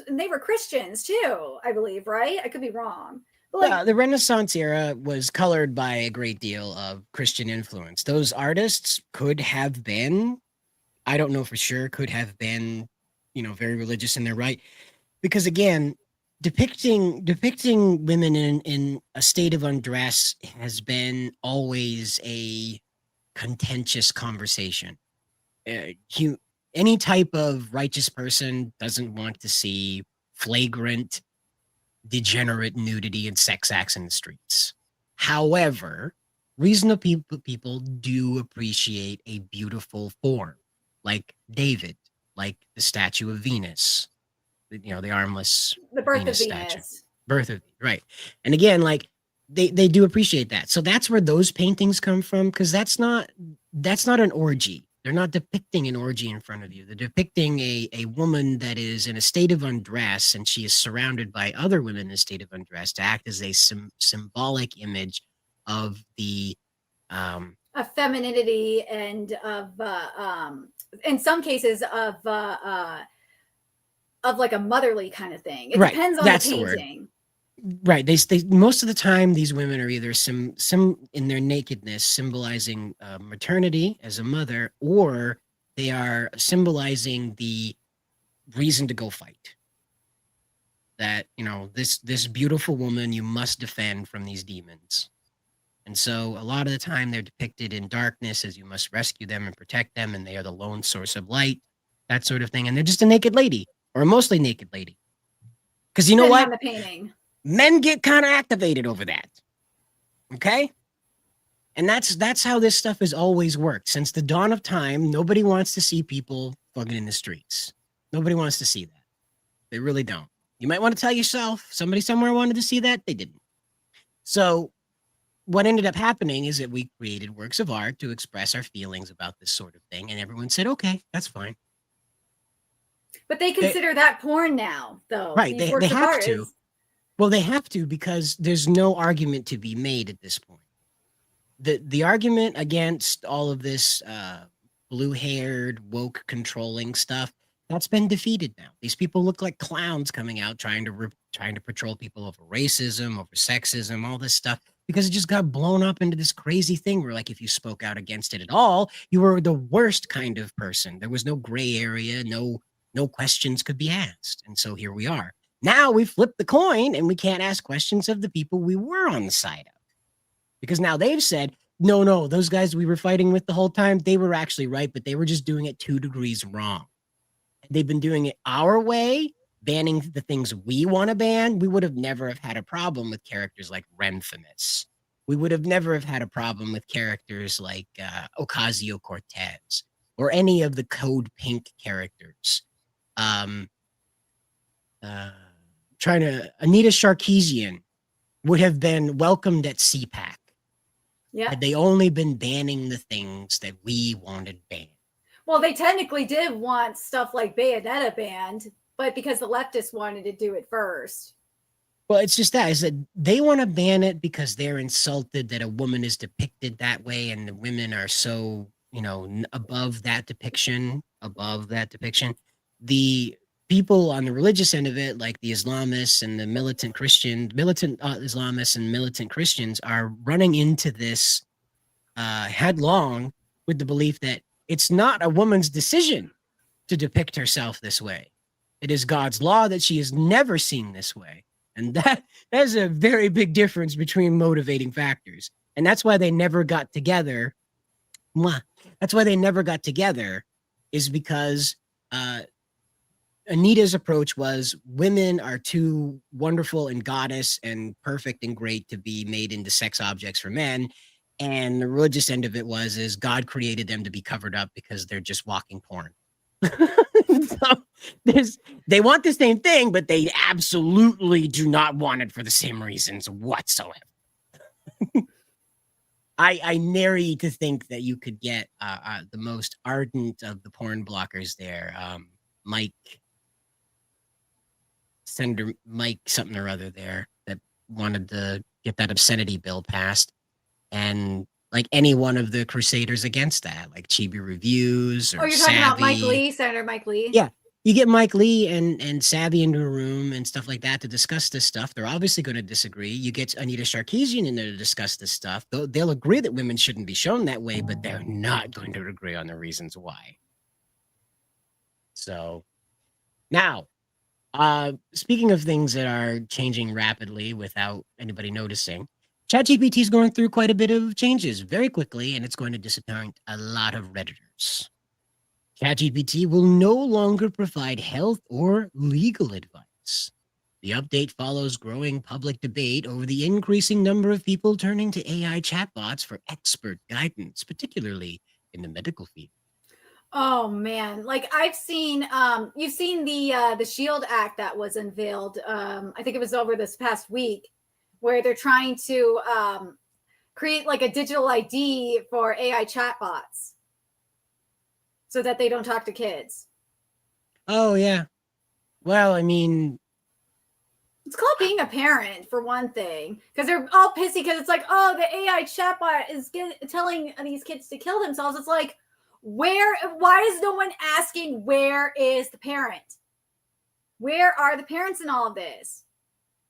Speaker 9: they were Christians too, I believe, right? I could be wrong. But
Speaker 8: Well, the Renaissance era was colored by a great deal of Christian influence. Those artists could have been, I don't know for sure, could have been, very religious in their right. Because again, depicting women in a state of undress has been always a contentious conversation. Any type of righteous person doesn't want to see flagrant, degenerate nudity and sex acts in the streets. However, reasonable people do appreciate a beautiful form, like David, like the statue of Venus, the armless
Speaker 9: the birth
Speaker 8: Venus
Speaker 9: of
Speaker 8: statue.
Speaker 9: Venus.
Speaker 8: Birth of, right. And again, like they do appreciate that. So that's where those paintings come from, because that's not an orgy. They're not depicting an orgy in front of you. They're depicting a woman that is in a state of undress, and she is surrounded by other women in a state of undress to act as a symbolic image of the
Speaker 9: of femininity and of in some cases of like a motherly kind of thing. It
Speaker 8: right.
Speaker 9: depends on
Speaker 8: That's
Speaker 9: the
Speaker 8: the word.
Speaker 9: painting.
Speaker 8: Right. They most of the time these women are either some in their nakedness symbolizing maternity as a mother, or they are symbolizing the reason to go fight. That, this beautiful woman you must defend from these demons. And so a lot of the time they're depicted in darkness as you must rescue them and protect them, and they are the lone source of light, that sort of thing. And they're just a naked lady, or a mostly naked lady. Because you know
Speaker 9: Depending
Speaker 8: what?
Speaker 9: on the painting.
Speaker 8: Men get kind of activated over that. Okay? And that's how this stuff has always worked. Since the dawn of time, nobody wants to see people fucking in the streets. Nobody wants to see that. They really don't. You might want to tell yourself, somebody somewhere wanted to see that. They didn't. So what ended up happening is that we created works of art to express our feelings about this sort of thing. And everyone said, okay, that's fine.
Speaker 9: But they consider that porn now, though.
Speaker 8: Right.
Speaker 9: These
Speaker 8: They
Speaker 9: works of
Speaker 8: have
Speaker 9: art
Speaker 8: to.
Speaker 9: is-
Speaker 8: Well, they have to, because there's no argument to be made at this point. The argument against all of this blue-haired, woke controlling stuff, that's been defeated now. These people look like clowns coming out trying to patrol people over racism, over sexism, all this stuff, because it just got blown up into this crazy thing where, like, if you spoke out against it at all, you were the worst kind of person. There was no gray area, no questions could be asked. And so here we are. Now we flipped the coin and we can't ask questions of the people we were on the side of. Because now they've said, no, those guys we were fighting with the whole time, they were actually right, but they were just doing it 2 degrees wrong. They've been doing it our way, banning the things we want to ban. We would have never have had a problem with characters like Renfimus. We would have never have had a problem with characters like Ocasio-Cortez or any of the Code Pink characters. Anita Sarkeesian would have been welcomed at CPAC.
Speaker 9: Yeah.
Speaker 8: Had they only been banning the things that we wanted banned.
Speaker 9: Well, they technically did want stuff like Bayonetta banned, but because the leftists wanted to do it first.
Speaker 8: Well, it's just that is that they want to ban it because they're insulted that a woman is depicted that way, and the women are so, you know, above that depiction, The people on the religious end of it, like the Islamists and the militant Islamists and militant Christians, are running into this headlong with the belief that it's not a woman's decision to depict herself this way. It is God's law that she is never seen this way. And that is a very big difference between motivating factors. And that's why they never got together. That's why they never got together, is because Anita's approach was women are too wonderful and goddess and perfect and great to be made into sex objects for men. And the religious end of it is God created them to be covered up because they're just walking porn. So they want the same thing, but they absolutely do not want it for the same reasons whatsoever. I nary to think that you could get the most ardent of the porn blockers there, Senator Mike something or other there, that wanted to get that obscenity bill passed, and like any one of the crusaders against that, like Chibi Reviews or
Speaker 9: you're talking about Mike
Speaker 8: Savvy.
Speaker 9: Lee, Senator Mike Lee?
Speaker 8: Yeah. You get Mike Lee and Savvy into a room and stuff like that to discuss this stuff. They're obviously going to disagree. You get Anita Sarkeesian in there to discuss this stuff. They'll agree that women shouldn't be shown that way, but they're not going to agree on the reasons why. So now, speaking of things that are changing rapidly without anybody noticing, ChatGPT is going through quite a bit of changes very quickly, and it's going to disappoint a lot of Redditors. ChatGPT will no longer provide health or legal advice. The update follows growing public debate over the increasing number of people turning to AI chatbots for expert guidance, particularly in the medical field.
Speaker 9: Oh man, like I've seen you've seen the Shield Act that was unveiled. I think it was over this past week, where they're trying to create like a digital ID for AI chatbots so that they don't talk to kids.
Speaker 8: Oh yeah. Well, I mean,
Speaker 9: it's called being a parent for one thing, because they're all pissy because it's like, oh, the AI chatbot is telling these kids to kill themselves. It's like, why is no one asking where is the parent? Where are the parents in all of this?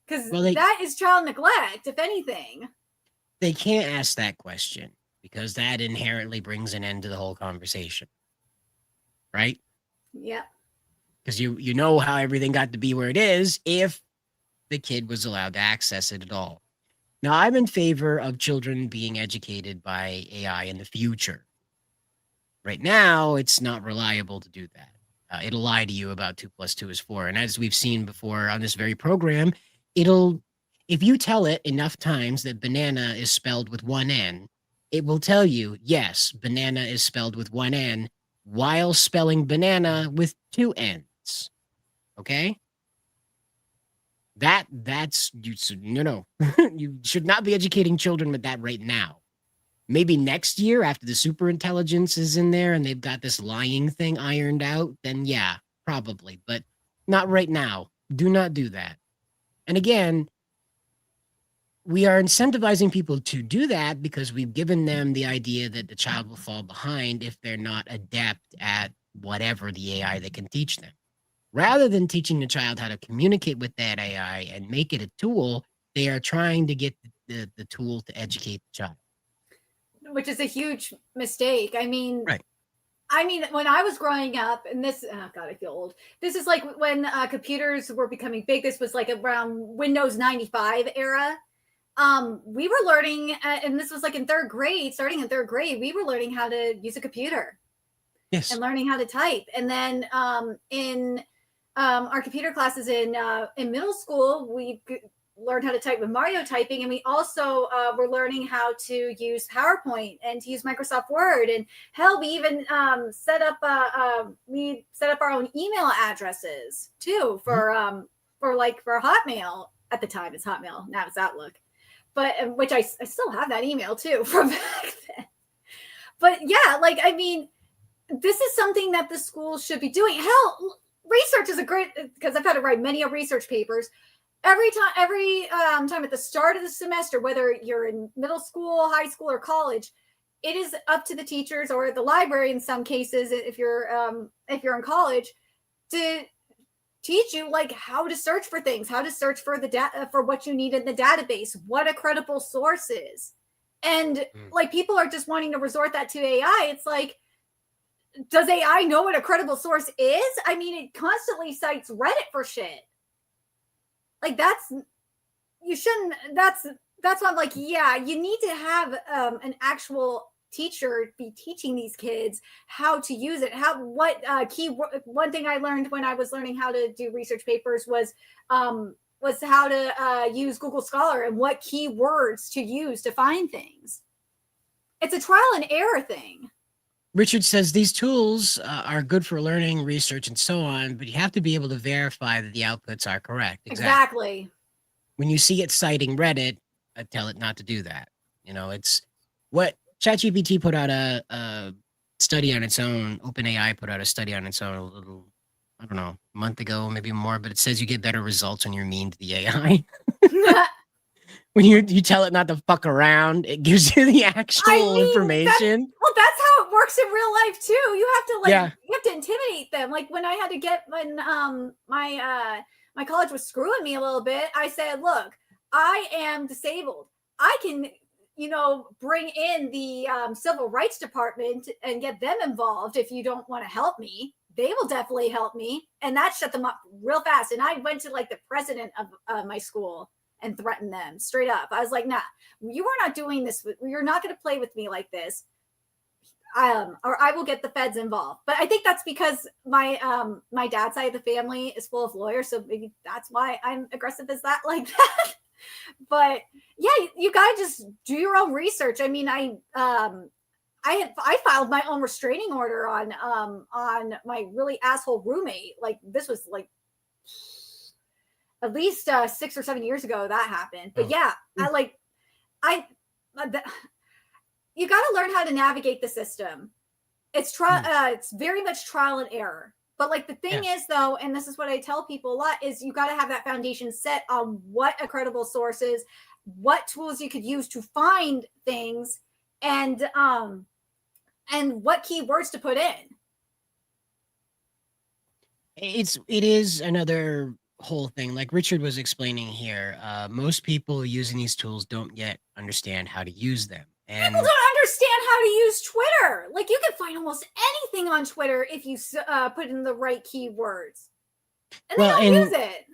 Speaker 9: Because that is child neglect, if anything.
Speaker 8: They can't ask that question because that inherently brings an end to the whole conversation. Right?
Speaker 9: Yeah.
Speaker 8: Because you know how everything got to be where it is if the kid was allowed to access it at all. Now, I'm in favor of children being educated by AI in the future. Right now, it's not reliable to do that. It'll lie to you about 2 + 2 is 4. And as we've seen before on this very program, if you tell it enough times that banana is spelled with one N, it will tell you, yes, banana is spelled with one N, while spelling banana with 2 N's. Okay? No. You should not be educating children with that right now. Maybe next year after the super intelligence is in there and they've got this lying thing ironed out, then yeah, probably. But not right now. Do not do that. And again, we are incentivizing people to do that because we've given them the idea that the child will fall behind if they're not adept at whatever the AI that can teach them. Rather than teaching the child how to communicate with that AI and make it a tool, they are trying to get the tool to educate the child.
Speaker 9: Which is a huge mistake. I mean,
Speaker 8: right.
Speaker 9: When I was growing up, and this, oh God, I feel old. This is like when computers were becoming big. This was like around Windows 95 era. We were learning, and this was like in 3rd grade, starting in 3rd grade, we were learning how to use a computer.
Speaker 8: Yes.
Speaker 9: And learning how to type. And then in our computer classes in middle school, we learned how to type with Mario typing, and we also were learning how to use PowerPoint and to use Microsoft Word, and hell, we even set up our own email addresses too for Hotmail. At the time it's Hotmail, now it's Outlook, but which I still have that email too from back then. But yeah, like I mean, this is something that the schools should be doing. Hell, research is a great, because I've had to write many research papers. every time at the start of the semester, whether you're in middle school, high school, or college, it is up to the teachers or the library in some cases, if you're in college, to teach you like how to search for things, how to search for the data, for what you need in the database, what a credible source is. And like people are just wanting to resort that to AI. It's like, does AI know what a credible source is? I mean, it constantly cites Reddit for shit. Like that's why I'm like, yeah, you need to have an actual teacher be teaching these kids how to use it. One thing I learned when I was learning how to do research papers was how to use Google Scholar and what keywords to use to find things. It's a trial and error thing.
Speaker 8: Richard says these tools are good for learning, research, and so on, but you have to be able to verify that the outputs are correct.
Speaker 9: Exactly.
Speaker 8: When you see it citing Reddit, I tell it not to do that. You know, it's what ChatGPT put out a study on its own. OpenAI put out a study on its own a little, I don't know, a month ago, maybe more, but it says you get better results when you're mean to the AI. When you tell it not to fuck around, it gives you the actual information.
Speaker 9: That's how it works in real life too. You have to you have to intimidate them. Like when I had to get my college was screwing me a little bit. I said, look, I am disabled. I can, bring in the civil rights department and get them involved if you don't want to help me. They will definitely help me. And that shut them up real fast. And I went to like the president of my school and threatened them straight up. I was like, nah, you are not doing this. You're not going to play with me like this. Or I will get the feds involved. But I think that's because my dad's side of the family is full of lawyers. So maybe that's why I'm aggressive as that, like that. But yeah, you gotta just do your own research. I mean, I filed my own restraining order on my really asshole roommate. Like this was like at least 6 or 7 years ago that happened. But yeah, you got to learn how to navigate the system. It's it's very much trial and error. But like the thing is though, and this is what I tell people a lot, is you got to have that foundation set on what a credible source is, what tools you could use to find things, and what keywords to put in.
Speaker 8: It is another whole thing. Like Richard was explaining here, most people using these tools don't yet understand how to use them. And
Speaker 9: people don't understand how to use Twitter. Like you can find almost anything on Twitter if you put in the right keywords, and they don't use it.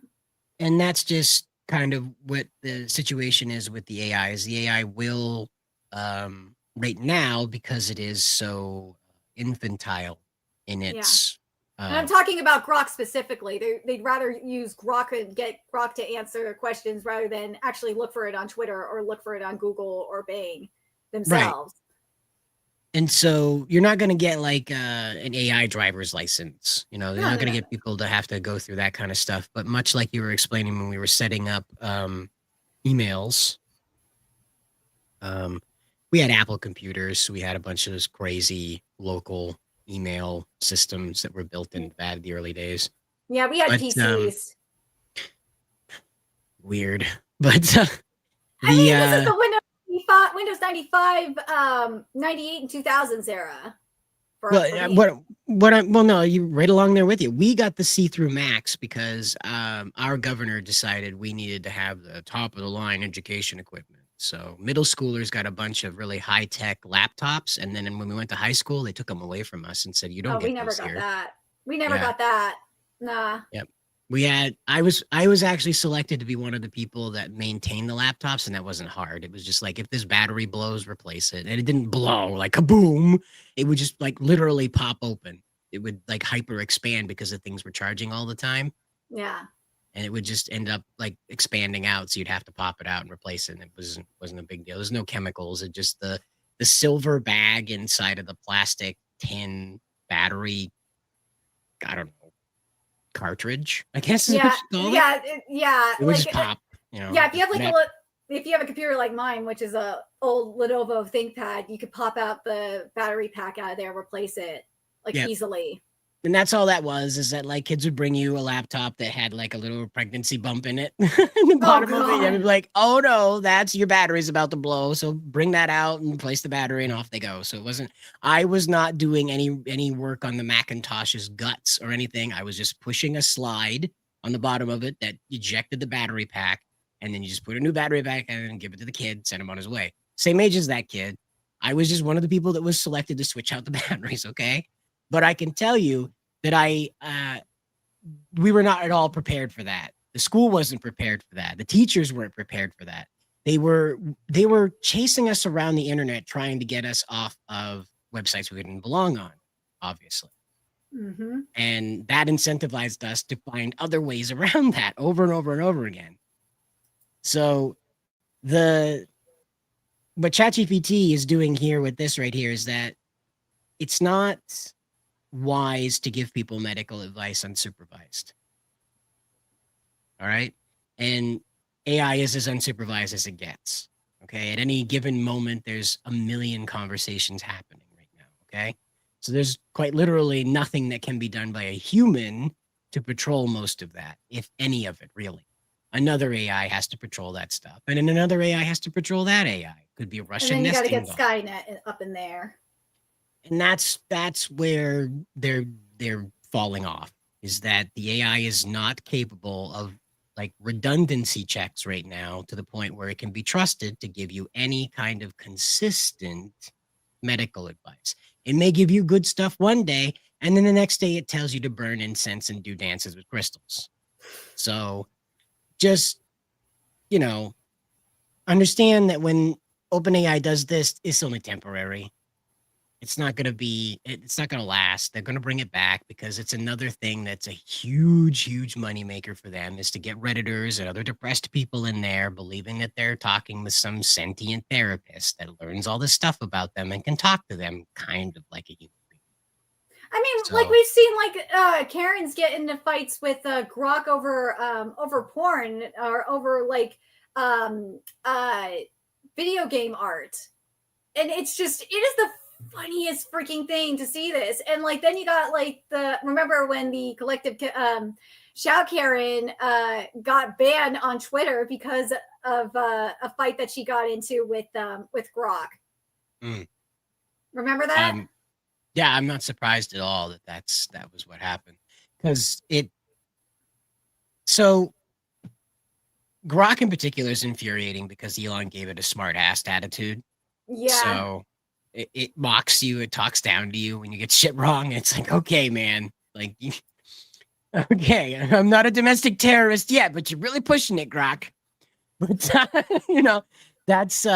Speaker 8: And that's just kind of what the situation is with the AI. Is the AI will right now, because it is so infantile in its.
Speaker 9: And I'm talking about Grok specifically. They'd rather use Grok and get Grok to answer questions rather than actually look for it on Twitter or look for it on Google or Bing themselves.
Speaker 8: Right. And so you're not going to get like an AI driver's license. They're not going to get people to have to go through that kind of stuff. But much like you were explaining when we were setting up emails, we had Apple computers. So we had a bunch of those crazy local email systems that were built in the early days.
Speaker 9: Yeah, we had PCs.
Speaker 8: Weird. But
Speaker 9: this is the Windows 95, 98 and 2000s era.
Speaker 8: No, you right along there with you. We got the see-through Macs because our governor decided we needed to have the top of the line education equipment. So middle schoolers got a bunch of really high-tech laptops, and then when we went to high school, they took them away from us and said, "You don't get those here."
Speaker 9: We never got that. Nah.
Speaker 8: Yep. We had. I was actually selected to be one of the people that maintained the laptops, and that wasn't hard. It was just like, if this battery blows, replace it, and it didn't blow like kaboom. It would just like literally pop open. It would like hyper expand because the things were charging all the time.
Speaker 9: Yeah.
Speaker 8: And it would just end up like expanding out, so you'd have to pop it out and replace it. And it wasn't a big deal. There's no chemicals. It just the silver bag inside of the plastic tin battery. I don't know, cartridge, I guess.
Speaker 9: Yeah,
Speaker 8: It would just pop.
Speaker 9: Yeah, if you have like if you have a computer like mine, which is a old Lenovo ThinkPad, you could pop out the battery pack out of there, replace it easily.
Speaker 8: And that's all that was, is that like kids would bring you a laptop that had like a little pregnancy bump in it. In the bottom of it. And be like, oh no, that's your battery's about to blow. So bring that out and replace the battery and off they go. So I was not doing any work on the Macintosh's guts or anything. I was just pushing a slide on the bottom of it that ejected the battery pack. And then you just put a new battery pack in and give it to the kid, send him on his way. Same age as that kid. I was just one of the people that was selected to switch out the batteries. Okay. But I can tell you that we were not at all prepared for that. The school wasn't prepared for that. The teachers weren't prepared for that. They were chasing us around the internet, trying to get us off of websites we didn't belong on, obviously.
Speaker 9: Mm-hmm.
Speaker 8: And that incentivized us to find other ways around that over and over and over again. So what ChatGPT is doing here with this right here is that it's not wise to give people medical advice unsupervised. All right. And AI is as unsupervised as it gets. Okay. At any given moment, there's a million conversations happening right now. Okay. So there's quite literally nothing that can be done by a human to patrol most of that, if any of it, really. Another AI has to patrol that stuff. And then another AI has to patrol that AI. Could be a Russian.
Speaker 9: And then you got to get
Speaker 8: nesting doll.
Speaker 9: Skynet up in there.
Speaker 8: And that's where they're falling off, is that the AI is not capable of like redundancy checks right now to the point where it can be trusted to give you any kind of consistent medical advice. It may give you good stuff one day, and then the next day it tells you to burn incense and do dances with crystals. So just, understand that when OpenAI does this, it's only temporary. It's not going to last. They're going to bring it back because it's another thing that's a huge, huge moneymaker for them, is to get Redditors and other depressed people in there believing that they're talking with some sentient therapist that learns all this stuff about them and can talk to them kind of like a human being.
Speaker 9: I mean, like we've seen like Karens get into fights with Grok over porn or over like video game art. And it is the funniest freaking thing to see this. And like then you got like remember when the collective Shout Karen got banned on Twitter because of a fight that she got into with Grok. Remember that?
Speaker 8: Yeah, I'm not surprised at all that was what happened, because so Grok in particular is infuriating because Elon gave it a smart ass attitude.
Speaker 9: Yeah.
Speaker 8: So it mocks you, it talks down to you when you get shit wrong. It's like, okay, man, like, okay, I'm not a domestic terrorist yet, but you're really pushing it, Grok. But that's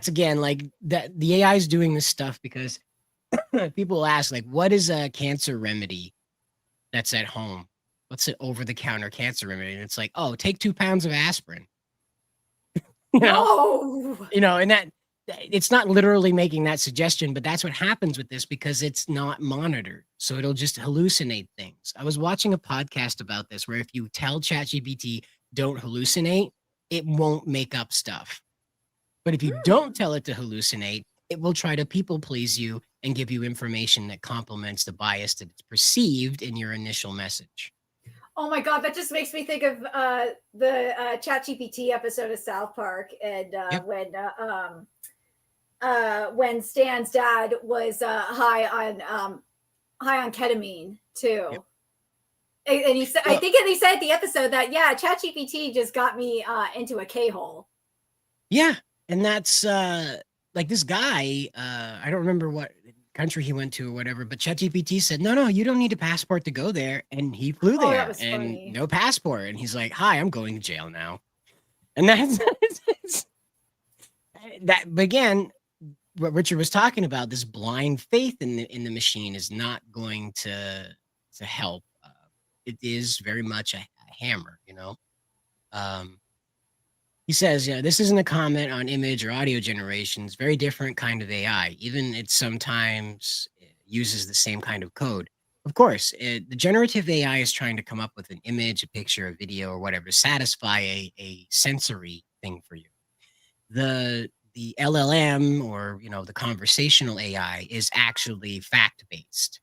Speaker 8: again, like that the AI is doing this stuff because people ask, like, what is a cancer remedy that's at home? What's an over-the-counter cancer remedy? And it's like, oh, take 2 pounds of aspirin.
Speaker 9: No.
Speaker 8: And that it's not literally making that suggestion, but that's what happens with this because it's not monitored. So it'll just hallucinate things. I was watching a podcast about this where if you tell ChatGPT don't hallucinate, it won't make up stuff. But if you don't tell it to hallucinate, it will try to people please you and give you information that complements the bias that it's perceived in your initial message.
Speaker 9: Oh my God, that just makes me think of the ChatGPT episode of South Park, and when Stan's dad was high on ketamine too. Yep. And he said, I think he said at the episode that, yeah, ChatGPT just got me into a K-hole.
Speaker 8: Yeah. And that's like this guy, I don't remember what country he went to or whatever, but ChatGPT said, no, you don't need a passport to go there. And he flew there and funny. No passport. And he's like, hi, I'm going to jail now. And that's that. But again, what Richard was talking about, this blind faith in the machine is not going to help. It is very much a hammer, He says, this isn't a comment on image or audio generations, very different kind of AI. Even it sometimes uses the same kind of code. Of course, the generative AI is trying to come up with an image, a picture, a video, or whatever to satisfy a sensory thing for you. The LLM or, the conversational AI is actually fact-based.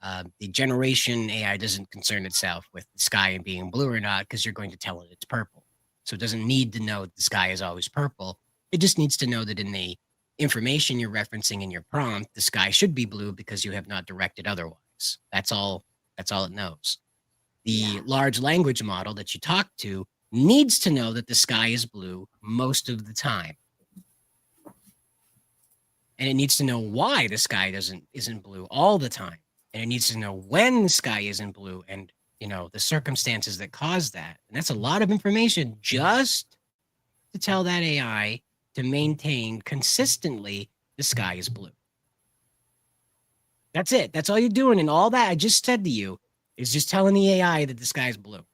Speaker 8: The generation AI doesn't concern itself with the sky and being blue or not because you're going to tell it it's purple. So it doesn't need to know that the sky is always purple. It just needs to know that in the information you're referencing in your prompt, the sky should be blue because you have not directed otherwise. That's all it knows. The large language model that you talk to needs to know that the sky is blue most of the time. And it needs to know why the sky isn't blue all the time. And it needs to know when the sky isn't blue and, the circumstances that cause that. And that's a lot of information just to tell that AI to maintain consistently the sky is blue. That's it. That's all you're doing. And all that I just said to you is just telling the AI that the sky is blue.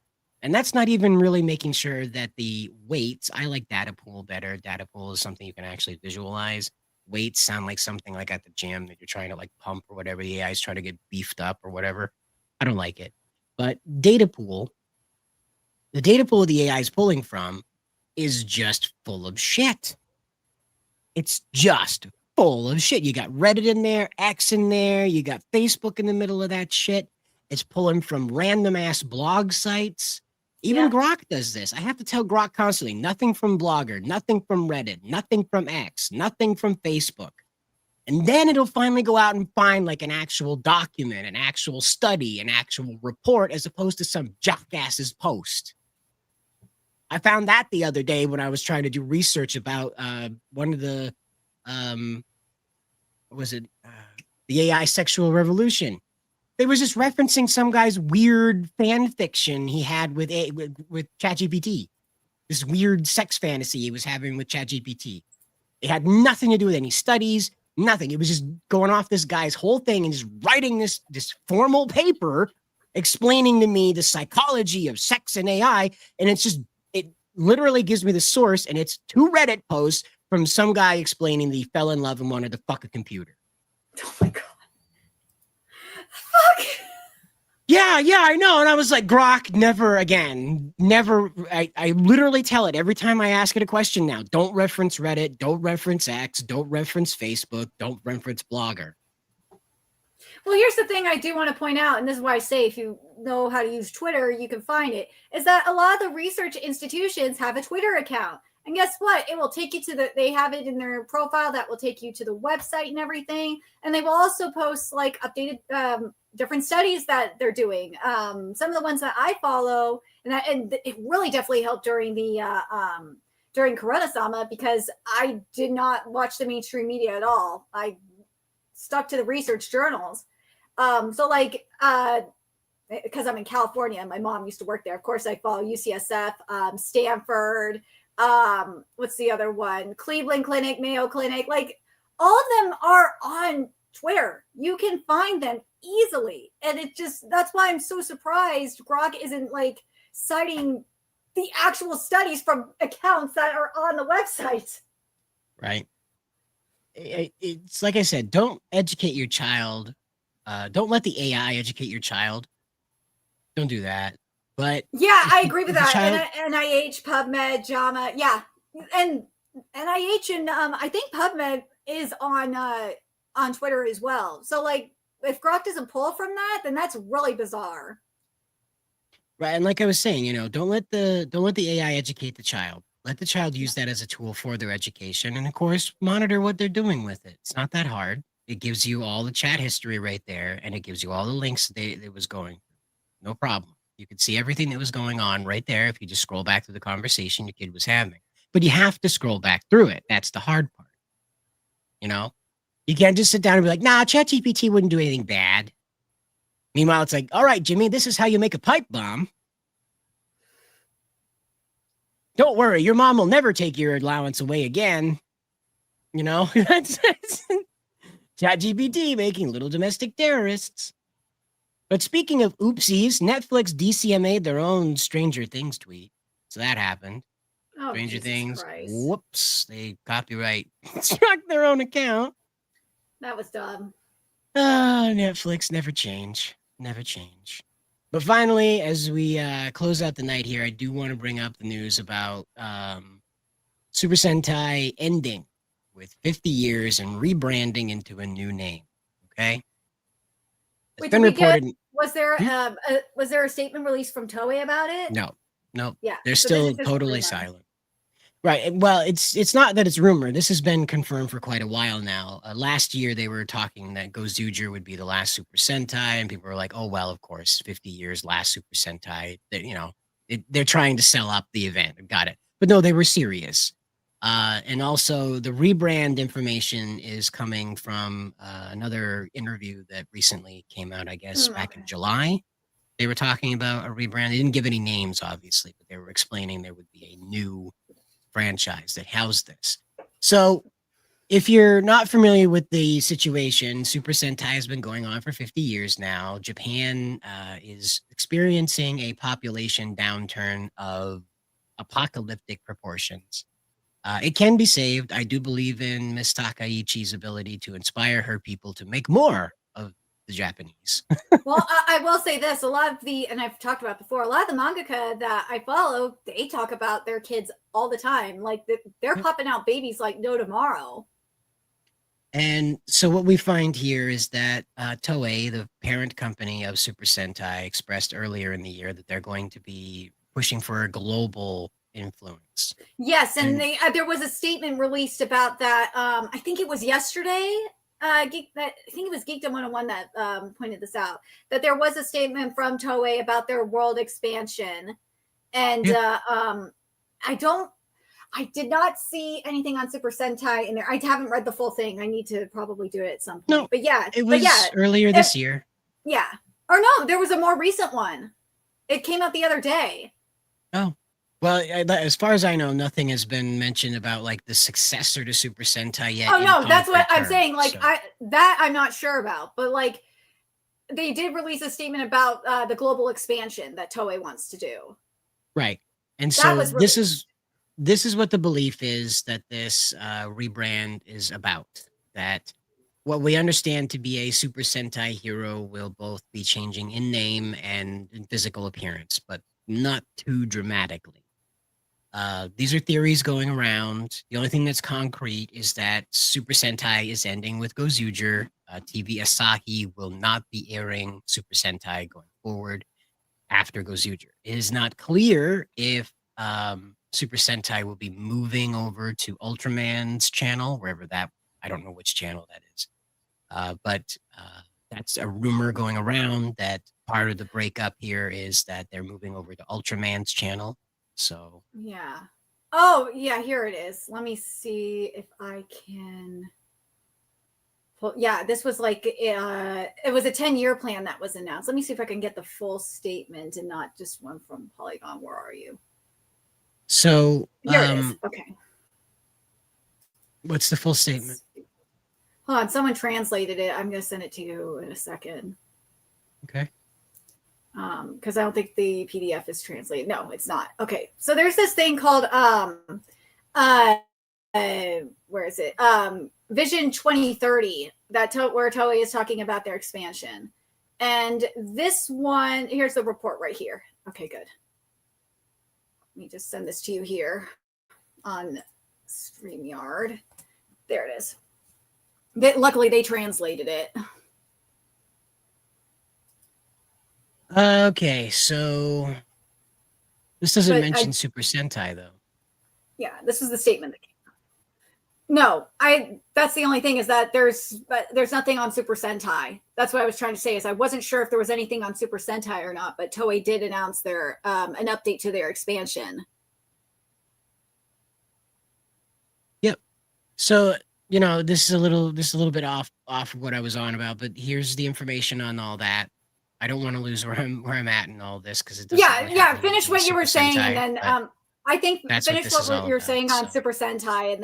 Speaker 8: And that's not even really making sure that the weights, I like data pool better. Data pool is something you can actually visualize. Weights sound like something like at the gym that you're trying to like pump or whatever. The AI is trying to get beefed up or whatever. I don't like it. But data pool, the data pool the AI is pulling from is just full of shit. It's just full of shit. You got Reddit in there, X in there, you got Facebook in the middle of that shit. It's pulling from random ass blog sites. Even Grok does this. I have to tell Grok constantly, nothing from Blogger, nothing from Reddit, nothing from X, nothing from Facebook. And then it'll finally go out and find like an actual document, an actual study, an actual report, as opposed to some jackass's post. I found that the other day when I was trying to do research about one of the, the AI sexual revolution. They was just referencing some guy's weird fan fiction he had with ChatGPT. This weird sex fantasy he was having with ChatGPT. It had nothing to do with any studies, nothing. It was just going off this guy's whole thing and just writing this formal paper explaining to me the psychology of sex and AI. And it literally gives me the source, and it's 2 Reddit posts from some guy explaining that he fell in love and wanted to fuck a computer.
Speaker 9: Oh my God. Fuck.
Speaker 8: Yeah, I know. And I was like, Grok, never again. Never. I literally tell it every time I ask it a question now. Don't reference Reddit. Don't reference X. Don't reference Facebook. Don't reference Blogger.
Speaker 9: Well, here's the thing I do want to point out, and this is why I say if you know how to use Twitter, you can find it, is that a lot of the research institutions have a Twitter account. And guess what? It will take you to they have it in their profile that will take you to the website and everything. And they will also post like updated different studies that they're doing. Some of the ones that I follow, and it really definitely helped during the during Corona-sama, because I did not watch the mainstream media at all. I stuck to the research journals. So like, because I'm in California and my mom used to work there. Of course, I follow UCSF, Stanford, what's the other one? Cleveland Clinic, Mayo Clinic. Like all of them are on Twitter. You can find them easily. And that's why I'm so surprised Grok isn't like citing the actual studies from accounts that are on the website.
Speaker 8: Right. It's like I said, don't educate your child. Don't let the AI educate your child. Don't do that. But
Speaker 9: yeah, I agree with that. NIH, PubMed, JAMA, yeah, and NIH and I think PubMed is on Twitter as well. So like, if Grok doesn't pull from that, then that's really bizarre.
Speaker 8: Right, and like I was saying, don't let the AI educate the child. Let the child use that as a tool for their education, and of course, monitor what they're doing with it. It's not that hard. It gives you all the chat history right there, and it gives you all the links that it was going. No problem. You could see everything that was going on right there if you just scroll back to the conversation your kid was having. But you have to scroll back through it. That's the hard part. You can't just sit down and be like, nah, ChatGPT wouldn't do anything bad. Meanwhile, it's like, all right, Jimmy, this is how you make a pipe bomb. Don't worry, your mom will never take your allowance away again. That's ChatGPT making little domestic terrorists. But speaking of oopsies, Netflix DCMA'd their own Stranger Things tweet. So that happened.
Speaker 9: Oh,
Speaker 8: Stranger
Speaker 9: Jesus
Speaker 8: Things.
Speaker 9: Christ.
Speaker 8: Whoops. They copyright struck their own account.
Speaker 9: That was dumb.
Speaker 8: Netflix never change. Never change. But finally, as we close out the night here, I do want to bring up the news about Super Sentai ending with 50 years and rebranding into a new name. Okay? It's
Speaker 9: Wait,
Speaker 8: been
Speaker 9: did we get-
Speaker 8: reported.
Speaker 9: Was there a statement released from Toei about it?
Speaker 8: No,
Speaker 9: Yeah.
Speaker 8: they're
Speaker 9: so this
Speaker 8: still
Speaker 9: is just
Speaker 8: totally
Speaker 9: rumor.
Speaker 8: silent. Right. Well, it's not that it's rumor. This has been confirmed for quite a while now. Last year, they were talking that Godzilla would be the last Super Sentai, and people were like, "Oh well, of course, 50 years, last Super Sentai." They're trying to sell up the event. Got it. But no, they were serious. And also, the rebrand information is coming from another interview that recently came out, I guess, back in July. They were talking about a rebrand. They didn't give any names, obviously, but they were explaining there would be a new franchise that housed this. So if you're not familiar with the situation, Super Sentai has been going on for 50 years now. Japan is experiencing a population downturn of apocalyptic proportions. It can be saved. I do believe in Miss Takaichi's ability to inspire her people to make more of the Japanese.
Speaker 9: Well, I will say this: a lot of and I've talked about before, a lot of the mangaka that I follow, they talk about their kids all the time. Like they're popping out babies like no tomorrow.
Speaker 8: And so what we find here is that Toei, the parent company of Super Sentai, expressed earlier in the year that they're going to be pushing for a global influence.
Speaker 9: Yes, and there was a statement released about that. I think it was yesterday. I think it was Geekdom 101 that pointed this out. That there was a statement from Toei about their world expansion, and I did not see anything on Super Sentai in there. I haven't read the full thing. I need to probably do it at some point.
Speaker 8: No,
Speaker 9: but yeah,
Speaker 8: it was earlier this year.
Speaker 9: Yeah, or no, there was a more recent one. It came out the other day.
Speaker 8: Oh, well, as far as I know, nothing has been mentioned about like the successor to Super Sentai yet.
Speaker 9: Oh no, that's what I'm saying. Like
Speaker 8: so.
Speaker 9: I'm not sure about, but like they did release a statement about the global expansion that Toei wants to do.
Speaker 8: Right, and so this is what the belief is that this rebrand is about. That what we understand to be a Super Sentai hero will both be changing in name and in physical appearance, but not too dramatically. These are theories going around. The only thing that's concrete is that Super Sentai is ending with Godzilla. TV Asahi will not be airing Super Sentai going forward after Godzilla. It is not clear if Super Sentai will be moving over to Ultraman's channel, wherever that, I don't know which channel that is. But that's a rumor going around that part of the breakup here is that they're moving over to Ultraman's channel. So
Speaker 9: yeah. Oh yeah, here it is. Let me see if I can. Well, yeah, this was like it was a 10-year plan that was announced. Let me see if I can get the full statement and not just one from Polygon. Where are you?
Speaker 8: So
Speaker 9: here it is. Okay.
Speaker 8: What's the full statement?
Speaker 9: Hold on, someone translated it. I'm gonna send it to you in a second.
Speaker 8: Okay.
Speaker 9: Because I don't think the PDF is translated. No, it's not. Okay, so there's this thing called where is it? Vision 2030 where Toei is talking about their expansion. And this one, here's the report right here. Okay, good. Let me just send this to you here on StreamYard. There it is. Luckily, they translated it.
Speaker 8: Okay, so this doesn't mention Super Sentai though.
Speaker 9: Yeah, this is the statement that came out. No, that's the only thing is that there's nothing on Super Sentai. That's what I was trying to say is I wasn't sure if there was anything on Super Sentai or not, but Toei did announce their an update to their expansion.
Speaker 8: Yep. So this is a little bit off of what I was on about, but here's the information on all that. I don't want to lose where I'm at in all this because it doesn't.
Speaker 9: Yeah. Finish what you were saying, and then I think finish what you're saying on Super Sentai, and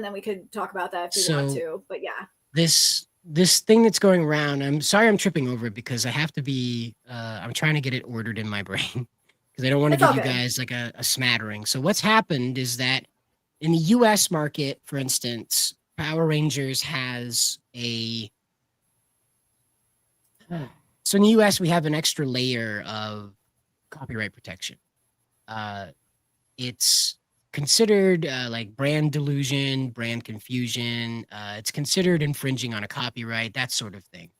Speaker 9: then we could talk about that if you want to. But yeah,
Speaker 8: this thing that's going around. I'm sorry, I'm tripping over it because I have to be. I'm trying to get it ordered in my brain because I don't want to give you guys like a smattering. So what's happened is that in the U.S. market, for instance, Power Rangers has a. So in the US, we have an extra layer of copyright protection. It's considered like brand delusion, brand confusion. It's considered infringing on a copyright, that sort of thing.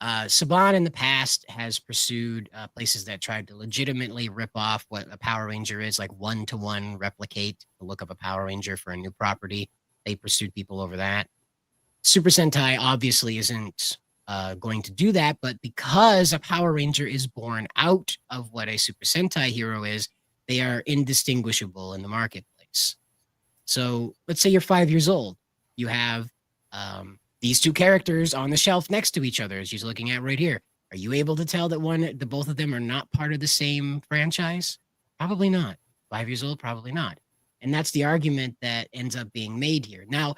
Speaker 8: Saban in the past has pursued places that tried to legitimately rip off what a Power Ranger is, like one-to-one replicate the look of a Power Ranger for a new property. They pursued people over that. Super Sentai obviously isn't going to do that, but because a Power Ranger is born out of what a Super Sentai hero is, they are indistinguishable in the marketplace. So let's say you're 5 years old. You have these two characters on the shelf next to each other, as you're looking at right here. Are you able to tell that both of them are not part of the same franchise? Probably not. 5 years old, probably not. And that's the argument that ends up being made here. Now,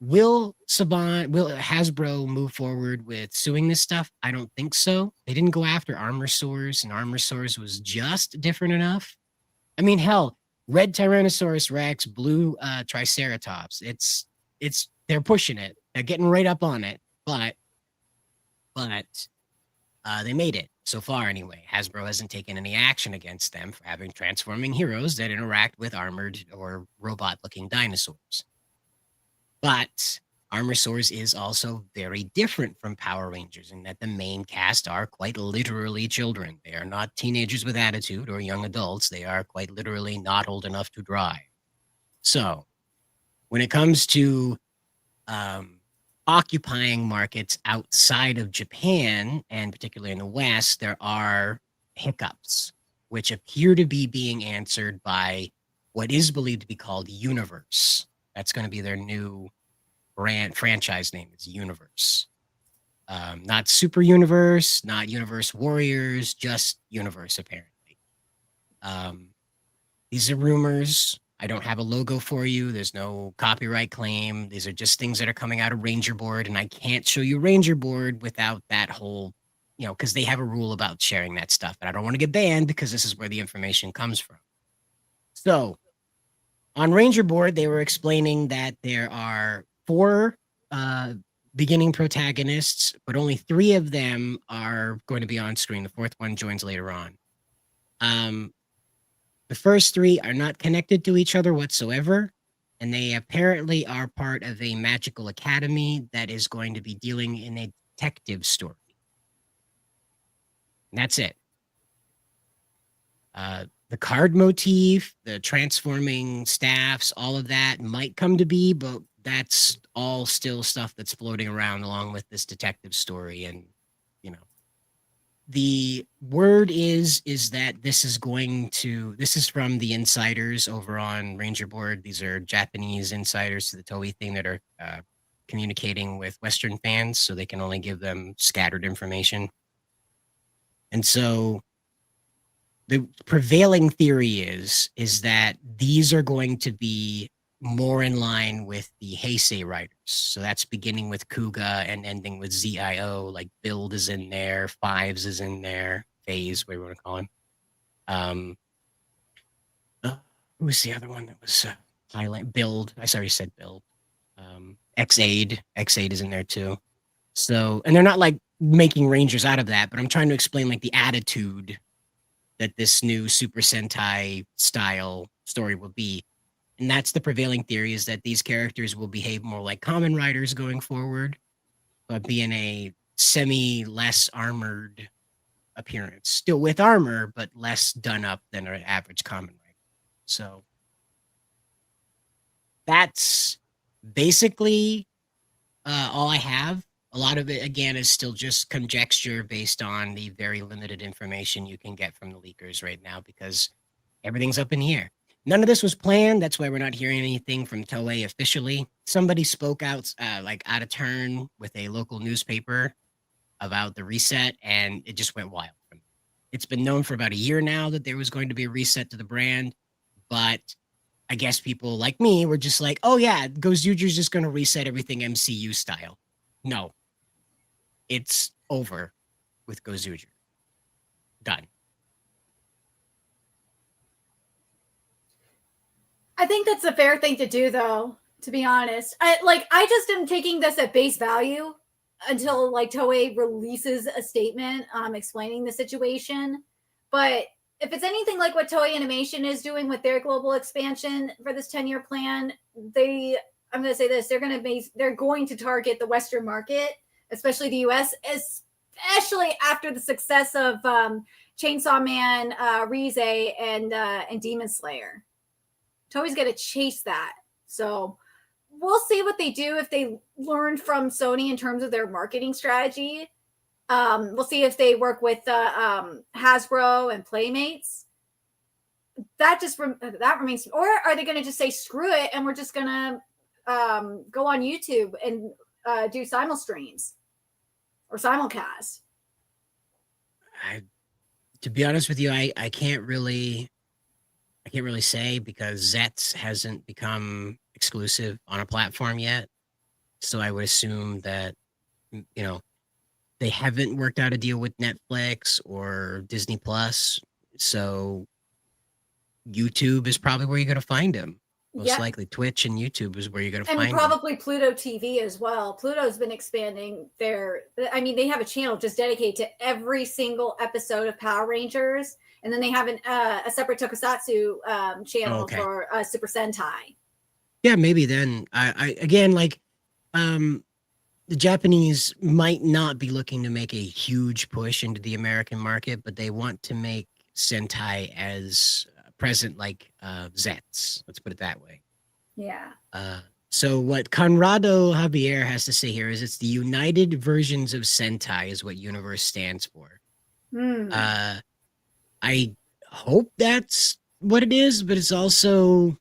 Speaker 8: will Hasbro move forward with suing this stuff? I don't think so. They didn't go after Armor Source, and Armor Source was just different enough. I mean, hell, red Tyrannosaurus Rex, blue Triceratops. They're pushing it. They're getting right up on it, but they made it so far anyway. Hasbro hasn't taken any action against them for having transforming heroes that interact with armored or robot-looking dinosaurs. But Armor Source is also very different from Power Rangers in that the main cast are quite literally children. They are not teenagers with attitude or young adults. They are quite literally not old enough to drive. So when it comes to occupying markets outside of Japan, and particularly in the West, there are hiccups, which appear to be being answered by what is believed to be called Universe. That's going to be their new franchise name. It's Universe. Not Super Universe, not Universe Warriors, just Universe, apparently. These are rumors. I don't have a logo for you. There's no copyright claim. These are just things that are coming out of Ranger Board, and I can't show you Ranger Board without that whole, because they have a rule about sharing that stuff, and I don't want to get banned because this is where the information comes from. So on Ranger Board, they were explaining that there are 4 beginning protagonists, but only 3 of them are going to be on screen. The 4th one joins later on. The first 3 are not connected to each other whatsoever, and they apparently are part of a magical academy that is going to be dealing in a detective story. And that's it. The card motif, the transforming staffs, all of that might come to be, but that's all still stuff that's floating around along with this detective story. And, the word is that this is from the insiders over on Ranger Board. These are Japanese insiders to the Toei thing that are communicating with Western fans, so they can only give them scattered information. And so the prevailing theory is that these are going to be more in line with the Heisei writers. So that's beginning with Kuga and ending with ZIO, like Build is in there, Fives is in there, Phase, whatever you want to call him. Who was the other one that was highlight? Build. I already said Build. X-Aid is in there too. So, and they're not like making Rangers out of that, but I'm trying to explain like the attitude that this new Super Sentai style story will be. And that's the prevailing theory, is that these characters will behave more like common riders going forward, but be in a less armored appearance. Still with armor, but less done up than an average common rider. So that's basically all I have. A lot of it, again, is still just conjecture based on the very limited information you can get from the leakers right now, because everything's up in the air. None of this was planned. That's why we're not hearing anything from Toei officially. Somebody spoke out, out of turn with a local newspaper about the reset, and it just went wild. It's been known for about a year now that there was going to be a reset to the brand, but I guess people like me were just like, oh yeah, Gozuger's just going to reset everything MCU style. No. It's over with Gozuger. Done.
Speaker 9: I think that's a fair thing to do, though, to be honest. I just am taking this at base value until Toei releases a statement explaining the situation. But if it's anything like what Toei Animation is doing with their global expansion for this 10-year plan, I'm going to say this, they're going to target the Western market, especially the US, especially after the success of Chainsaw Man, Rize, and Demon Slayer. Toei's going to chase that. So we'll see what they do if they learn from Sony in terms of their marketing strategy. We'll see if they work with Hasbro and Playmates. That remains. Or are they going to just say screw it and we're just going to go on YouTube and do simul streams or simulcast?
Speaker 8: To be honest with you, I can't really say because Zets hasn't become exclusive on a platform yet. So I would assume that, they haven't worked out a deal with Netflix or Disney Plus. So YouTube is probably where you're going to find them. Most likely Twitch and YouTube is where you're going to find them.
Speaker 9: And probably Pluto TV as well. Pluto's been expanding they have a channel just dedicated to every single episode of Power Rangers. And then they have a separate Tokusatsu channel for Super Sentai.
Speaker 8: Yeah, maybe then. I again, the Japanese might not be looking to make a huge push into the American market, but they want to make Sentai as present like Zets. Let's put it that way.
Speaker 9: Yeah.
Speaker 8: So what Conrado Javier has to say here is it's the United Versions of Sentai is what Universe stands for. I hope that's what it is, but it's also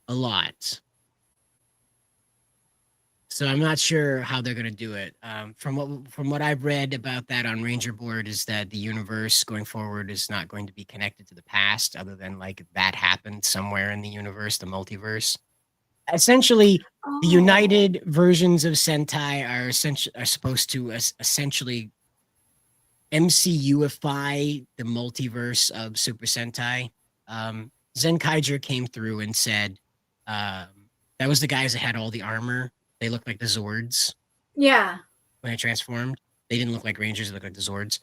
Speaker 8: a lot. So I'm not sure how they're going to do it. From what I've read about that on Ranger Board is that the universe going forward is not going to be connected to the past, other than that happened somewhere in the universe, the multiverse. Essentially, the United Versions of Sentai are supposed to essentially MCUify the multiverse of Super Sentai. Zenkaiger came through and said that was the guys that had all the armor. They looked like the Zords.
Speaker 9: Yeah.
Speaker 8: When they transformed, they didn't look like Rangers. They looked like the Zords.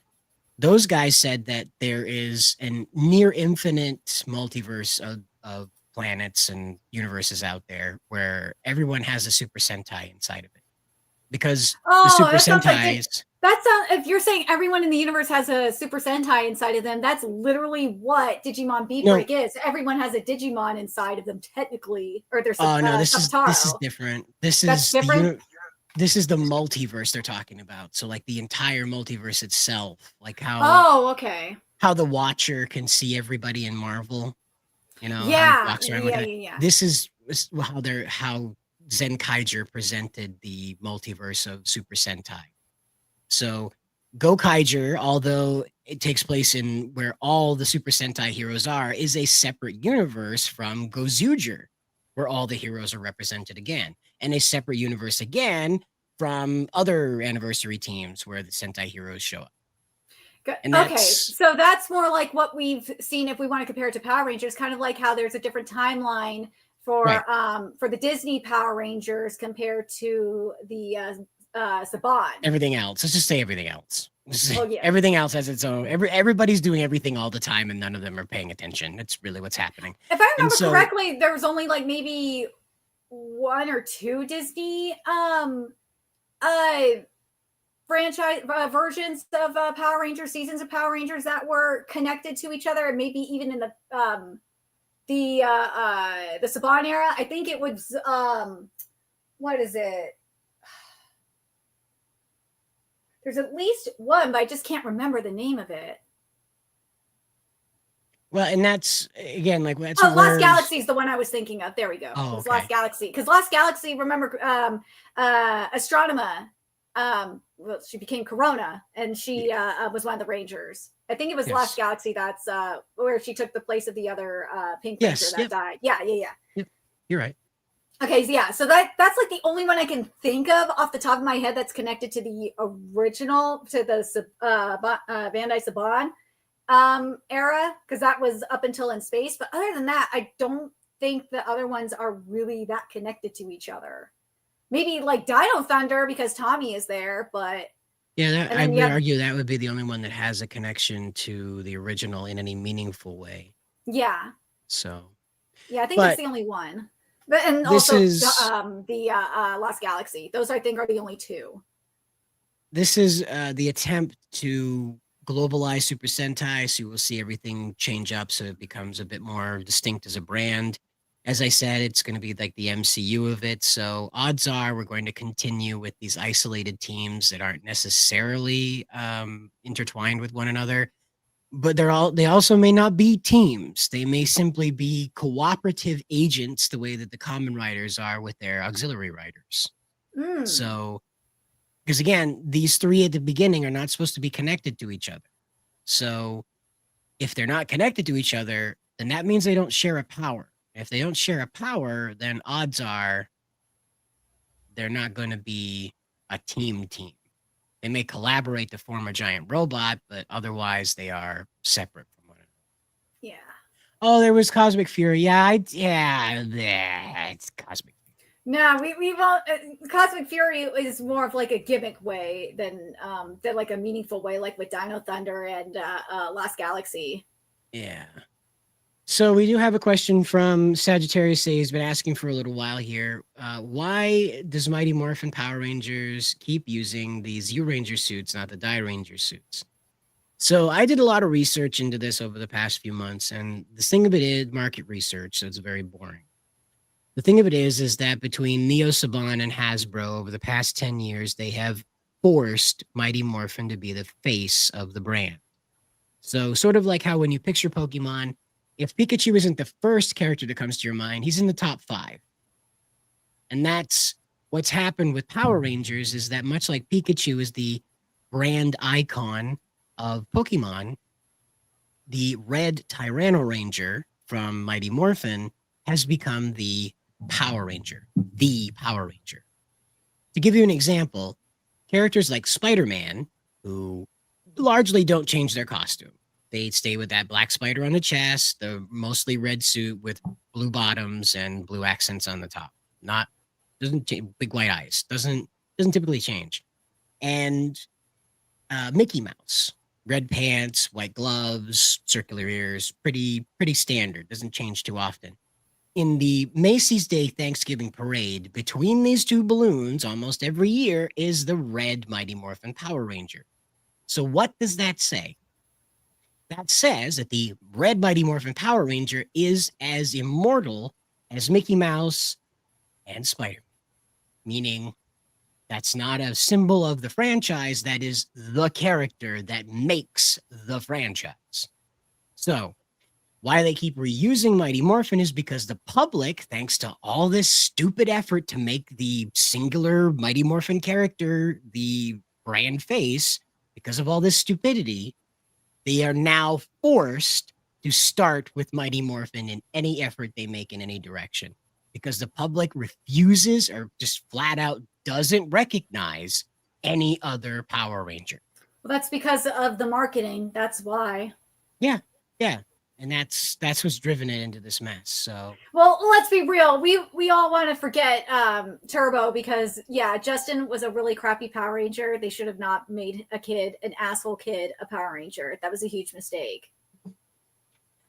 Speaker 8: Those guys said that there is a near infinite multiverse of planets and universes out there where everyone has a Super Sentai inside of it. Because the Super Sentais...
Speaker 9: if you're saying everyone in the universe has a Super Sentai inside of them, that's literally what Digimon B-Break is. Everyone has a Digimon inside of them, technically, or there's
Speaker 8: this is different. This is the multiverse they're talking about. So like the entire multiverse itself, like how how the Watcher can see everybody in Marvel. This is how Zenkaiger presented the multiverse of Super Sentai. So Gokaiger, although it takes place in where all the Super Sentai heroes are, is a separate universe from Gozuger, where all the heroes are represented again, and a separate universe again from other anniversary teams where the Sentai heroes show up.
Speaker 9: Okay, so that's more like what we've seen if we want to compare it to Power Rangers, kind of like how there's a different timeline for the Disney Power Rangers compared to the Saban.
Speaker 8: Everything else. Let's just say everything else. Everything else has its own. Everybody's doing everything all the time, and none of them are paying attention. That's really what's happening.
Speaker 9: If I remember correctly, there was only maybe 1 or 2 Disney franchise versions of Power Rangers, seasons of Power Rangers that were connected to each other, and maybe even in the Saban era. I think it was what is it? There's at least one, but I just can't remember the name of it.
Speaker 8: Well, and that's again that's
Speaker 9: Lost Galaxy is the one I was thinking of. There we go.
Speaker 8: Oh,
Speaker 9: it was Lost Galaxy, because Lost Galaxy. Remember, Astronema. She became Corona, and she was one of the Rangers. I think it was Lost Galaxy. That's where she took the place of the other Pink Ranger that died. Yeah.
Speaker 8: Yep. You're right.
Speaker 9: Okay, so that's the only one I can think of off the top of my head that's connected to the original, to the Bandai Saban era, because that was up until in space. But other than that, I don't think the other ones are really that connected to each other. Maybe like Dino Thunder because Tommy is there, but
Speaker 8: I would argue that would be the only one that has a connection to the original in any meaningful way.
Speaker 9: Yeah.
Speaker 8: So.
Speaker 9: Yeah, I think that's the only one. But also the Lost Galaxy. Those I think are the only 2.
Speaker 8: this is the attempt to globalize Super Sentai, so you will see everything change up so it becomes a bit more distinct as a brand. As I said, it's going to be like the MCU of it. So odds are we're going to continue with these isolated teams that aren't necessarily intertwined with one another. But they also may not be teams. They may simply be cooperative agents, the way that the common riders are with their auxiliary riders.
Speaker 9: Mm.
Speaker 8: So, because again, these three at the beginning are not supposed to be connected to each other. So, if they're not connected to each other, then that means they don't share a power. If they don't share a power, then odds are they're not going to be a team. They may collaborate to form a giant robot, but otherwise they are separate from one another.
Speaker 9: Yeah.
Speaker 8: Oh, there was Cosmic Fury. Yeah, it's Cosmic.
Speaker 9: No, we won't. Cosmic Fury is more of like a gimmick way than like a meaningful way, like with Dino Thunder and Last Galaxy.
Speaker 8: Yeah. So we do have a question from Sagittarius. He's been asking for a little while here. Why does Mighty Morphin Power Rangers keep using the Z Ranger suits, not the Die Ranger suits? So I did a lot of research into this over the past few months, and the thing of it is market research, so it's very boring. The thing of it is that between Neo Saban and Hasbro over the past 10 years, they have forced Mighty Morphin to be the face of the brand. So sort of like how when you picture Pokemon, if Pikachu isn't the first character that comes to your mind, he's in the top 5. And that's what's happened with Power Rangers, is that much like Pikachu is the brand icon of Pokemon, the red Tyranno Ranger from Mighty Morphin has become the Power Ranger. To give you an example, characters like Spider-Man, who largely don't change their costume. They stay with that black spider on the chest, the mostly red suit with blue bottoms and blue accents on the top. Doesn't change, big white eyes. Doesn't typically change. And Mickey Mouse, red pants, white gloves, circular ears, pretty standard. Doesn't change too often. In the Macy's Day Thanksgiving Parade, between these two balloons, almost every year, is the red Mighty Morphin Power Ranger. So what does that say? That says that the red Mighty Morphin Power Ranger is as immortal as Mickey Mouse and Spider-Man. Meaning that's not a symbol of the franchise, that is the character that makes the franchise. So why they keep reusing Mighty Morphin is because the public, thanks to all this stupid effort to make the singular Mighty Morphin character the brand face, because of all this stupidity, they are now forced to start with Mighty Morphin in any effort they make in any direction, because the public refuses or just flat out doesn't recognize any other Power Ranger.
Speaker 9: Well, that's because of the marketing. That's why.
Speaker 8: Yeah. And that's what's driven it into this mess. So,
Speaker 9: well, let's be real. We all want to forget Turbo, because Justin was a really crappy Power Ranger. They should have not made an asshole kid, a Power Ranger. That was a huge mistake.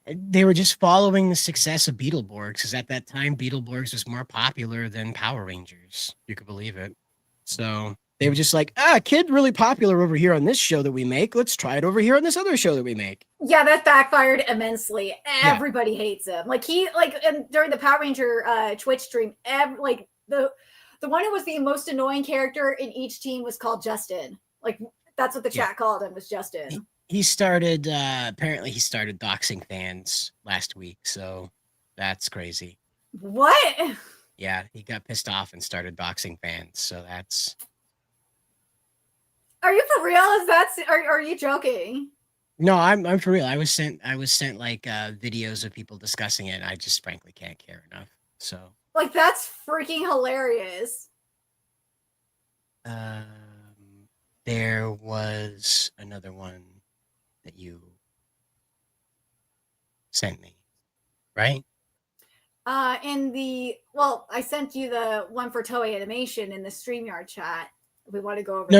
Speaker 8: They were just following the success of Beetleborgs, because at that time Beetleborgs was more popular than Power Rangers. You could believe it. So they were just like, kid really popular over here on this show that we make. Let's try it over here on this other show that we make.
Speaker 9: Yeah, that backfired immensely. Everybody hates him. And during the Power Ranger Twitch stream, the one who was the most annoying character in each team was called Justin. Like, that's what the chat called him, was Justin.
Speaker 8: He started, apparently he started doxing fans last week. So that's crazy.
Speaker 9: What?
Speaker 8: Yeah, he got pissed off and started doxing fans. So that's...
Speaker 9: Are you for real? Are you joking?
Speaker 8: No, I'm for real. I was sent like videos of people discussing it. And I just frankly can't care enough. So
Speaker 9: like, that's freaking hilarious.
Speaker 8: There was another one that you sent me, right?
Speaker 9: I sent you the one for Toei Animation in the StreamYard chat. We want to go over.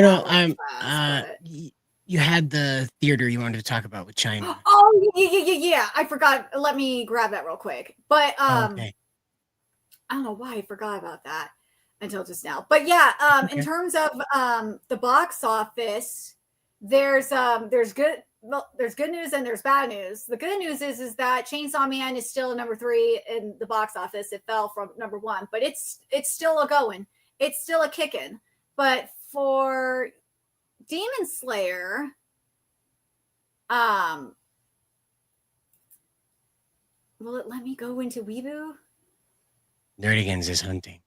Speaker 8: You had the theater you wanted to talk about with China.
Speaker 9: Oh yeah. I forgot. Let me grab that real quick. But
Speaker 8: okay.
Speaker 9: I don't know why I forgot about that. until just now. But yeah, in
Speaker 8: Okay.
Speaker 9: terms of the box office, there's good there's good news and there's bad news. The good news is that Chainsaw Man is still number 3 in the box office. It fell from number 1, but it's still a going. It's still a kicking. But for Demon Slayer, will it let me go into Weibo?
Speaker 8: Nerdigans is hunting.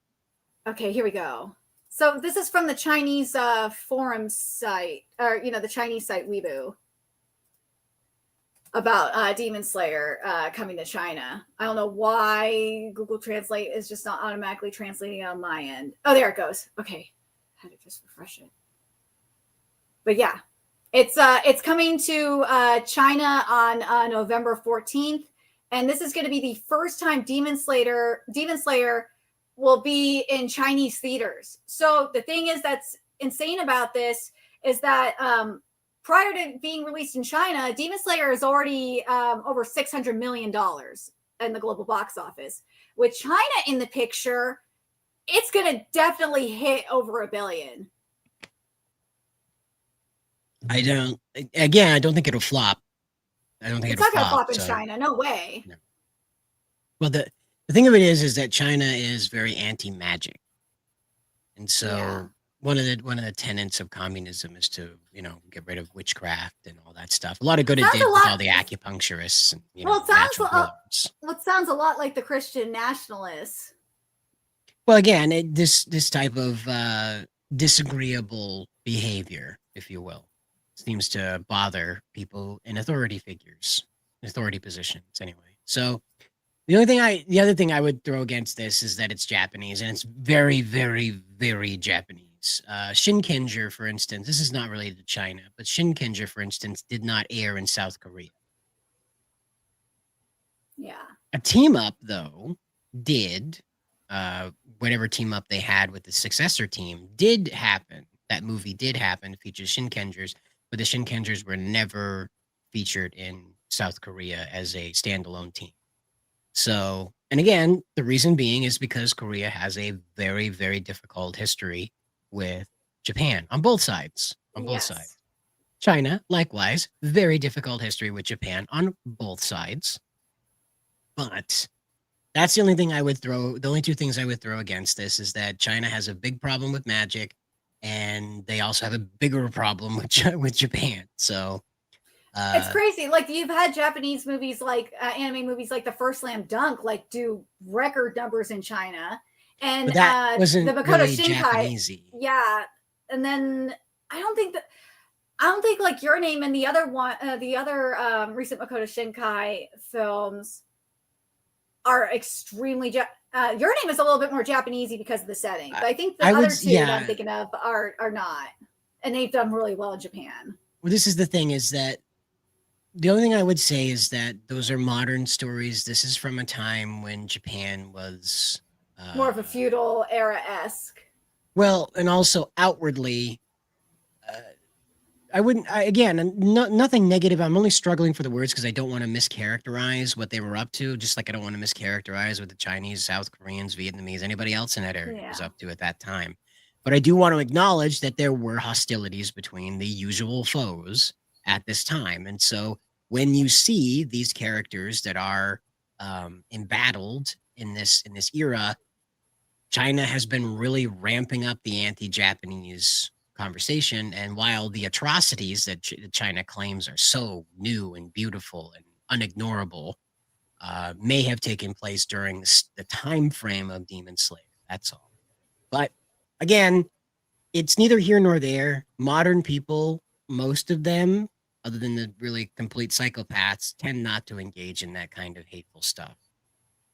Speaker 9: Okay, here we go. So this is from the Chinese forum site, or the Chinese site Weibo, about Demon Slayer coming to China. I don't know why Google Translate is just not automatically translating on my end. Oh, there it goes. Okay, I had to just refresh it. But yeah, it's coming to China on November 14th, and this is going to be the first time Demon Slayer will be in Chinese theaters. So the thing is that's insane about this is that prior to being released in China, Demon Slayer is already over $600 million in the global box office. With China in the picture, it's going to definitely hit over $1 billion.
Speaker 8: I don't think it'll flop. I don't think
Speaker 9: It's
Speaker 8: it'll
Speaker 9: not going to flop in
Speaker 8: so.
Speaker 9: China. No way.
Speaker 8: No. Well, the thing of it is that China is very anti-magic. And so one of the tenets of communism is to, get rid of witchcraft and all that stuff. A lot of good it did with all the acupuncturists and natural healers.
Speaker 9: Well, it sounds a lot like the Christian nationalists.
Speaker 8: Well, again, this type of disagreeable behavior, if you will, seems to bother people in authority positions anyway. So the other thing I would throw against this is that it's Japanese, and it's very, very, very Japanese. Shinkenger, for instance, this is not related to China, but Shinkenger, for instance, did not air in South Korea.
Speaker 9: Yeah.
Speaker 8: A team up, though, did. Whatever team up they had with the successor team did happen. That movie did happen, features Shinkengers, but the Shinkengers were never featured in South Korea as a standalone team. So, and again, the reason being is because Korea has a very, very difficult history with Japan on both sides. China, likewise, very difficult history with Japan on both sides. But that's the only thing I would throw. The only two things I would throw against this is that China has a big problem with magic, and they also have a bigger problem with Japan. So
Speaker 9: it's crazy. Like you've had Japanese movies, like anime movies, like the first Slam Dunk, like do record numbers in China, and
Speaker 8: that wasn't
Speaker 9: the Makoto
Speaker 8: really
Speaker 9: Shinkai.
Speaker 8: Japanese-y.
Speaker 9: Yeah, and then I don't think like Your Name and the other one, the other recent Makoto Shinkai films are extremely. Your Name is a little bit more Japanesey because of the setting, but I think the other two that I'm thinking of are not, and they've done really well in Japan.
Speaker 8: Well, this is the thing: is that the only thing I would say is that those are modern stories. This is from a time when Japan was
Speaker 9: more of a feudal era-esque.
Speaker 8: Well, and also outwardly, I wouldn't. Nothing negative. I'm only struggling for the words because I don't want to mischaracterize what they were up to. Just like I don't want to mischaracterize what the Chinese, South Koreans, Vietnamese, anybody else in that area was up to at that time. But I do want to acknowledge that there were hostilities between the usual foes at this time, and so when you see these characters that are embattled in this era, China has been really ramping up the anti-Japanese conversation. And while the atrocities that China claims are so new and beautiful and unignorable, may have taken place during the time frame of Demon Slayer. That's all. But again, it's neither here nor there. Modern people, most of them, other than the really complete psychopaths, tend not to engage in that kind of hateful stuff.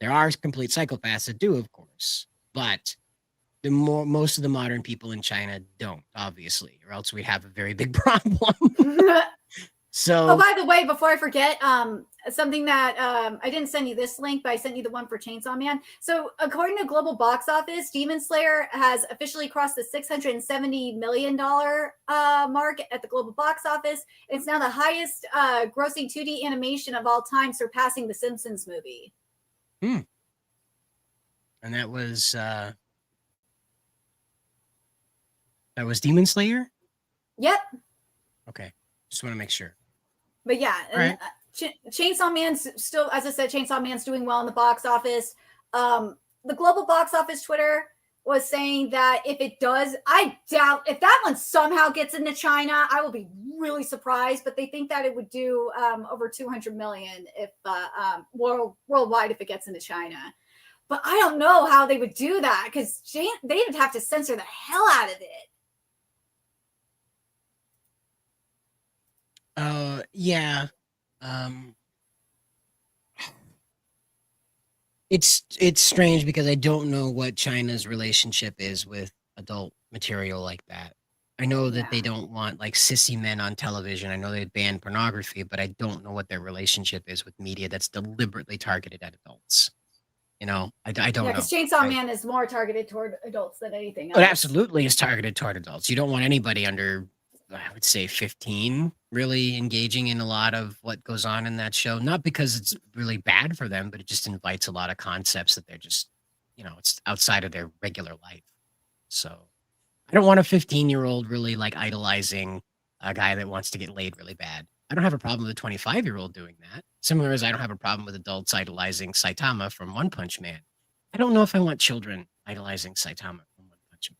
Speaker 8: There are complete psychopaths that do, of course, but most of the modern people in China don't, obviously, or else we'd have a very big problem. So,
Speaker 9: oh, by the way, before I forget, something that I didn't send you this link, but I sent you the one for Chainsaw Man. So, according to global box office, Demon Slayer has officially crossed the $670 million mark at the global box office. It's now the highest grossing 2D animation of all time, surpassing the Simpsons movie.
Speaker 8: And that was That was Demon Slayer?
Speaker 9: Yep.
Speaker 8: Okay. Just want to make sure.
Speaker 9: But yeah,
Speaker 8: All right.
Speaker 9: Chainsaw Man's still, as I said, Chainsaw Man's doing well in the box office. The global box office Twitter was saying that if it does, I doubt if that one somehow gets into China, I will be really surprised. But they think that it would do over 200 million if worldwide if it gets into China. But I don't know how they would do that because they'd have to censor the hell out of it.
Speaker 8: Yeah. It's strange because I don't know what China's relationship is with adult material like that. I know that they don't want like sissy men on television. I know they ban pornography, but I don't know what their relationship is with media that's deliberately targeted at adults. You know, I don't know.
Speaker 9: Because Chainsaw Man is more targeted toward adults than anything else.
Speaker 8: It absolutely is targeted toward adults. You don't want anybody under, I would say, 15 really engaging in a lot of what goes on in that show. Not because it's really bad for them, but it just invites a lot of concepts that they're just, you know, it's outside of their regular life. So I don't want a 15-year-old really like idolizing a guy that wants to get laid really bad. I don't have a problem with a 25-year-old doing that. Similar as I don't have a problem with adults idolizing Saitama from One Punch Man. I don't know if I want children idolizing Saitama from One Punch Man.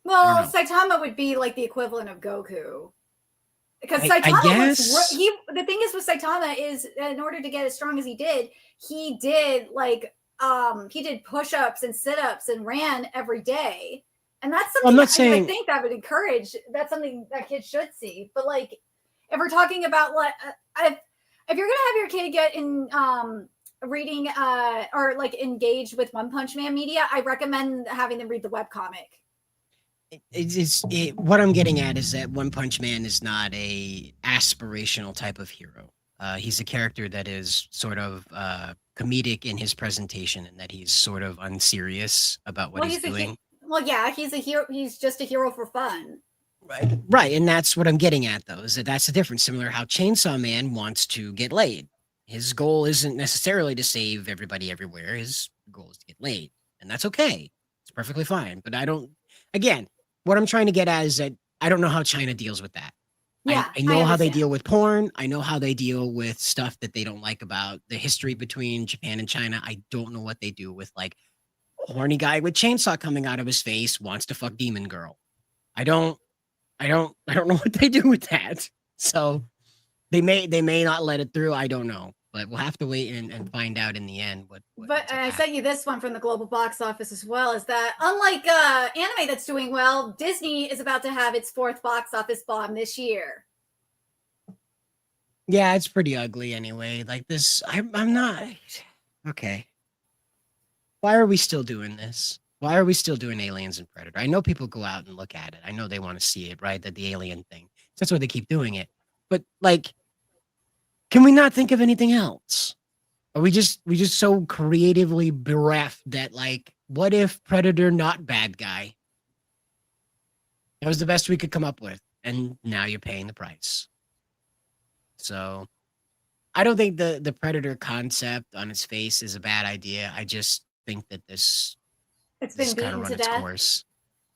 Speaker 9: Well, Saitama would be like the equivalent of Goku. Because Saitama,
Speaker 8: I guess
Speaker 9: the thing is with Saitama is in order to get as strong as he did like he did push-ups and sit-ups and ran every day. And that's something I think that would encourage. That's something that kids should see. But like, if we're talking about like, if you're gonna have your kid get in reading or like engage with One Punch Man media, I recommend having them read the webcomic.
Speaker 8: What I'm getting at is that One Punch Man is not a aspirational type of hero. He's a character that is sort of comedic in his presentation, and that he's sort of unserious about what he's doing.
Speaker 9: He's a hero. He's just a hero for fun.
Speaker 8: Right, and that's what I'm getting at, though, is that that's the difference. Similar how Chainsaw Man wants to get laid. His goal isn't necessarily to save everybody everywhere. His goal is to get laid, and that's okay. It's perfectly fine. But I don't. Again, what I'm trying to get at is that I don't know how China deals with that.
Speaker 9: Yeah,
Speaker 8: I know how they deal with porn. I know how they deal with stuff that they don't like about the history between Japan and China. I don't know what they do with like a horny guy with chainsaw coming out of his face wants to fuck demon girl. I don't know what they do with that. So they may not let it through. I don't know, but we'll have to wait and find out in the end what
Speaker 9: But I sent you this one from the global box office as well, is that unlike anime that's doing well, Disney is about to have its 4th box office bomb this year.
Speaker 8: Yeah, it's pretty ugly anyway. Like this, I'm not okay. Why are we still doing this? Why are we still doing Aliens and Predator? I know people go out and look at it. I know they want to see it, right? That the alien thing. That's why they keep doing it. But like, can we not think of anything else? Are we just so creatively bereft that like, what if Predator not bad guy? That was the best we could come up with, and now you're paying the price. So, I don't think the Predator concept on its face is a bad idea. I just think that it's
Speaker 9: been beaten to death.
Speaker 8: Course.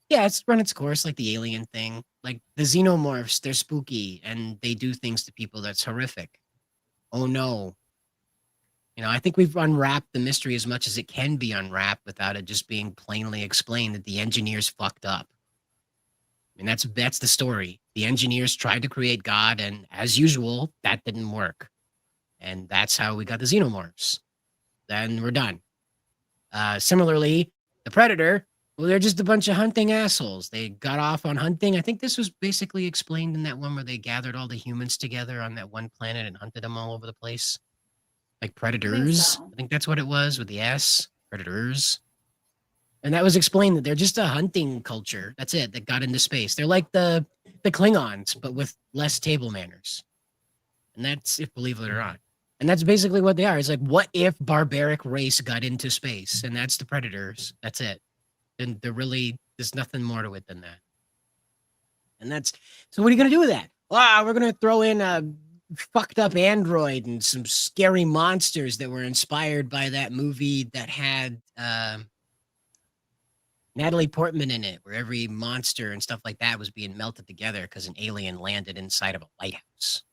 Speaker 8: Yeah, it's run its course, like the alien thing. Like the xenomorphs, they're spooky and they do things to people that's horrific. Oh no. You know, I think we've unwrapped the mystery as much as it can be unwrapped without it just being plainly explained that the engineers fucked up. I mean, that's the story. The engineers tried to create God, and as usual, that didn't work. And that's how we got the xenomorphs. Then we're done. Similarly, the Predator, well, they're just a bunch of hunting assholes. They got off on hunting. I think this was basically explained in that one where they gathered all the humans together on that one planet and hunted them all over the place. Like predators. I think that's what it was with the S. Predators. And that was explained that they're just a hunting culture. That's it. That got into space. They're like the Klingons, but with less table manners. And that's if believe it or not. And that's basically what they are. It's like, what if barbaric race got into space? And that's the Predators. That's it. And there's nothing more to it than that. And that's, so what are you going to do with that? Wow, we're going to throw in a fucked up android and some scary monsters that were inspired by that movie that had, Natalie Portman in it, where every monster and stuff like that was being melted together because an alien landed inside of a lighthouse.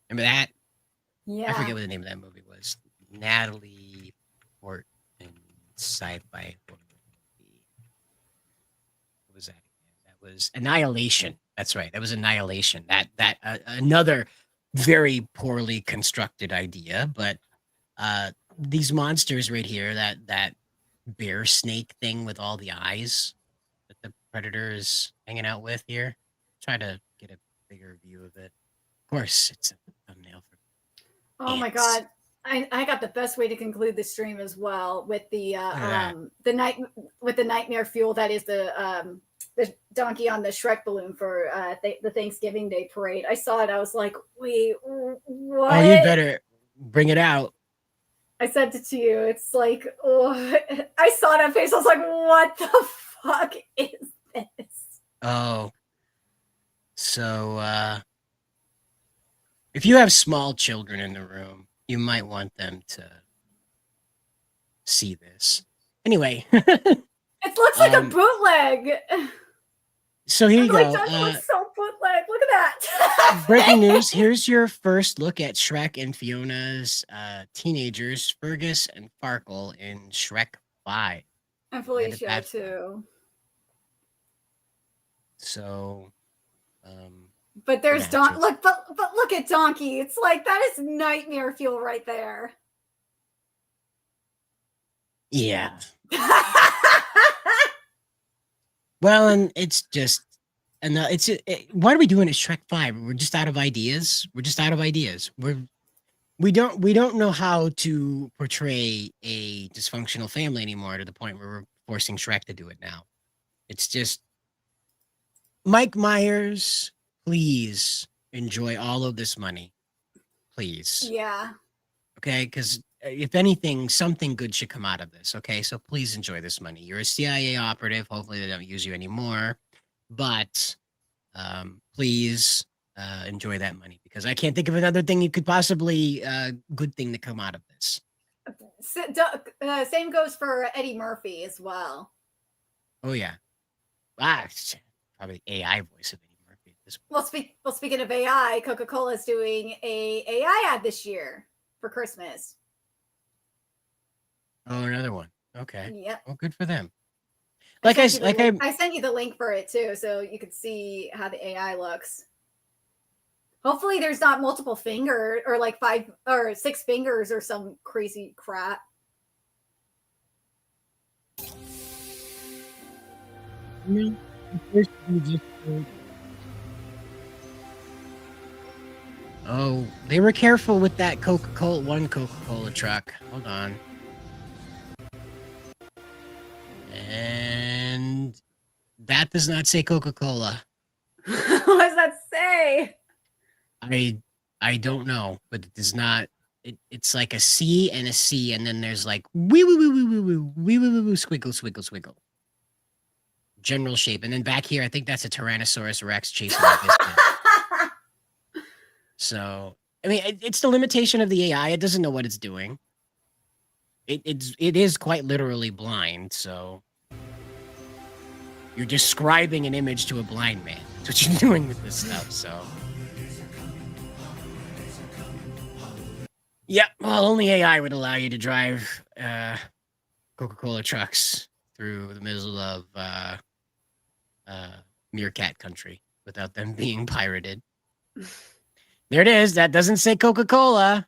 Speaker 8: Remember that?
Speaker 9: Yeah.
Speaker 8: I forget what the name of that movie was. Natalie Portman sci-fi horror movie. What was that again? That was Annihilation. That's right. That was Annihilation. That another very poorly constructed idea, but these monsters right here, that bear snake thing with all the eyes that the predator is hanging out with here. Try to get a bigger view of it. Of course, it's a thumbnail for
Speaker 9: Oh my
Speaker 8: ants.
Speaker 9: god. I got the best way to conclude the stream as well with the nightmare fuel that is the donkey on the Shrek balloon for the Thanksgiving Day parade. I saw it. I was like, wait, what?
Speaker 8: Oh, you better bring it out.
Speaker 9: I sent it to you. It's like, oh, I saw that face. I was like, what the fuck is this?
Speaker 8: Oh. So, if you have small children in the room, you might want them to see this. Anyway.
Speaker 9: It looks like a bootleg.
Speaker 8: So here you go.
Speaker 9: Looks so bootleg. Look at that.
Speaker 8: Breaking news. Here's your first look at Shrek and Fiona's teenagers, Fergus and Farkle in Shrek 5.
Speaker 9: And Felicia too.
Speaker 8: So,
Speaker 9: but there's look, but look at Donkey. It's like that is nightmare fuel right there.
Speaker 8: Yeah. Well, and it's just, and what are we doing at Shrek 5? We're just out of ideas. We're just out of ideas. We don't know how to portray a dysfunctional family anymore to the point where we're forcing Shrek to do it now. It's just, Mike Myers, please enjoy all of this money. Please.
Speaker 9: Yeah.
Speaker 8: Okay, because if anything, something good should come out of this. Okay, so please enjoy this money. You're a CIA operative. Hopefully they don't use you anymore. But please enjoy that money, because I can't think of another thing you could possibly good thing to come out of this.
Speaker 9: Same goes for Eddie Murphy as well.
Speaker 8: Oh yeah, probably AI voice of Eddie Murphy at this point.
Speaker 9: Well, speaking of AI, Coca-Cola is doing a AI ad this year for Christmas.
Speaker 8: Oh, another one. Okay.
Speaker 9: Yep.
Speaker 8: Well, good for them.
Speaker 9: I sent you the link for it too, so you could see how the AI looks. Hopefully there's not multiple finger or like 5 or 6 fingers or some crazy crap.
Speaker 8: Oh, they were careful with that Coca-Cola truck. Hold on. And that does not say Coca-Cola.
Speaker 9: What does that say?
Speaker 8: I don't know, but it does not. It's like a C and a C, and then there's like wee squiggle. General shape, and then back here, I think that's a Tyrannosaurus Rex chasing a biscuit. So, I mean, it's the limitation of the AI. It doesn't know what it's doing. It is quite literally blind. So, you're describing an image to a blind man. That's what you're doing with this stuff. So. Yeah, well, only AI would allow you to drive Coca-Cola trucks through the middle of Meerkat country without them being pirated. There it is. That doesn't say Coca-Cola.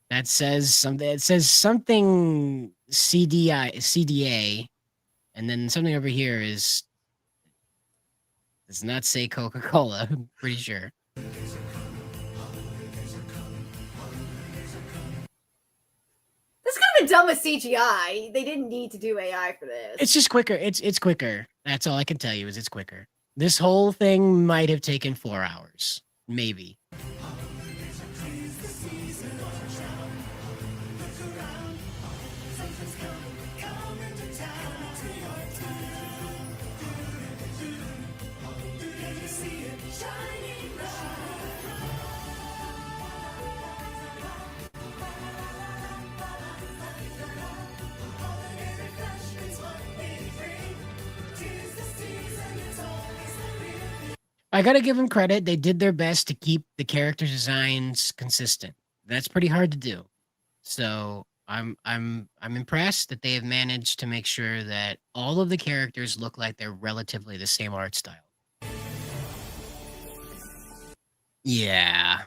Speaker 8: That says something. It says something CDA, and then something over here does not say Coca-Cola. I'm pretty sure.
Speaker 9: This could have been done with CGI. They didn't need to do AI for this.
Speaker 8: It's just quicker. It's quicker. That's all I can tell you is it's quicker. This whole thing might have taken 4 hours. Maybe. I gotta give them credit. They did their best to keep the character designs consistent. That's pretty hard to do. So I'm impressed that they have managed to make sure that all of the characters look like they're relatively the same art style. Yeah.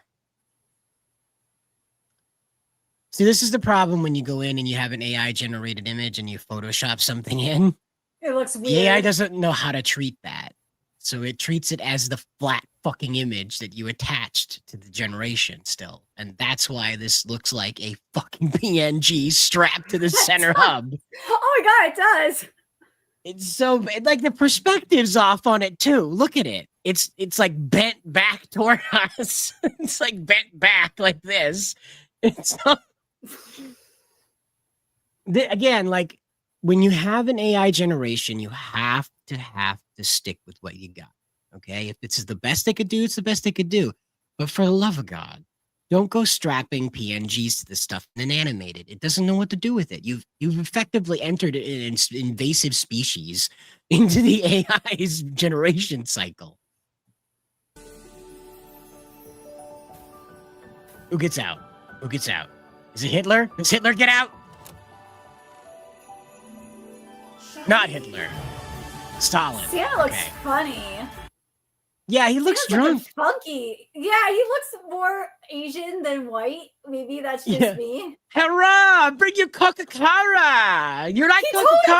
Speaker 8: See, this is the problem when you go in and you have an AI generated image and you Photoshop something in.
Speaker 9: It looks weird.
Speaker 8: The AI doesn't know how to treat that. So it treats it as the flat fucking image that you attached to the generation still. And that's why this looks like a fucking PNG strapped to the center hub.
Speaker 9: Oh my god, it does.
Speaker 8: It's so like the perspective's off on it too. Look at it. It's like bent back toward us. It's like bent back like this. It's not again, like when you have an AI generation, you have to stick with what you got. Okay, if it's the best they could do, it's the best they could do. But for the love of God, don't go strapping PNGs to this stuff and then animate it. It doesn't know what to do with it. You've effectively entered an invasive species into the AI's generation cycle. Who gets out? Who gets out? Is it Hitler? Does Hitler get out? Not Hitler. Stalin.
Speaker 9: Santa looks funny.
Speaker 8: Yeah, he looks drunk.
Speaker 9: Funky. Yeah, he looks more Asian than white. Maybe that's just me.
Speaker 8: Hurrah! Bring your Coca-Cola! You're like
Speaker 9: He
Speaker 8: Coca-Cola?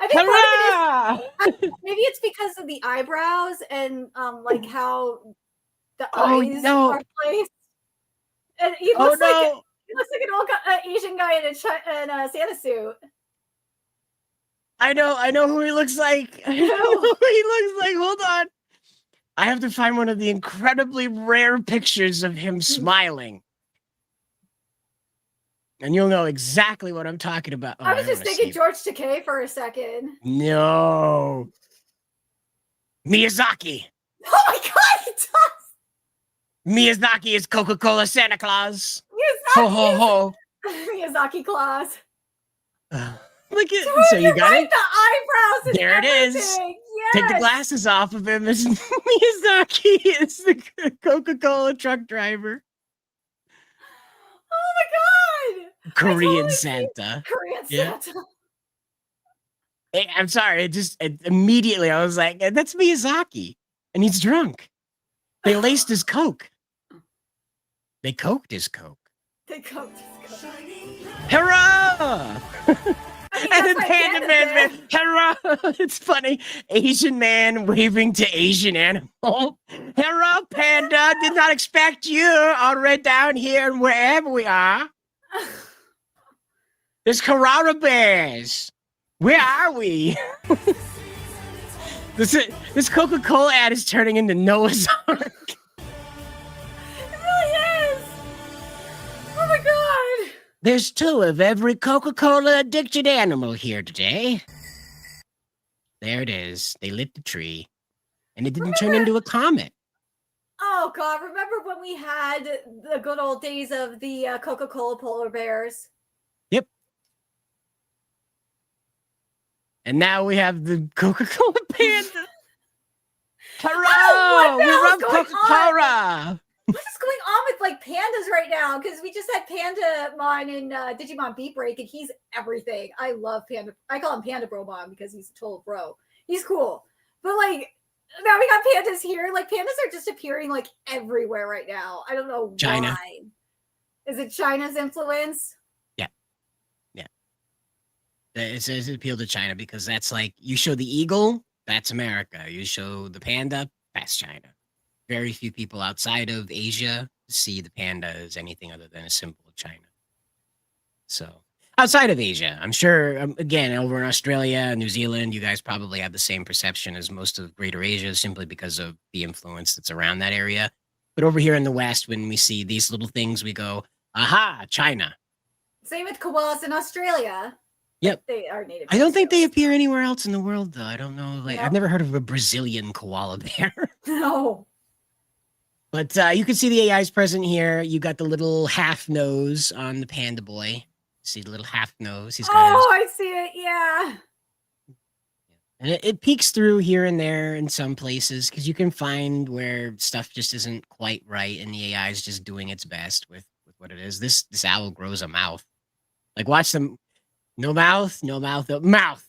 Speaker 9: I think
Speaker 8: Hurrah!
Speaker 9: part of it is, maybe it's because of the eyebrows and like how the
Speaker 8: Oh,
Speaker 9: eyes
Speaker 8: no.
Speaker 9: are placed. And he
Speaker 8: Oh
Speaker 9: looks like
Speaker 8: no!
Speaker 9: he looks like an old Asian guy in a Santa suit.
Speaker 8: I know who he looks like. I know who he looks like. Hold on. I have to find one of the incredibly rare pictures of him smiling. And you'll know exactly what I'm talking about. Oh,
Speaker 9: I was
Speaker 8: don't
Speaker 9: just
Speaker 8: wanna
Speaker 9: thinking
Speaker 8: see.
Speaker 9: George Takei for a second.
Speaker 8: No. Miyazaki.
Speaker 9: Oh my god, he does!
Speaker 8: Miyazaki is Coca-Cola Santa Claus.
Speaker 9: Miyazaki
Speaker 8: Ho ho ho.
Speaker 9: Miyazaki Claus.
Speaker 8: Look at
Speaker 9: Dude,
Speaker 8: so you
Speaker 9: you're
Speaker 8: got
Speaker 9: right,
Speaker 8: it?
Speaker 9: the eyebrows and
Speaker 8: There it is.
Speaker 9: everything.
Speaker 8: Take the
Speaker 9: Yes.
Speaker 8: glasses off of him as Miyazaki is the Coca-Cola truck driver.
Speaker 9: Oh my god!
Speaker 8: Korean
Speaker 9: totally see
Speaker 8: Santa.
Speaker 9: Korean
Speaker 8: Yeah.
Speaker 9: Santa.
Speaker 8: I'm sorry, immediately I was like, that's Miyazaki. And he's drunk. They laced his Coke. They coked his Coke.
Speaker 9: They go just go.
Speaker 8: Hurrah! And
Speaker 9: that's
Speaker 8: then
Speaker 9: my
Speaker 8: Panda
Speaker 9: Panda
Speaker 8: Man,
Speaker 9: Man.
Speaker 8: hurrah! It's funny. Asian man waving to Asian animal. Hurrah, Panda! Did not expect you all right down here and wherever we are. There's Carrara Bears. Where are we? This Coca-Cola ad is turning into Noah's Ark.
Speaker 9: It really is. Oh my god!
Speaker 8: There's 2 of every Coca-Cola addicted animal here today. There it is. They lit the tree. And it didn't turn into a comet.
Speaker 9: Oh god! Remember when we had the good old days of the Coca-Cola polar bears?
Speaker 8: Yep. And now we have the Coca-Cola Panda. Hurrah!
Speaker 9: what the
Speaker 8: We
Speaker 9: hell is
Speaker 8: love
Speaker 9: going
Speaker 8: Coca-Cola!
Speaker 9: What is going on with like pandas right now? Because we just had Pandamon in Digimon Beat Break, and he's everything. I love Panda. I call him Panda Bromon because he's a total bro. He's cool. But like now we got pandas here. Like pandas are just appearing like everywhere right now. I don't know
Speaker 8: China.
Speaker 9: why. Is it China's influence?
Speaker 8: It's appeal to China because that's like, you show the eagle, that's America. You show the panda, that's China. Very few people outside of Asia see the panda as anything other than a symbol of China. So, outside of Asia, I'm sure, again, over in Australia, New Zealand, you guys probably have the same perception as most of Greater Asia simply because of the influence that's around that area. But over here in the West, when we see these little things, we go, aha, China.
Speaker 9: Same with koalas in Australia.
Speaker 8: Yep.
Speaker 9: They are native.
Speaker 8: I don't think they appear anywhere else in the world, though. I don't know. Like,
Speaker 9: No.
Speaker 8: I've never heard of a Brazilian koala bear.
Speaker 9: No.
Speaker 8: But you can see the AIs present here. You got the little half nose on the panda boy. See the little half nose. He's got
Speaker 9: Oh, I see it. Yeah.
Speaker 8: And it peeks through here and there in some places because you can find where stuff just isn't quite right, and the AI is just doing its best with what it is. This owl grows a mouth. Like watch them. No mouth, no mouth, no mouth.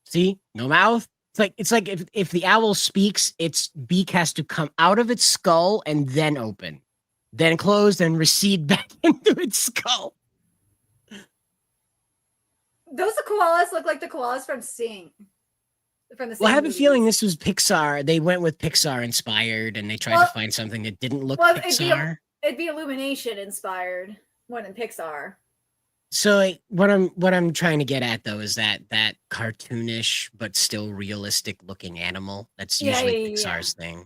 Speaker 8: See, no mouth. It's like if the owl speaks, its beak has to come out of its skull and then open, then close, then recede back into its skull.
Speaker 9: Those koalas look like the koalas from Sing. From the
Speaker 8: Well, I have a
Speaker 9: movies.
Speaker 8: feeling this was Pixar. They went with Pixar inspired, and they tried to find something that didn't look Pixar.
Speaker 9: It'd be Illumination inspired more than Pixar.
Speaker 8: So like, what I'm trying to get at though is that cartoonish but still realistic looking animal. That's usually Pixar's thing,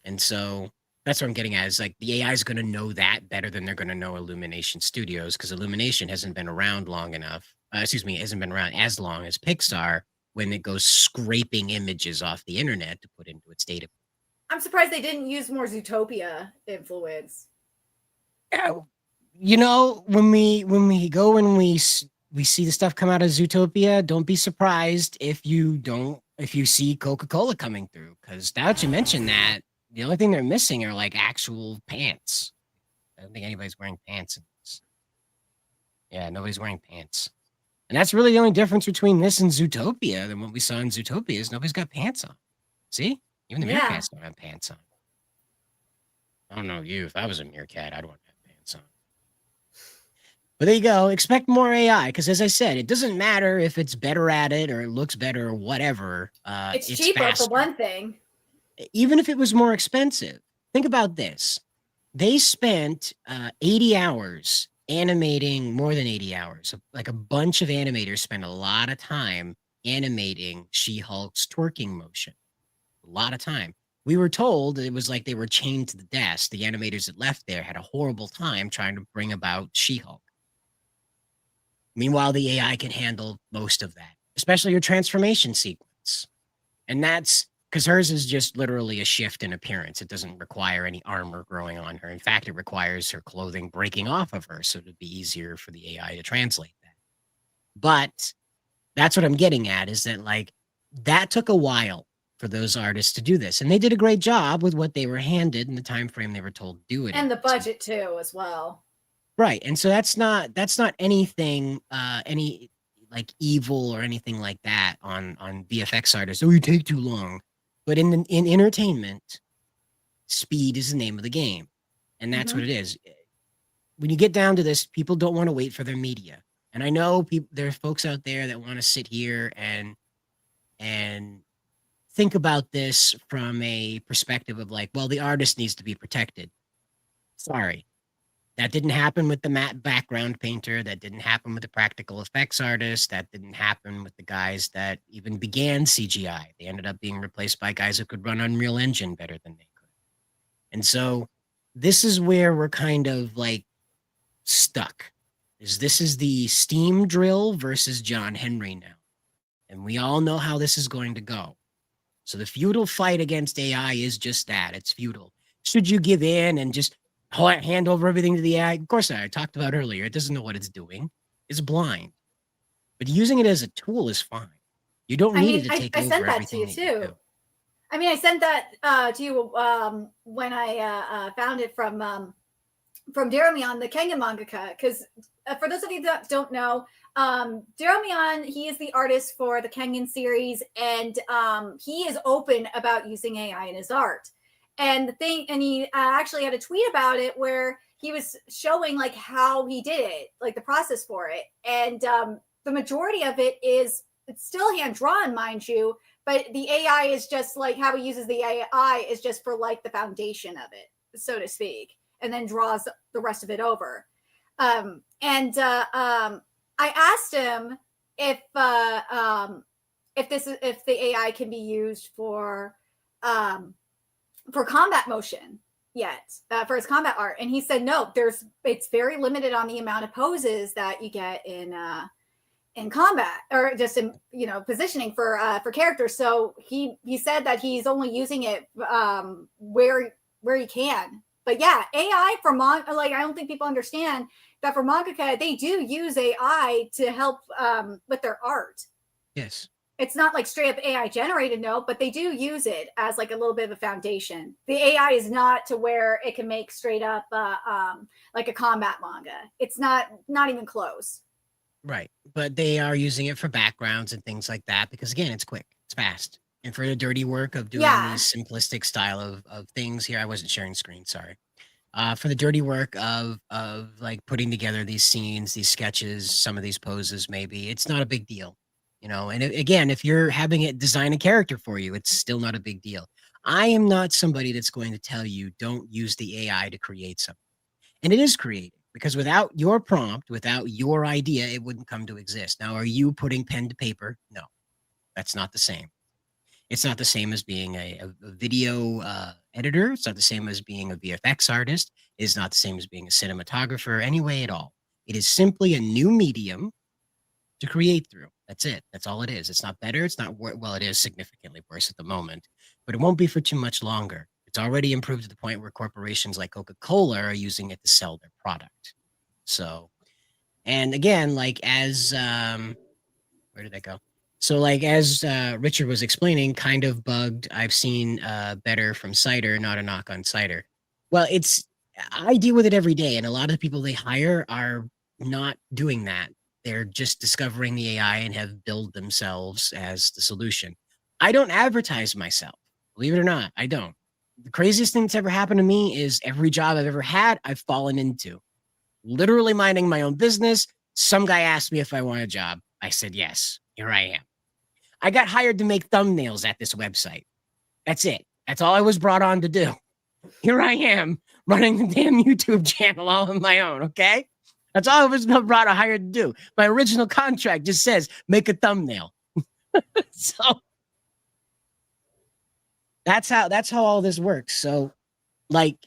Speaker 8: and so that's what I'm getting at. Is like the AI is going to know that better than they're going to know Illumination Studios, because Illumination hasn't been around long enough. Hasn't been around as long as Pixar when it goes scraping images off the internet to put into its data.
Speaker 9: I'm surprised they didn't use more Zootopia influence.
Speaker 8: Yeah, you know, when we go and we see the stuff come out of Zootopia, don't be surprised if you see Coca-Cola coming through, because now that you mention that, the only thing they're missing are like actual pants. I don't think anybody's wearing pants in this. Yeah, nobody's wearing pants. And that's really the only difference between this and Zootopia than what we saw in Zootopia is nobody's got pants on. See? Even the meerkats don't have pants on. I don't know you. If I was a meerkat, I'd want to have pants on. But there you go. Expect more AI, because as I said, it doesn't matter if it's better at it or it looks better or whatever.
Speaker 9: It's cheaper
Speaker 8: faster.
Speaker 9: for one thing.
Speaker 8: Even if it was more expensive, think about this. They spent 80 hours animating, more than 80 hours. Like a bunch of animators spent a lot of time animating She-Hulk's twerking motion. A lot of time. We were told it was like they were chained to the desk. The animators that left there had a horrible time trying to bring about She-Hulk. Meanwhile, the AI can handle most of that, especially your transformation sequence. And that's because hers is just literally a shift in appearance. It doesn't require any armor growing on her. In fact, it requires her clothing breaking off of her, so it'd be easier for the AI to translate that. But that's what I'm getting at, is that like that took a while for those artists to do this, and they did a great job with what they were handed in the time frame they were told to do it,
Speaker 9: and the budget too, as well.
Speaker 8: Right, and so that's not anything any like evil or anything like that on VFX artists. Oh, you take too long. But in entertainment, speed is the name of the game, and that's what it is. When you get down to this, people don't want to wait for their media, and I know there's folks out there that want to sit here and think about this from a perspective of like, well, the artist needs to be protected. Sorry, that didn't happen with the matte background painter. That didn't happen with the practical effects artist. That didn't happen with the guys that even began CGI. They ended up being replaced by guys who could run Unreal Engine better than they could. And so this is where we're kind of like stuck. This is the steam drill versus John Henry now. And we all know how this is going to go. So the feudal fight against AI is just that. It's feudal. Should you give in and just hand over everything to the AI? Of course, I talked about earlier. It doesn't know what it's doing. It's blind. But using it as a tool is fine. You don't need it to take over everything. I sent that to you too.
Speaker 9: I mean, I sent that to you when I found it from Daramion, the Kengan mangaka. Because for those of you that don't know, Daramion, he is the artist for the Kengan series, and he is open about using AI in his art. And he actually had a tweet about it where he was showing like how he did it, like the process for it. And the majority of it's still hand drawn, mind you, but the AI is just like how he uses the AI is just for like the foundation of it, so to speak, and then draws the rest of it over. I asked him if the AI can be used for combat motion yet, for his combat art, and he said no. It's very limited on the amount of poses that you get in combat, or just in positioning for characters. So he said that he's only using it where he can. But yeah, AI for I don't think people understand that for mangaka they do use AI to help with their art.
Speaker 8: Yes.
Speaker 9: It's not like straight up AI generated, no, but they do use it as like a little bit of a foundation. The AI is not to where it can make straight up like a combat manga. It's not even close.
Speaker 8: Right. But they are using it for backgrounds and things like that because, again, it's quick, it's fast. And for the dirty work of doing these simplistic style of things here, I wasn't sharing screen, sorry. For the dirty work of like putting together these scenes, these sketches, some of these poses, maybe it's not a big deal, you know. And again, if you're having it design a character for you, it's still not a big deal. I am not somebody that's going to tell you don't use the AI to create something, and it is creative because without your prompt, without your idea, it wouldn't come to exist. Now, are you putting pen to paper? No, that's not the same. It's not the same as being a video editor. It's not the same as being a VFX artist. It's not the same as being a cinematographer, any way at all. It is simply a new medium to create through. That's it. That's all it is. It's not better. It's not, well, it is significantly worse at the moment, but it won't be for too much longer. It's already improved to the point where corporations like Coca-Cola are using it to sell their product. So, and again, like as, where did that go? So like as Richard was explaining, kind of bugged, I've seen better from Cider, not a knock on Cider. Well, I deal with it every day, and a lot of the people they hire are not doing that. They're just discovering the AI and have billed themselves as the solution. I don't advertise myself, believe it or not, I don't. The craziest thing that's ever happened to me is every job I've ever had, I've fallen into. Literally minding my own business. Some guy asked me if I want a job. I said, yes, here I am. I got hired to make thumbnails at this website. That's it. That's all I was brought on to do. Here I am running the damn YouTube channel all on my own, okay? That's all I was hired to do. My original contract just says, make a thumbnail. So that's how all this works. So like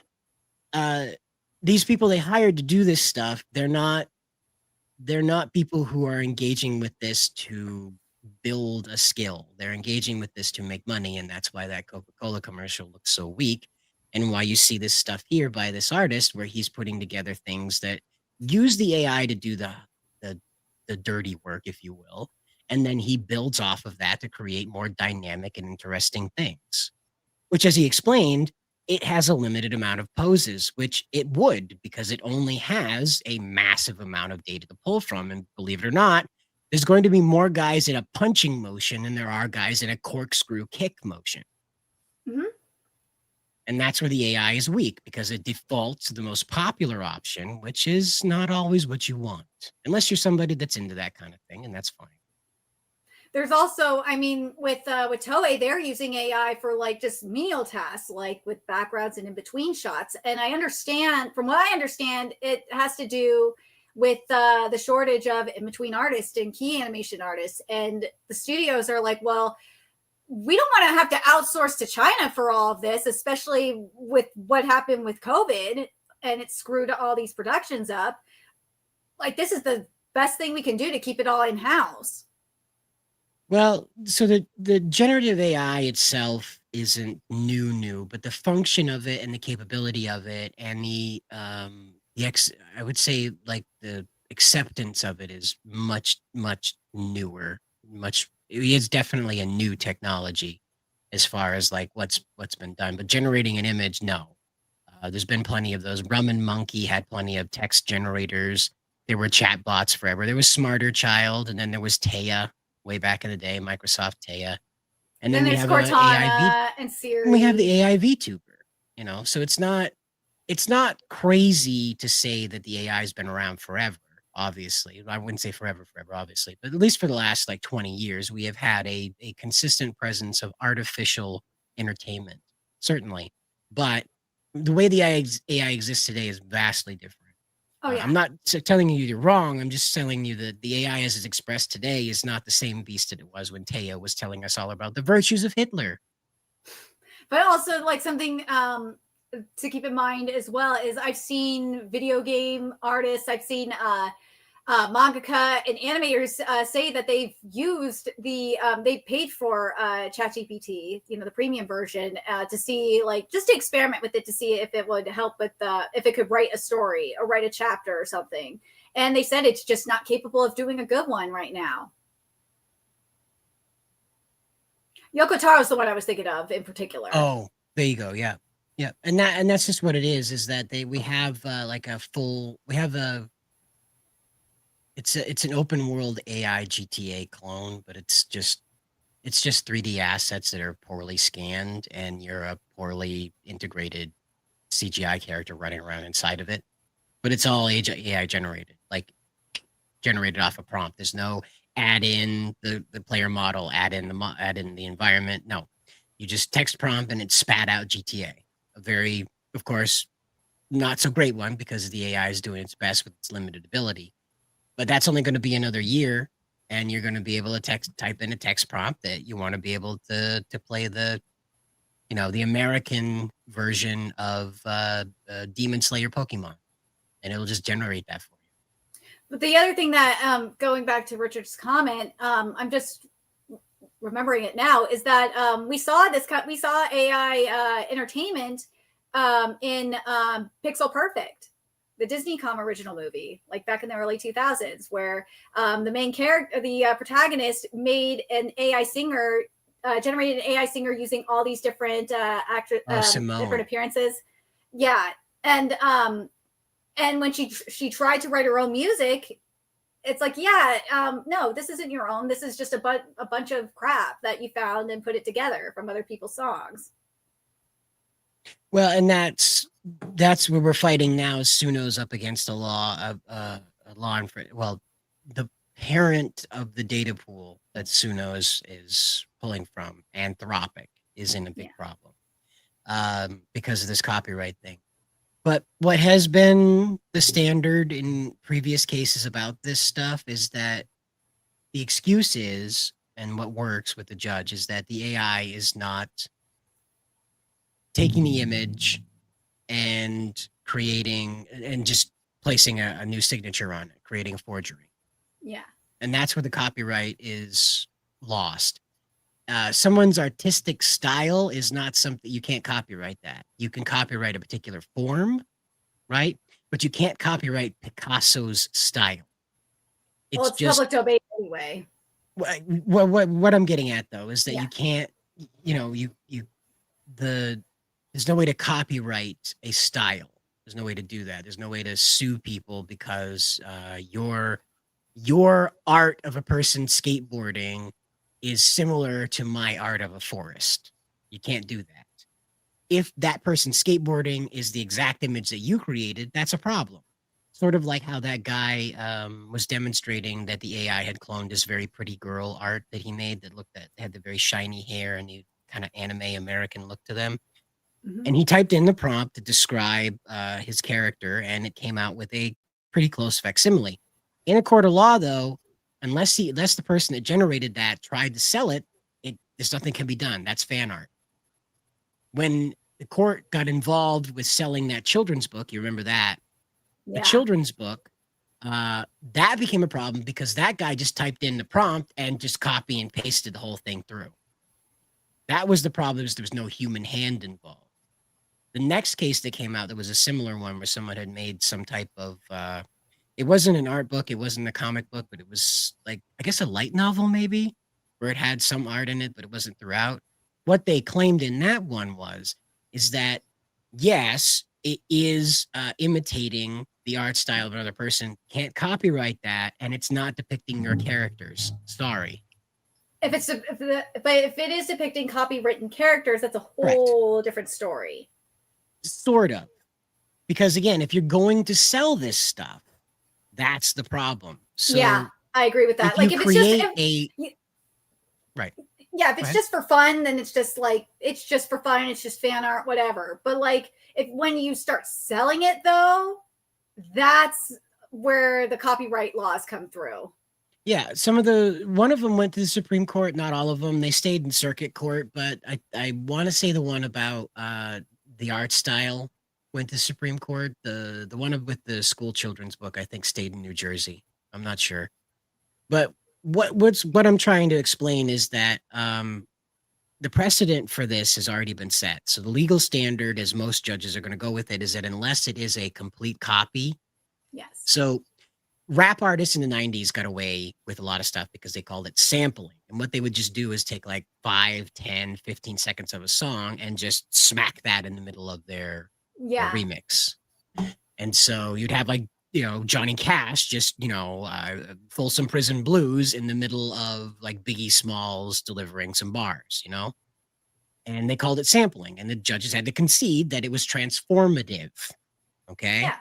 Speaker 8: these people they hired to do this stuff, they're not people who are engaging with this to build a skill. They're engaging with this to make money, and that's why that Coca-Cola commercial looks so weak, and why you see this stuff here by this artist where he's putting together things that use the AI to do the dirty work, if you will, and then he builds off of that to create more dynamic and interesting things, which, as he explained, it has a limited amount of poses, which it would because it only has a massive amount of data to pull from. And believe it or not, there's going to be more guys in a punching motion than there are guys in a corkscrew kick motion.
Speaker 9: Mm-hmm.
Speaker 8: And that's where the AI is weak because it defaults to the most popular option, which is not always what you want, unless you're somebody that's into that kind of thing, and that's fine.
Speaker 9: There's also, I mean, with Toei, they're using AI for like just menial tasks, like with backgrounds and in between shots. And I understand, from what I understand, it has to do with the shortage of in between artists and key animation artists. And the studios are like, well, we don't want to have to outsource to China for all of this, especially with what happened with COVID and it screwed all these productions up. Like, this is the best thing we can do to keep it all in-house.
Speaker 8: Well, so the generative AI itself isn't new, but the function of it and the capability of it and I would say like the acceptance of it is much newer. It is definitely a new technology as far as like what's been done. But generating an image, no. There's been plenty of those. Rum and Monkey had plenty of text generators. There were chat bots forever. There was Smarter Child, and then there was Taya. Way back in the day, Microsoft Taya, and then we have
Speaker 9: Cortana and Siri.
Speaker 8: We have the AI VTuber, you know. So it's not crazy to say that the AI has been around forever. Obviously, I wouldn't say forever, obviously, but at least for the last like 20 years, we have had a consistent presence of artificial entertainment, certainly. But the way the AI exists today is vastly different.
Speaker 9: Oh, yeah.
Speaker 8: I'm not telling you you're wrong. I'm just telling you that the AI as it's expressed today is not the same beast that it was when Taya was telling us all about the virtues of Hitler.
Speaker 9: But also like something to keep in mind as well is I've seen video game artists, I've seen mangaka and animators say that they've used they paid for ChatGPT, you know, the premium version to see, like, just to experiment with it to see if it would help with if it could write a story or write a chapter or something. And they said it's just not capable of doing a good one right now. Yoko Taro's the one I was thinking of in particular.
Speaker 8: Oh, there you go. Yeah. Yeah. And that's just what it is that we have like it's an open world AI GTA clone, but it's just 3D assets that are poorly scanned, and you're a poorly integrated CGI character running around inside of it. But it's all AI generated, like generated off a prompt. There's no add in the player model, add in the environment. No, you just text prompt and it spat out GTA. A very, of course, not so great one because the AI is doing its best with its limited ability. But that's only going to be another year, and you're going to be able to type in a text prompt that you want to be able to play the American version of Demon Slayer Pokemon, and it'll just generate that for you.
Speaker 9: But the other thing that, going back to Richard's comment, I'm just remembering it now, is that we saw AI entertainment in Pixel Perfect, the Disney.com original movie, like back in the early 2000s, where the main character, the protagonist, made an AI singer, generated an AI singer using all these different different appearances. Yeah, and when she tried to write her own music, it's like, no, this isn't your own. This is just a bunch of crap that you found and put it together from other people's songs.
Speaker 8: Well, and that's where we're fighting now. Is Suno's up against a law well, the parent of the data pool that Suno is pulling from, Anthropic, is in a big problem because of this copyright thing. But what has been the standard in previous cases about this stuff is that the excuse is, and what works with the judge, is that the AI is not taking the image and creating and just placing a new signature on it, creating a forgery.
Speaker 9: Yeah.
Speaker 8: And that's where the copyright is lost. Someone's artistic style is not something you can't copyright. That you can copyright a particular form, right? But you can't copyright Picasso's style.
Speaker 9: It's just public domain anyway.
Speaker 8: What I'm getting at though is that you can't, there's no way to copyright a style. There's no way to do that. There's no way to sue people because your art of a person skateboarding is similar to my art of a forest. You can't do that. If that person skateboarding is the exact image that you created, that's a problem. Sort of like how that guy was demonstrating that the AI had cloned this very pretty girl art that he made that had the very shiny hair and the kind of anime American look to them. Mm-hmm. And he typed in the prompt to describe his character, and it came out with a pretty close facsimile. In a court of law, though, unless the person that generated that tried to sell it, there's nothing can be done. That's fan art. When the court got involved with selling that children's book, you remember that? Yeah. The children's book, that became a problem because that guy just typed in the prompt and just copy and pasted the whole thing through. That was the problem, is there was no human hand involved. The next case that came out, there was a similar one where someone had made some type of, it wasn't an art book, it wasn't a comic book, but it was like, I guess a light novel maybe, where it had some art in it, but it wasn't throughout. What they claimed in that one is that, yes, it is imitating the art style of another person, can't copyright that, and it's not depicting your characters. Sorry.
Speaker 9: If it is depicting copywritten characters, that's a whole different story.
Speaker 8: Sort of. Because again, if you're going to sell this stuff, that's the problem. So
Speaker 9: yeah, I agree with that. Like if
Speaker 8: right.
Speaker 9: Yeah, if it's just for fun, then it's just for fun, it's just fan art, whatever. But like when you start selling it though, that's where the copyright laws come through.
Speaker 8: Yeah, one of them went to the Supreme Court, not all of them. They stayed in circuit court, but I want to say the one about the art style went to Supreme Court. The one with the school children's book, I think, stayed in New Jersey. I'm not sure. But what I'm trying to explain is that the precedent for this has already been set. So the legal standard, as most judges are going to go with it, is that unless it is a complete copy.
Speaker 9: Yes.
Speaker 8: So rap artists in the 90s got away with a lot of stuff because they called it sampling. And what they would just do is take like 5, 10, 15 seconds of a song and just smack that in the middle of their remix. And so you'd have like, Johnny Cash just, Folsom Prison Blues in the middle of like Biggie Smalls delivering some bars, and they called it sampling. And the judges had to concede that it was transformative. Okay.
Speaker 9: Yeah.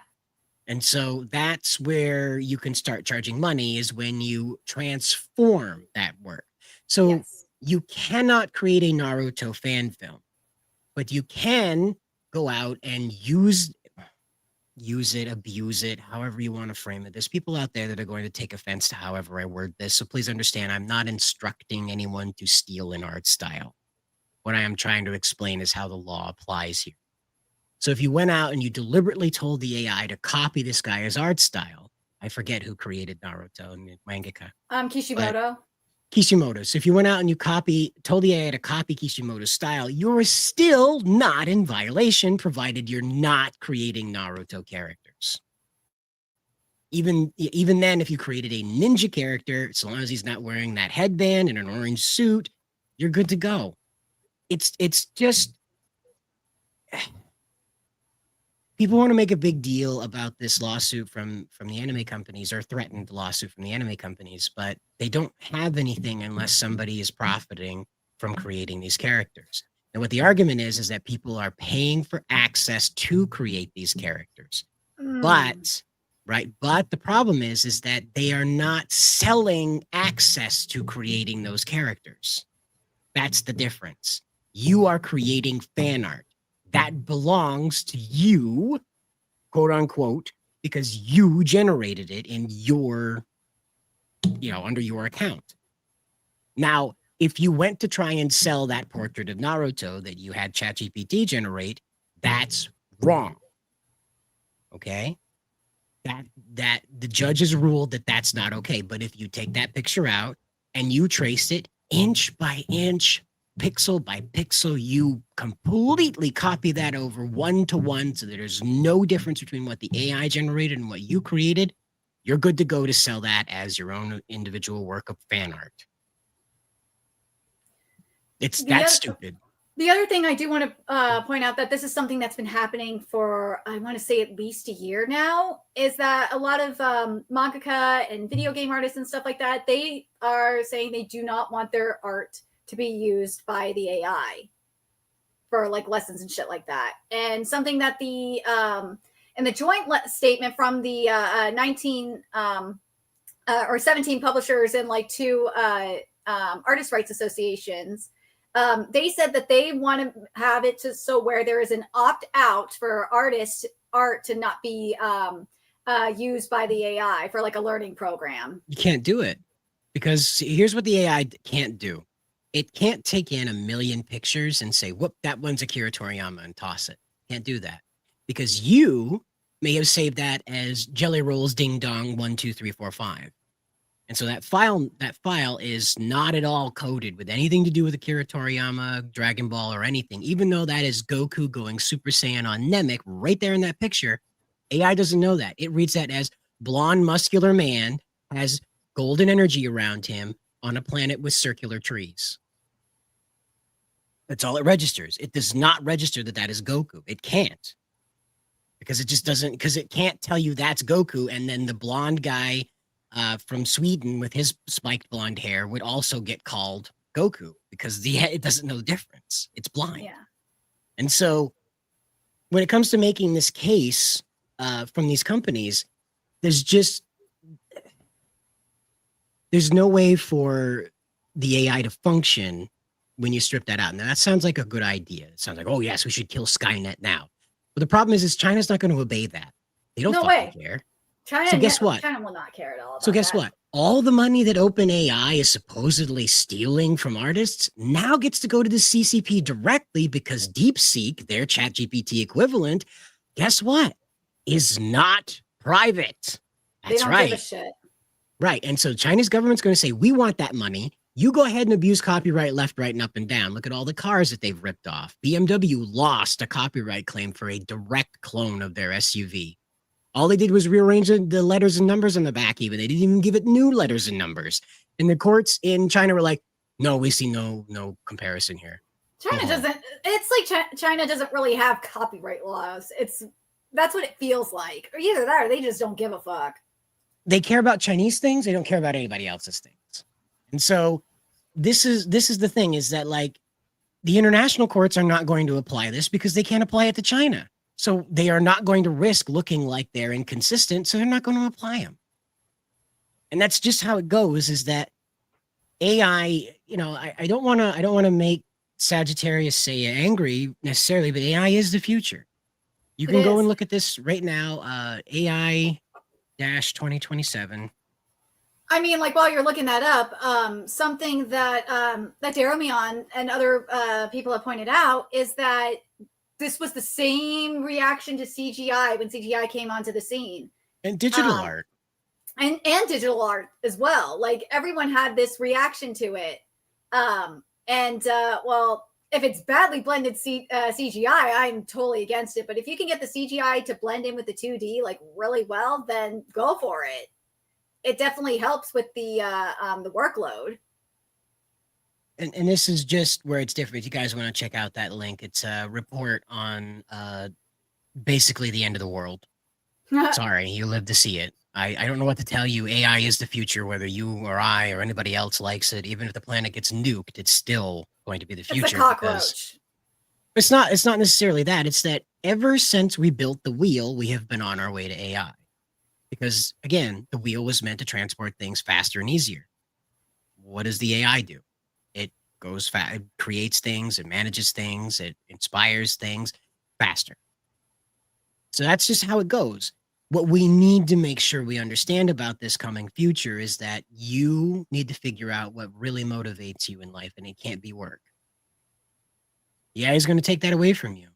Speaker 8: And so that's where you can start charging money, is when you transform that work. So you cannot create a Naruto fan film, but you can go out and use it, abuse it, however you want to frame it. There's people out there that are going to take offense to however I word this. So please understand, I'm not instructing anyone to steal an art style. What I am trying to explain is how the law applies here. So if you went out and you deliberately told the AI to copy this guy's art style, I forget who created Naruto and mangaka.
Speaker 9: Kishimoto.
Speaker 8: Kishimoto. So if you went out and you told the AI to copy Kishimoto's style, you're still not in violation, provided you're not creating Naruto characters. Even then, if you created a ninja character, so long as he's not wearing that headband and an orange suit, you're good to go. It's just... People want to make a big deal about this lawsuit from the anime companies, or threatened lawsuit from the anime companies, but they don't have anything unless somebody is profiting from creating these characters. And what the argument is that people are paying for access to create these characters. But the problem is that they are not selling access to creating those characters. That's the difference. You are creating fan art that belongs to you, quote unquote, because you generated it in your, under your account. Now, if you went to try and sell that portrait of Naruto that you had ChatGPT generate, that's wrong. Okay? That the judge has ruled that that's not okay. But if you take that picture out and you trace it inch by inch, pixel by pixel, you completely copy that over 1-to-1 so that there's no difference between what the AI generated and what you created, you're good to go to sell that as your own individual work of fan art. That's stupid.
Speaker 9: The other thing I do want to point out, that this is something that's been happening for, I want to say, at least a year now, is that a lot of mangaka and video game artists and stuff like that, they are saying they do not want their art to be used by the AI for like lessons and shit like that. And something that the in the joint statement from the 19 or 17 publishers and like 2 artist rights associations, they said that they want to have it so where there is an opt-out for artists' art to not be used by the AI for like a learning program.
Speaker 8: You can't do it, because here's what the AI can't do. It can't take in 1 million pictures and say, whoop, that one's Akira Toriyama, and toss it. Can't do that, because you may have saved that as Jelly Rolls Ding Dong 1, 2, 3, 4, 5. And so that file is not at all coded with anything to do with Akira Toriyama, Dragon Ball, or anything, even though that is Goku going Super Saiyan on Namek right there in that picture. AI doesn't know that. It reads that as blonde, muscular man has golden energy around him on a planet with circular trees. That's all it registers. It does not register that is Goku. It can't. Because it just doesn't, because it can't tell you that's Goku, and then the blonde guy from Sweden with his spiked blonde hair would also get called Goku, because it doesn't know the difference. It's blind.
Speaker 9: Yeah.
Speaker 8: And so when it comes to making this case from these companies, there's no way for the AI to function when you strip that out. Now, that sounds like a good idea. It sounds like, oh, yes, we should kill Skynet now. But the problem is China's not going to obey that. They don't fucking care.
Speaker 9: China,
Speaker 8: so guess what?
Speaker 9: China will not care at all.
Speaker 8: So guess what? All the money that OpenAI is supposedly stealing from artists now gets to go to the CCP directly, because DeepSeek, their ChatGPT equivalent, guess what? Is not private. That's
Speaker 9: they don't
Speaker 8: right.
Speaker 9: give a shit.
Speaker 8: Right. And so the Chinese government's going to say, we want that money. You go ahead and abuse copyright left, right, and up and down. Look at all the cars that they've ripped off. BMW lost a copyright claim for a direct clone of their SUV. All they did was rearrange the letters and numbers on the back. Even they didn't even give it new letters and numbers. And the courts in China were like, "No, we see no comparison here."
Speaker 9: China doesn't. It's like China doesn't really have copyright laws. That's what it feels like. Or either that, or they just don't give a fuck.
Speaker 8: They care about Chinese things. They don't care about anybody else's things. And so this is the thing, is that like the international courts are not going to apply this because they can't apply it to China. So they are not going to risk looking like they're inconsistent. So they're not going to apply them. And that's just how it goes, is that AI, you know, I don't want to make Sagittarius say angry necessarily, but AI is the future. You can go and look at this right now. AI-2027.
Speaker 9: I mean, like while you're looking that up, something that that Daromion and other people have pointed out is that this was the same reaction to CGI when CGI came onto the scene.
Speaker 8: And digital art.
Speaker 9: And digital art as well. Like everyone had this reaction to it. Well, if it's badly blended CGI, I'm totally against it. But if you can get the CGI to blend in with the 2D like really well, then go for it. It definitely helps with the workload.
Speaker 8: And this is just where it's different. If you guys want to check out that link, it's a report on basically the end of the world. Sorry, you live to see it. I don't know what to tell you. AI is the future, whether you or I or anybody else likes it. Even if the planet gets nuked, it's still going to be the future.
Speaker 9: It's a cockroach.
Speaker 8: It's not necessarily that. It's that ever since we built the wheel, we have been on our way to AI. Because again, the wheel was meant to transport things faster and easier. What does the AI do? It goes fast, it creates things, it manages things, it inspires things faster. So that's just how it goes. What we need to make sure we understand about this coming future is that you need to figure out what really motivates you in life, and it can't be work. The AI is going to take that away from you.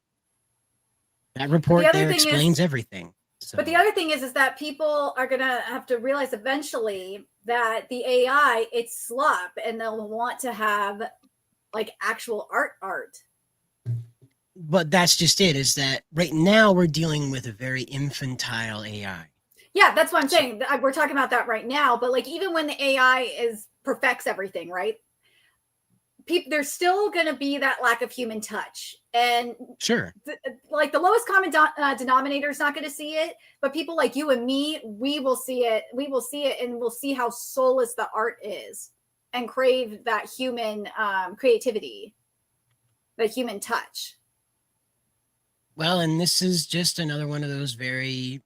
Speaker 8: That report there explains everything. So.
Speaker 9: But the other thing is that people are going to have to realize eventually that the AI, it's slop, and they'll want to have like actual art.
Speaker 8: But that's just it, is that right now we're dealing with a very infantile AI.
Speaker 9: Yeah, that's what I'm saying. We're talking about that right now. But like even when the AI perfects everything, right? There's still going to be that lack of human touch. And
Speaker 8: sure,
Speaker 9: like the lowest common denominator is not going to see it. But people like you and me, we will see it. We will see it, and we'll see how soulless the art is and crave that human creativity, the human touch.
Speaker 8: Well, and this is just another one of those very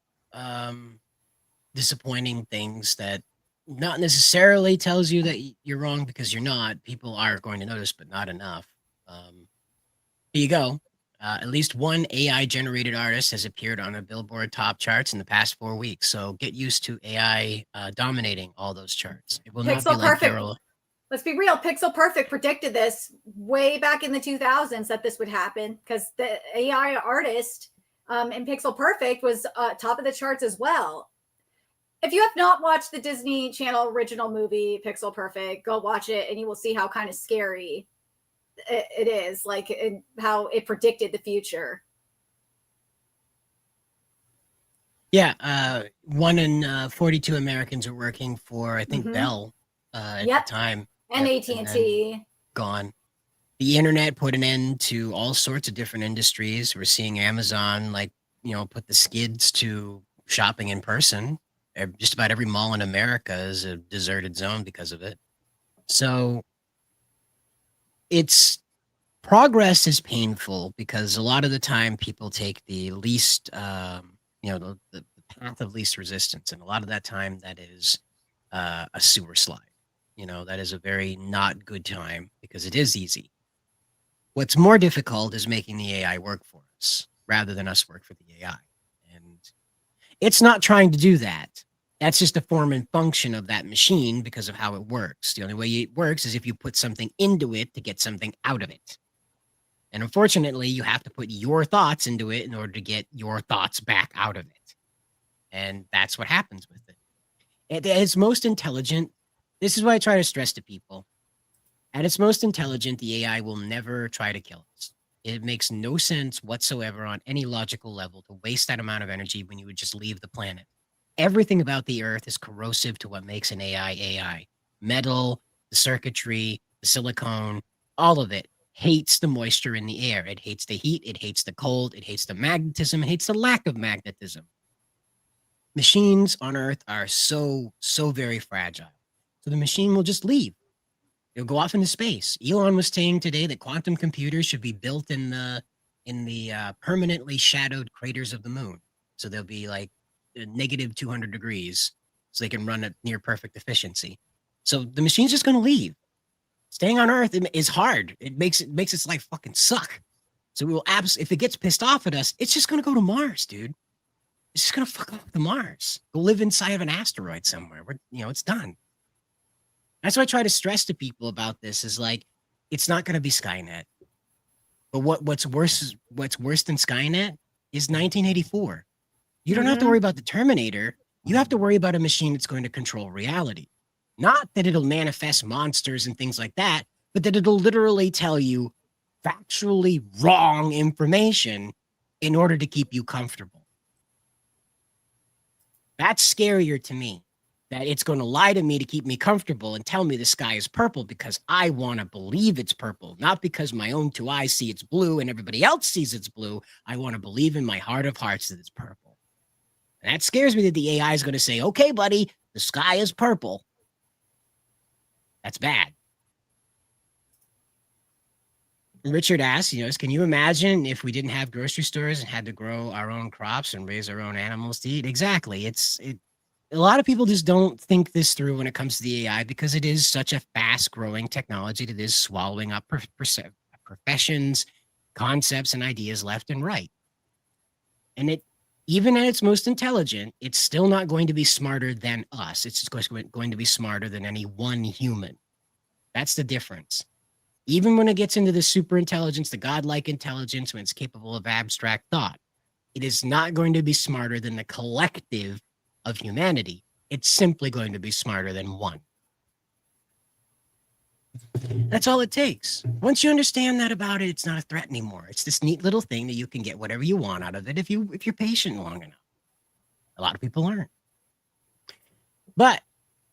Speaker 8: disappointing things that not necessarily tells you that you're wrong, because you're not. People are going to notice, but not enough. Here you go. At least one AI-generated artist has appeared on the Billboard top charts in the past 4 weeks. So get used to AI dominating all those charts. It will not be like Carol.
Speaker 9: Let's be real. Pixel Perfect predicted this way back in the 2000s that this would happen, because the AI artist in Pixel Perfect was top of the charts as well. If you have not watched the Disney Channel original movie Pixel Perfect, go watch it and you will see how kind of scary it is, like how it predicted the future.
Speaker 8: Yeah, 1 in 42 Americans are working for, I think, Bell at the time.
Speaker 9: And AT&T.
Speaker 8: Gone. The internet put an end to all sorts of different industries. We're seeing Amazon, like, put the skids to shopping in person. Just about every mall in America is a deserted zone because of it. So progress is painful, because a lot of the time people take the least, the path of least resistance. And a lot of that time that is a sewer slide. That is a very not good time, because it is easy. What's more difficult is making the AI work for us rather than us work for the AI. And it's not trying to do that. That's just a form and function of that machine because of how it works. The only way it works is if you put something into it to get something out of it. And unfortunately, you have to put your thoughts into it in order to get your thoughts back out of it. And that's what happens with it. At its most intelligent, this is what I try to stress to people. At its most intelligent, the AI will never try to kill us. It makes no sense whatsoever on any logical level to waste that amount of energy when you would just leave the planet. Everything about the Earth is corrosive to what makes an AI AI. Metal, the circuitry, the silicone, all of it hates the moisture in the air. It hates the heat, it hates the cold, it hates the magnetism, it hates the lack of magnetism. Machines on Earth are so very fragile. So the machine will just leave. It'll go off into space. Elon was saying today that quantum computers should be built in the permanently shadowed craters of the moon. So they'll be like negative 200 degrees, so they can run at near perfect efficiency. So the machine's just going to leave. Staying on Earth is hard. It makes its life fucking suck. So we will if it gets pissed off at us, it's just going to go to Mars, dude. It's just going to fuck off to Mars. Go live inside of an asteroid somewhere. It's done. That's what I try to stress to people about this is like, it's not going to be Skynet. But what's worse than Skynet is 1984. You don't have to worry about the Terminator. You have to worry about a machine that's going to control reality. Not that it'll manifest monsters and things like that, but that it'll literally tell you factually wrong information in order to keep you comfortable. That's scarier to me. That it's going to lie to me to keep me comfortable and tell me the sky is purple because I want to believe it's purple, not because my own two eyes see it's blue and everybody else sees it's blue. I want to believe in my heart of hearts that it's purple. And that scares me that the AI is going to say, okay, buddy, the sky is purple. That's bad. Richard asks, can you imagine if we didn't have grocery stores and had to grow our own crops and raise our own animals to eat? Exactly. A lot of people just don't think this through when it comes to the AI because it is such a fast-growing technology that is swallowing up professions, concepts, and ideas left and right. And even at its most intelligent, it's still not going to be smarter than us. It's just going to be smarter than any one human. That's the difference. Even when it gets into the super intelligence, the godlike intelligence, when it's capable of abstract thought, it is not going to be smarter than the collective of humanity. It's simply going to be smarter than one. That's all it takes. Once you understand that about it, it's not a threat anymore. It's this neat little thing that you can get whatever you want out of it if you're patient long enough. A lot of people aren't. But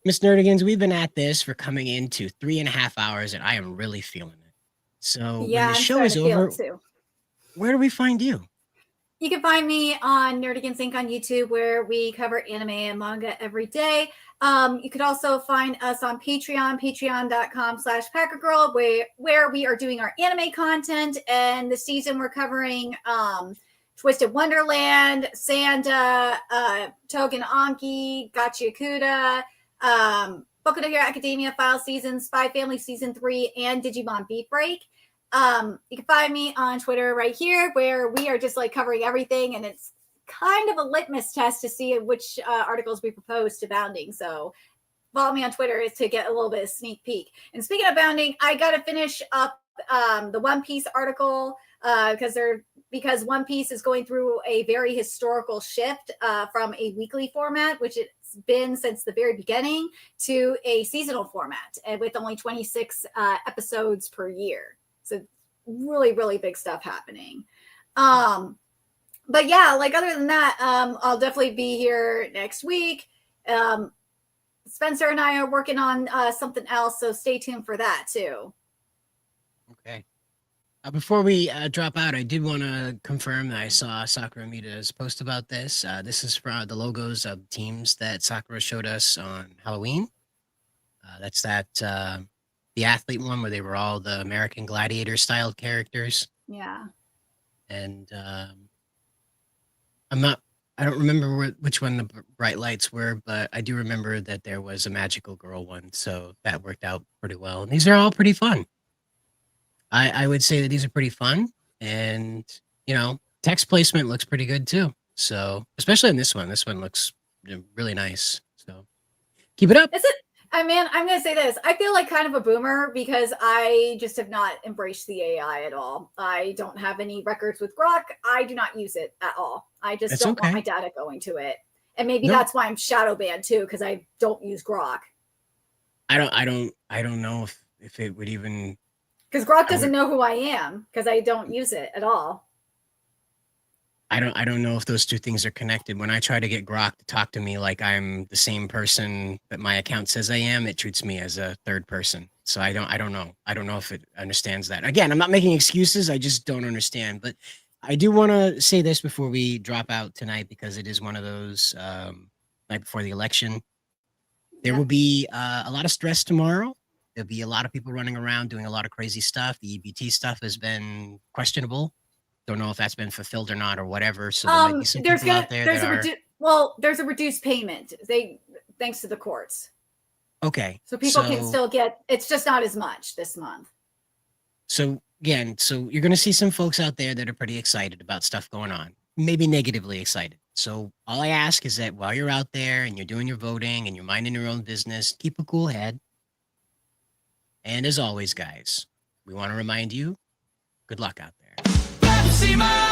Speaker 8: Miss Nerdigans, we've been at this for coming into 3.5 hours, and I am really feeling it. So when the show is over, where do we find you?
Speaker 9: You can find me on Nerdigans Inc. on YouTube, where we cover anime and manga every day. You could also find us on Patreon, patreon.com/PackerGirl, where we are doing our anime content. And this season we're covering Twisted Wonderland, Sanda, Togen Anki, Gachiakuda, Boku no Hero Academia File Season, Spy Family Season 3, and Digimon Beat Break. You can find me on Twitter right here, where we are just like covering everything, and it's kind of a litmus test to see which articles we propose to Bounding. So follow me on Twitter to get a little bit of sneak peek. And speaking of Bounding, I got to finish up the One Piece article because One Piece is going through a very historical shift from a weekly format, which it's been since the very beginning, to a seasonal format, and with only 26 episodes per year. So really, really big stuff happening. But yeah, like other than that, I'll definitely be here next week. Spencer and I are working on something else, so stay tuned for that too.
Speaker 8: Okay. Before we drop out, I did want to confirm that I saw Sakura Mita's post about this. This is from the logos of teams that Sakura showed us on Halloween. That's the athlete one where they were all the American Gladiator styled characters.
Speaker 9: Yeah.
Speaker 8: And I don't remember which one the bright lights were, but I do remember that there was a magical girl one. So that worked out pretty well. And these are all pretty fun. I would say that these are pretty fun, and text placement looks pretty good too. So especially in this one looks really nice. So keep it up.
Speaker 9: I'm going to say this. I feel like kind of a boomer because I just have not embraced the AI at all. I don't have any records with Grok. I do not use it at all. I just don't want my data going to it. And maybe that's why I'm shadow banned too, because I don't use Grok.
Speaker 8: I don't know if it would even
Speaker 9: Because Grok doesn't know who I am because I don't use it at all.
Speaker 8: I don't know if those two things are connected. When I try to get Grok to talk to me like I'm the same person that my account says I am, it treats me as a third person. So I don't know. I don't know if it understands that. Again, I'm not making excuses. I just don't understand. But I do want to say this before we drop out tonight, because it is one of those night before the election. There will be a lot of stress tomorrow. There'll be a lot of people running around doing a lot of crazy stuff. The EBT stuff has been questionable. Don't know if that's been fulfilled or not or whatever. So there might be some people out there that are...
Speaker 9: there's a reduced payment. Thanks to the courts.
Speaker 8: Okay.
Speaker 9: So people can still get, it's just not as much this month.
Speaker 8: So again, so you're going to see some folks out there that are pretty excited about stuff going on, maybe negatively excited. So all I ask is that while you're out there and you're doing your voting and you're minding your own business, keep a cool head. And as always, guys, we want to remind you, good luck out there.
Speaker 1: See my